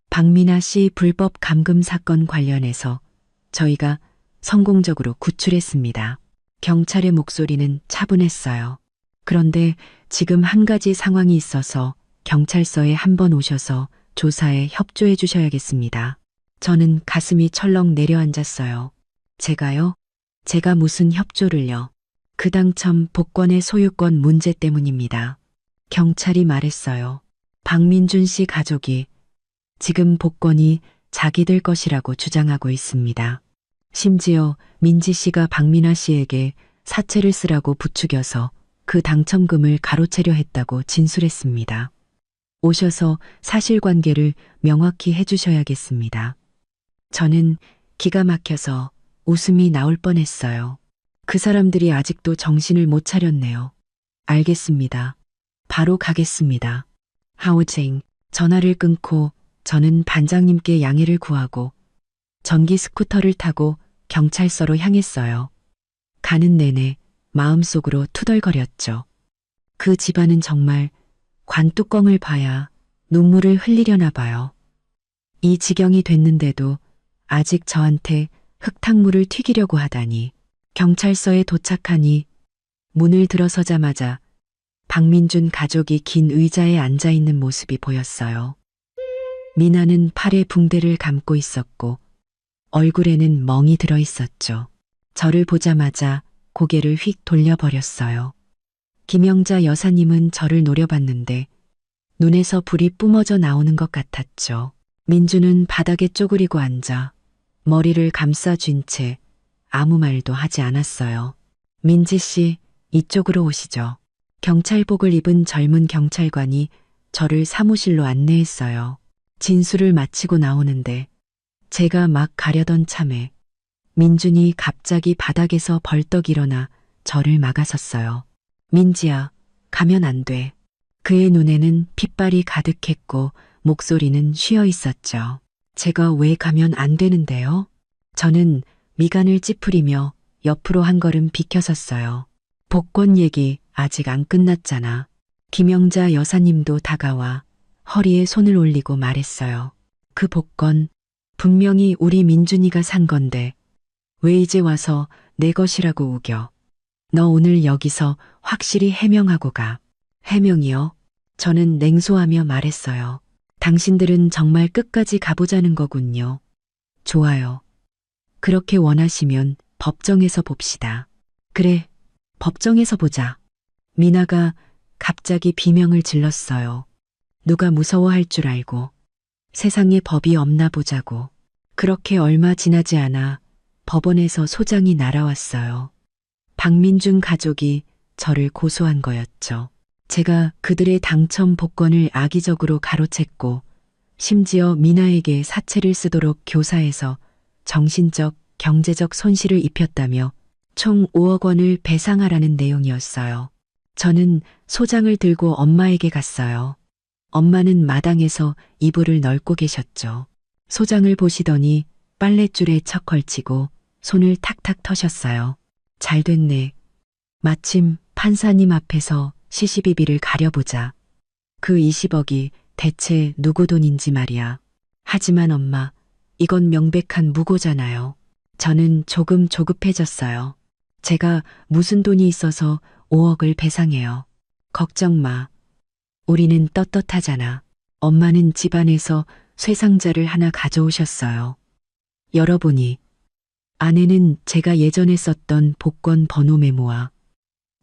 박미나 씨 불법 감금 사건 관련해서 저희가 성공적으로 구출했습니다. 경찰의 목소리는 차분했어요. 그런데 지금 한 가지 상황이 있어서 경찰서에 한번 오셔서 조사에 협조해 주셔야겠습니다. 저는 가슴이 철렁 내려앉았어요. 제가요? 제가 무슨 협조를요? 그 당첨 복권의 소유권 문제 때문입니다. 경찰이 말했어요. 박민준 씨 가족이 지금 복권이 자기들 것이라고 주장하고 있습니다. 심지어 민지 씨가 박미나 씨에게 사채를 쓰라고 부추겨서 그 당첨금을 가로채려 했다고 진술했습니다. 오셔서 사실관계를 명확히 해주셔야겠습니다. 저는 기가 막혀서 웃음이 나올 뻔했어요. 그 사람들이 아직도 정신을 못 차렸네요. 알겠습니다. 바로 가겠습니다. 하오징. 전화를 끊고 저는 반장님께 양해를 구하고 전기 스쿠터를 타고 경찰서로 향했어요. 가는 내내 마음속으로 투덜거렸죠. 그 집안은 정말 관뚜껑을 봐야 눈물을 흘리려나 봐요. 이 지경이 됐는데도 아직 저한테 흙탕물을 튀기려고 하다니. 경찰서에 도착하니 문을 들어서자마자 박민준 가족이 긴 의자에 앉아 있는 모습이 보였어요. 미나는 팔에 붕대를 감고 있었고 얼굴에는 멍이 들어 있었죠. 저를 보자마자 고개를 휙 돌려버렸어요. 김영자 여사님은 저를 노려봤는데 눈에서 불이 뿜어져 나오는 것 같았죠. 민주는 바닥에 쪼그리고 앉아 머리를 감싸쥔 채 아무 말도 하지 않았어요. 민지 씨, 이쪽으로 오시죠. 경찰복을 입은 젊은 경찰관이 저를 사무실로 안내했어요. 진술을 마치고 나오는데 제가 막 가려던 참에 민준이 갑자기 바닥에서 벌떡 일어나 저를 막아섰어요. 민지야, 가면 안 돼. 그의 눈에는 핏발이 가득했고 목소리는 쉬어 있었죠. 제가 왜 가면 안 되는데요? 저는 미간을 찌푸리며 옆으로 한 걸음 비켜섰어요. 복권 얘기 아직 안 끝났잖아. 김영자 여사님도 다가와 허리에 손을 올리고 말했어요. 그 복권 분명히 우리 민준이가 산 건데 왜 이제 와서 내 것이라고 우겨. 너 오늘 여기서 확실히 해명하고 가. 해명이요? 저는 냉소하며 말했어요. 당신들은 정말 끝까지 가보자는 거군요. 좋아요. 그렇게 원하시면 법정에서 봅시다. 그래, 법정에서 보자. 미나가 갑자기 비명을 질렀어요. 누가 무서워할 줄 알고 세상에 법이 없나 보자고. 그렇게 얼마 지나지 않아 법원에서 소장이 날아왔어요. 박민준 가족이 저를 고소한 거였죠. 제가 그들의 당첨 복권을 악의적으로 가로챘고 심지어 미나에게 사채를 쓰도록 교사해서 정신적, 경제적 손실을 입혔다며 총 5억 원을 배상하라는 내용이었어요. 저는 소장을 들고 엄마에게 갔어요. 엄마는 마당에서 이불을 널고 계셨죠. 소장을 보시더니 빨랫줄에 척 걸치고 손을 탁탁 터셨어요. 잘 됐네. 마침 판사님 앞에서 시시비비를 가려보자. 그 20억이 대체 누구 돈인지 말이야. 하지만 엄마, 이건 명백한 무고잖아요. 저는 조금 조급해졌어요. 제가 무슨 돈이 있어서 5억을 배상해요. 걱정 마. 우리는 떳떳하잖아. 엄마는 집안에서 쇠상자를 하나 가져오셨어요. 열어보니 안에는 제가 예전에 썼던 복권 번호 메모와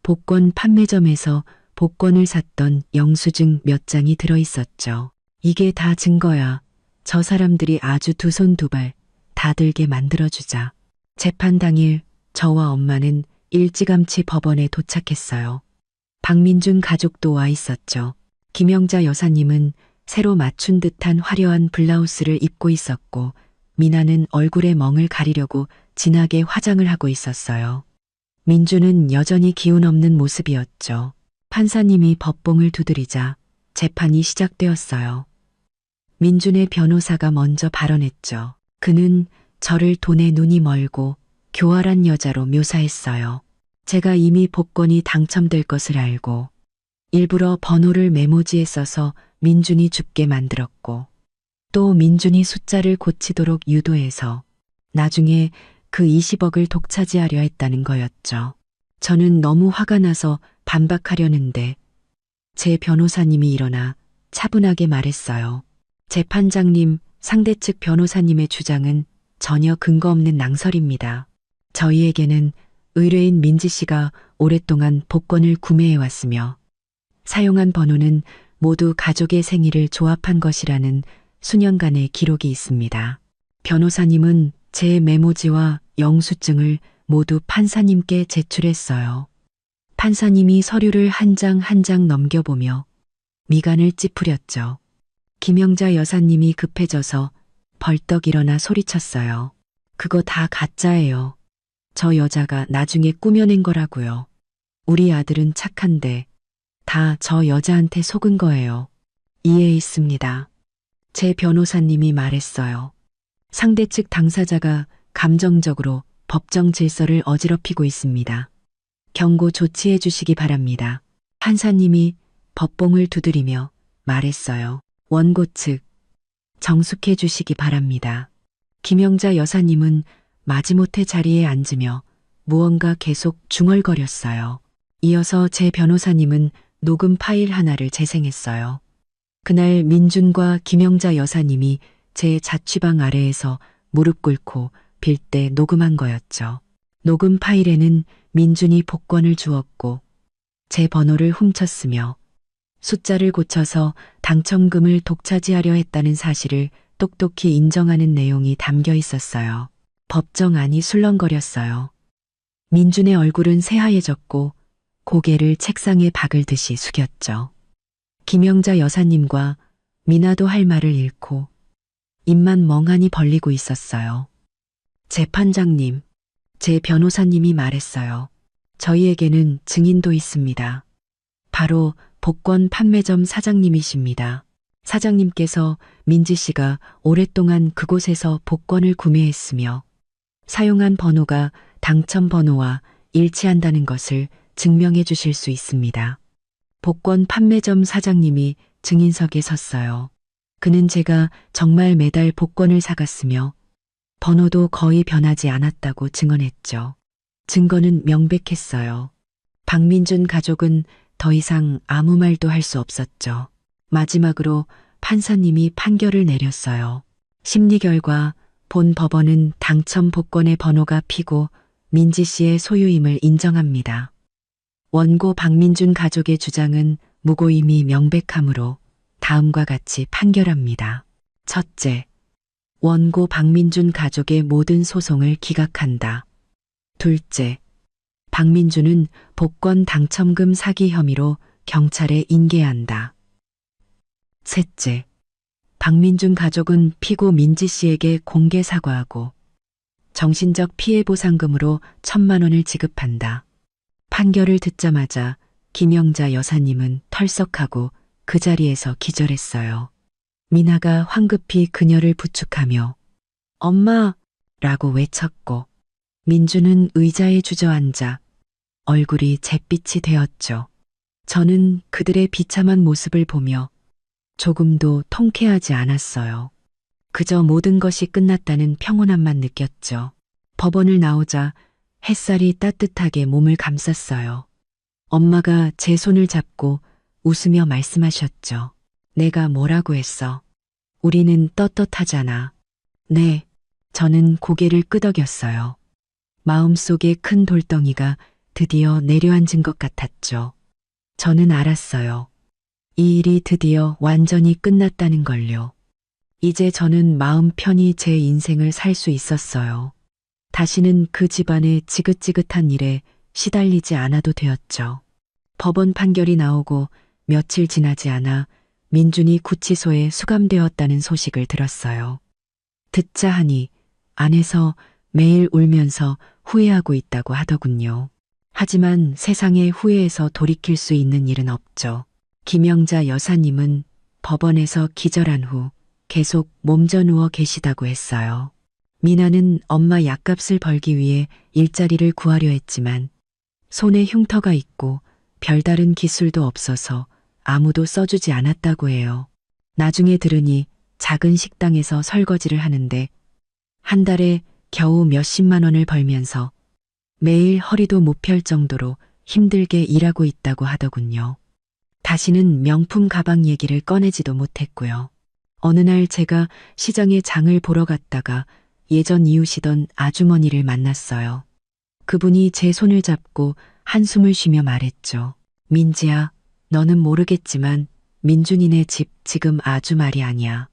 복권 판매점에서 복권을 샀던 영수증 몇 장이 들어있었죠. 이게 다 증거야. 저 사람들이 아주 두 손 두 발 다 들게 만들어주자. 재판 당일 저와 엄마는 일찌감치 법원에 도착했어요. 박민준 가족도 와 있었죠. 김영자 여사님은 새로 맞춘 듯한 화려한 블라우스를 입고 있었고 미나는 얼굴에 멍을 가리려고 진하게 화장을 하고 있었어요. 민주는 여전히 기운 없는 모습이었죠. 판사님이 법봉을 두드리자 재판이 시작되었어요. 민준의 변호사가 먼저 발언했죠. 그는 저를 돈에 눈이 멀고 교활한 여자로 묘사했어요. 제가 이미 복권이 당첨될 것을 알고 일부러 번호를 메모지에 써서 민준이 죽게 만들었고 또 민준이 숫자를 고치도록 유도해서 나중에 그 20억을 독차지하려 했다는 거였죠. 저는 너무 화가 나서 반박하려는데 제 변호사님이 일어나 차분하게 말했어요. 재판장님, 상대 측 변호사님의 주장은 전혀 근거 없는 낭설입니다. 저희에게는 의뢰인 민지 씨가 오랫동안 복권을 구매해왔으며 사용한 번호는 모두 가족의 생일을 조합한 것이라는 수년간의 기록이 있습니다. 변호사님은 제 메모지와 영수증을 모두 판사님께 제출했어요. 판사님이 서류를 한 장 한 장 넘겨보며 미간을 찌푸렸죠. 김영자 여사님이 급해져서 벌떡 일어나 소리쳤어요. 그거 다 가짜예요. 저 여자가 나중에 꾸며낸 거라고요. 우리 아들은 착한데 다 저 여자한테 속은 거예요. 이해했습니다. 제 변호사님이 말했어요. 상대 측 당사자가 감정적으로 법정 질서를 어지럽히고 있습니다. 경고 조치해 주시기 바랍니다. 판사님이 법봉을 두드리며 말했어요. 원고 측 정숙해 주시기 바랍니다. 김영자 여사님은 마지못해 자리에 앉으며 무언가 계속 중얼거렸어요. 이어서 제 변호사님은 녹음 파일 하나를 재생했어요. 그날 민준과 김영자 여사님이 제 자취방 아래에서 무릎 꿇고 빌 때 녹음한 거였죠. 녹음 파일에는 민준이 복권을 주었고 제 번호를 훔쳤으며 숫자를 고쳐서 당첨금을 독차지하려 했다는 사실을 똑똑히 인정하는 내용이 담겨 있었어요. 법정 안이 술렁거렸어요. 민준의 얼굴은 새하얘졌고 고개를 책상에 박을 듯이 숙였죠. 김영자 여사님과 미나도 할 말을 잃고 입만 멍하니 벌리고 있었어요. 재판장님, 제 변호사님이 말했어요. 저희에게는 증인도 있습니다. 바로 복권 판매점 사장님이십니다. 사장님께서 민지 씨가 오랫동안 그곳에서 복권을 구매했으며 사용한 번호가 당첨 번호와 일치한다는 것을 증명해 주실 수 있습니다. 복권 판매점 사장님이 증인석에 섰어요. 그는 제가 정말 매달 복권을 사갔으며 번호도 거의 변하지 않았다고 증언했죠. 증거는 명백했어요. 박민준 가족은 더 이상 아무 말도 할 수 없었죠. 마지막으로 판사님이 판결을 내렸어요. 심리 결과 본 법원은 당첨 복권의 번호가 피고 민지 씨의 소유임을 인정합니다. 원고 박민준 가족의 주장은 무고임이 명백하므로 다음과 같이 판결합니다. 첫째, 원고 박민준 가족의 모든 소송을 기각한다. 둘째, 박민준은 복권 당첨금 사기 혐의로 경찰에 인계한다. 셋째, 박민준 가족은 피고 민지 씨에게 공개 사과하고 정신적 피해 보상금으로 1,000만 원을 지급한다. 판결을 듣자마자 김영자 여사님은 털썩하고 그 자리에서 기절했어요. 미나가 황급히 그녀를 부축하며 엄마! 라고 외쳤고 민주는 의자에 주저앉아 얼굴이 잿빛이 되었죠. 저는 그들의 비참한 모습을 보며 조금도 통쾌하지 않았어요. 그저 모든 것이 끝났다는 평온함만 느꼈죠. 법원을 나오자 햇살이 따뜻하게 몸을 감쌌어요. 엄마가 제 손을 잡고 웃으며 말씀하셨죠. 내가 뭐라고 했어? 우리는 떳떳하잖아. 네, 저는 고개를 끄덕였어요. 마음속에 큰 돌덩이가 드디어 내려앉은 것 같았죠. 저는 알았어요. 이 일이 드디어 완전히 끝났다는 걸요. 이제 저는 마음 편히 제 인생을 살 수 있었어요. 다시는 그 집안의 지긋지긋한 일에 시달리지 않아도 되었죠. 법원 판결이 나오고 며칠 지나지 않아 민준이 구치소에 수감되었다는 소식을 들었어요. 듣자 하니 안에서 매일 울면서 후회하고 있다고 하더군요. 하지만 세상에 후회해서 돌이킬 수 있는 일은 없죠. 김영자 여사님은 법원에서 기절한 후 계속 몸져 누워 계시다고 했어요. 미나는 엄마 약값을 벌기 위해 일자리를 구하려 했지만 손에 흉터가 있고 별다른 기술도 없어서 아무도 써주지 않았다고 해요. 나중에 들으니 작은 식당에서 설거지를 하는데 한 달에 겨우 몇십만 원을 벌면서 매일 허리도 못 펼 정도로 힘들게 일하고 있다고 하더군요. 다시는 명품 가방 얘기를 꺼내지도 못했고요. 어느 날 제가 시장에 장을 보러 갔다가 예전 이웃이던 아주머니를 만났어요. 그분이 제 손을 잡고 한숨을 쉬며 말했죠. 민지야, 너는 모르겠지만 민준이네 집 지금 아주 말이 아니야.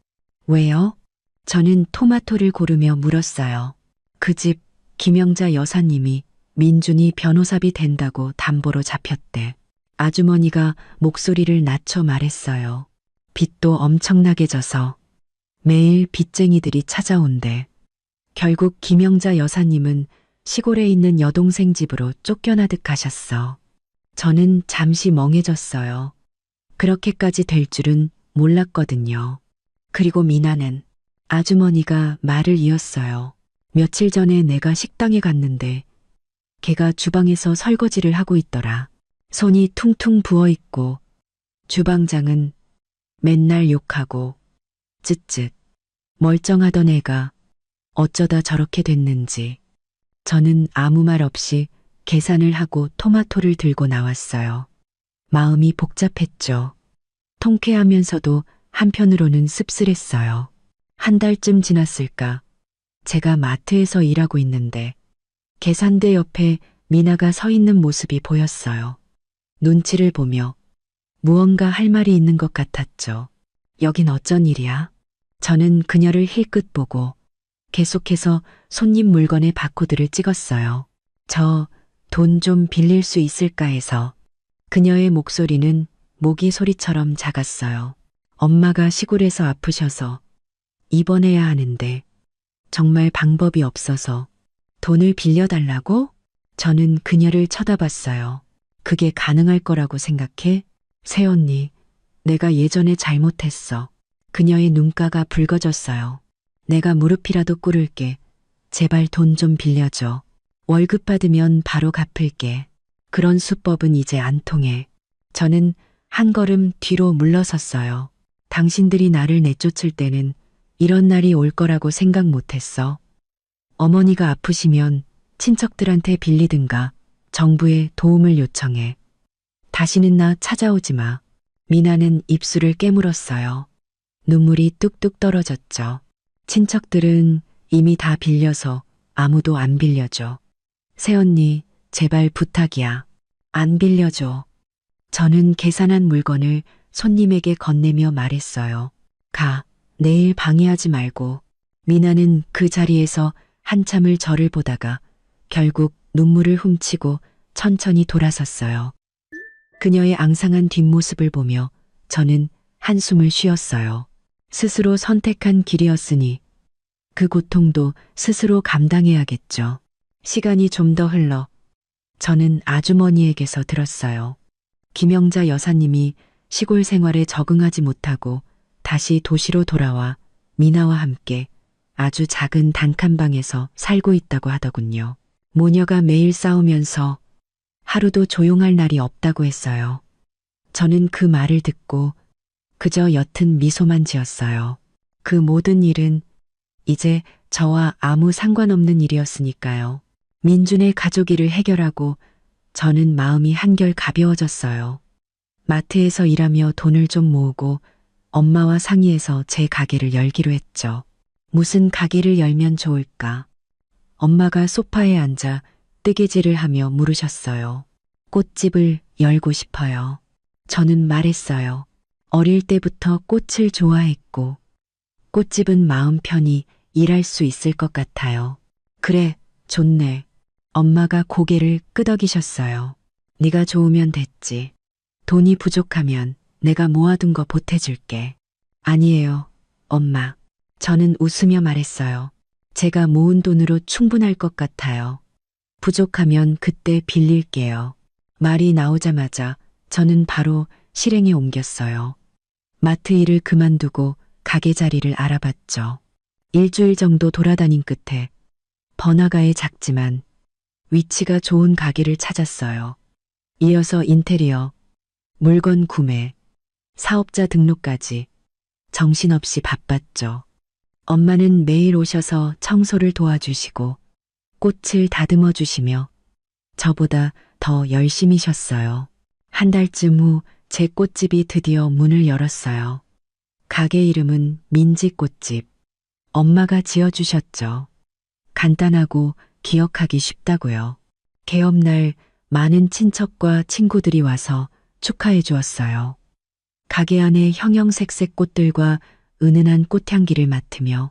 왜요? 저는 토마토를 고르며 물었어요. 그 집 김영자 여사님이 민준이 변호사비 된다고 담보로 잡혔대. 아주머니가 목소리를 낮춰 말했어요. 빚도 엄청나게 져서 매일 빚쟁이들이 찾아온대. 결국 김영자 여사님은 시골에 있는 여동생 집으로 쫓겨나듯 가셨어. 저는 잠시 멍해졌어요. 그렇게까지 될 줄은 몰랐거든요. 그리고 미나는 아주머니가 말을 이었어요. 며칠 전에 내가 식당에 갔는데 걔가 주방에서 설거지를 하고 있더라. 손이 퉁퉁 부어 있고 주방장은 맨날 욕하고 쯧쯧 멀쩡하던 애가 어쩌다 저렇게 됐는지. 저는 아무 말 없이 계산을 하고 토마토를 들고 나왔어요. 마음이 복잡했죠. 통쾌하면서도 한편으로는 씁쓸했어요. 한 달쯤 지났을까. 제가 마트에서 일하고 있는데 계산대 옆에 미나가 서 있는 모습이 보였어요. 눈치를 보며 무언가 할 말이 있는 것 같았죠. 여긴 어쩐 일이야? 저는 그녀를 힐끗 보고 계속해서 손님 물건의 바코드를 찍었어요. 저 돈 좀 빌릴 수 있을까 해서. 그녀의 목소리는 모기 소리처럼 작았어요. 엄마가 시골에서 아프셔서 입원해야 하는데 정말 방법이 없어서 돈을 빌려달라고? 저는 그녀를 쳐다봤어요. 그게 가능할 거라고 생각해? 새언니, 내가 예전에 잘못했어. 그녀의 눈가가 붉어졌어요. 내가 무릎이라도 꿇을게. 제발 돈 좀 빌려줘. 월급 받으면 바로 갚을게. 그런 수법은 이제 안 통해. 저는 한 걸음 뒤로 물러섰어요. 당신들이 나를 내쫓을 때는 이런 날이 올 거라고 생각 못했어. 어머니가 아프시면 친척들한테 빌리든가 정부에 도움을 요청해. 다시는 나 찾아오지 마. 미나는 입술을 깨물었어요. 눈물이 뚝뚝 떨어졌죠. 친척들은 이미 다 빌려서 아무도 안 빌려줘. 새언니, 제발 부탁이야. 안 빌려줘. 저는 계산한 물건을 손님에게 건네며 말했어요. 가, 내일 방해하지 말고. 미나는 그 자리에서 한참을 저를 보다가 결국 눈물을 훔치고 천천히 돌아섰어요. 그녀의 앙상한 뒷모습을 보며 저는 한숨을 쉬었어요. 스스로 선택한 길이었으니 그 고통도 스스로 감당해야겠죠. 시간이 좀 더 흘러 저는 아주머니에게서 들었어요. 김영자 여사님이 시골 생활에 적응하지 못하고 다시 도시로 돌아와 미나와 함께 아주 작은 단칸방에서 살고 있다고 하더군요. 모녀가 매일 싸우면서 하루도 조용할 날이 없다고 했어요. 저는 그 말을 듣고 그저 옅은 미소만 지었어요. 그 모든 일은 이제 저와 아무 상관없는 일이었으니까요. 민준의 가족 일을 해결하고 저는 마음이 한결 가벼워졌어요. 마트에서 일하며 돈을 좀 모으고 엄마와 상의해서 제 가게를 열기로 했죠. 무슨 가게를 열면 좋을까? 엄마가 소파에 앉아 뜨개질을 하며 물으셨어요. 꽃집을 열고 싶어요. 저는 말했어요. 어릴 때부터 꽃을 좋아했고 꽃집은 마음 편히 일할 수 있을 것 같아요. 그래, 좋네. 엄마가 고개를 끄덕이셨어요. 네가 좋으면 됐지. 돈이 부족하면 내가 모아둔 거 보태줄게. 아니에요, 엄마. 저는 웃으며 말했어요. 제가 모은 돈으로 충분할 것 같아요. 부족하면 그때 빌릴게요. 말이 나오자마자 저는 바로 실행에 옮겼어요. 마트 일을 그만두고 가게 자리를 알아봤죠. 일주일 정도 돌아다닌 끝에 번화가의 작지만 위치가 좋은 가게를 찾았어요. 이어서 인테리어, 물건 구매, 사업자 등록까지 정신없이 바빴죠. 엄마는 매일 오셔서 청소를 도와주시고 꽃을 다듬어 주시며 저보다 더 열심히 쉬었어요. 한 달쯤 후 제 꽃집이 드디어 문을 열었어요. 가게 이름은 민지꽃집. 엄마가 지어주셨죠. 간단하고 기억하기 쉽다고요. 개업날 많은 친척과 친구들이 와서 축하해 주었어요. 가게 안에 형형색색 꽃들과 은은한 꽃향기를 맡으며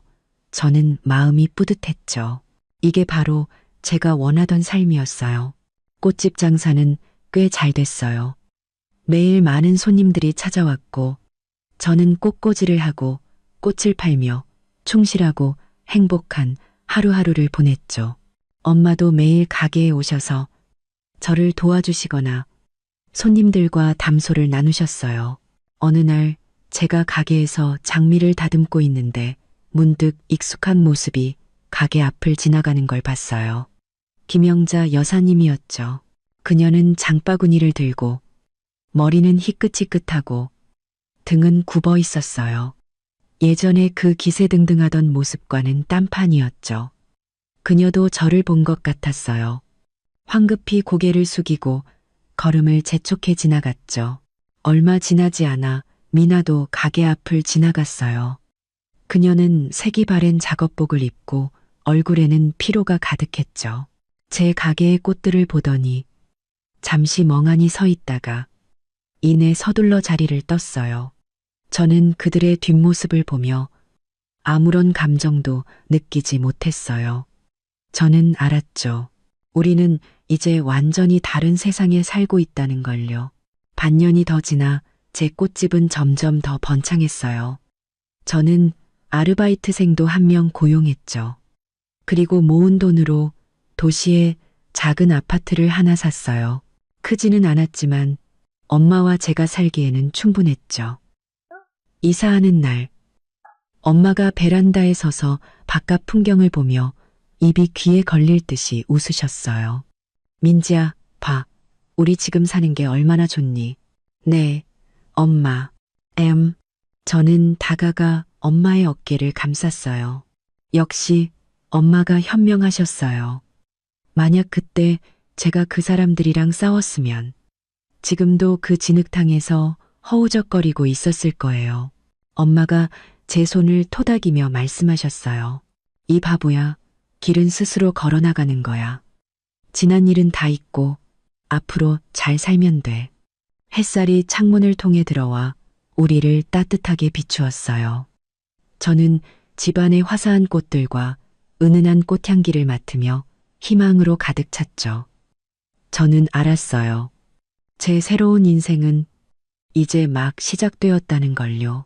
저는 마음이 뿌듯했죠. 이게 바로 제가 원하던 삶이었어요. 꽃집 장사는 꽤 잘 됐어요. 매일 많은 손님들이 찾아왔고 저는 꽃꽂이를 하고 꽃을 팔며 충실하고 행복한 하루하루를 보냈죠. 엄마도 매일 가게에 오셔서 저를 도와주시거나 손님들과 담소를 나누셨어요. 어느 날 제가 가게에서 장미를 다듬고 있는데 문득 익숙한 모습이 가게 앞을 지나가는 걸 봤어요. 김영자 여사님이었죠. 그녀는 장바구니를 들고 머리는 희끗희끗하고 등은 굽어 있었어요. 예전에 그 기세등등하던 모습과는 딴판이었죠. 그녀도 저를 본 것 같았어요. 황급히 고개를 숙이고 걸음을 재촉해 지나갔죠. 얼마 지나지 않아 미나도 가게 앞을 지나갔어요. 그녀는 색이 바랜 작업복을 입고 얼굴에는 피로가 가득했죠. 제 가게의 꽃들을 보더니 잠시 멍하니 서 있다가 이내 서둘러 자리를 떴어요. 저는 그들의 뒷모습을 보며 아무런 감정도 느끼지 못했어요. 저는 알았죠. 우리는 이제 완전히 다른 세상에 살고 있다는 걸요. 반년이 더 지나 제 꽃집은 점점 더 번창했어요. 저는 아르바이트생도 한 명 고용했죠. 그리고 모은 돈으로 도시에 작은 아파트를 하나 샀어요. 크지는 않았지만 엄마와 제가 살기에는 충분했죠. 이사하는 날, 엄마가 베란다에 서서 바깥 풍경을 보며 입이 귀에 걸릴 듯이 웃으셨어요. 민지야, 봐. 우리 지금 사는 게 얼마나 좋니? 네, 엄마. 저는 다가가 엄마의 어깨를 감쌌어요. 역시 엄마가 현명하셨어요. 만약 그때 제가 그 사람들이랑 싸웠으면 지금도 그 진흙탕에서 허우적거리고 있었을 거예요. 엄마가 제 손을 토닥이며 말씀하셨어요. 이 바보야, 길은 스스로 걸어나가는 거야. 지난 일은 다 잊고 앞으로 잘 살면 돼. 햇살이 창문을 통해 들어와 우리를 따뜻하게 비추었어요. 저는 집안의 화사한 꽃들과 은은한 꽃향기를 맡으며 희망으로 가득 찼죠. 저는 알았어요. 제 새로운 인생은 이제 막 시작되었다는 걸요.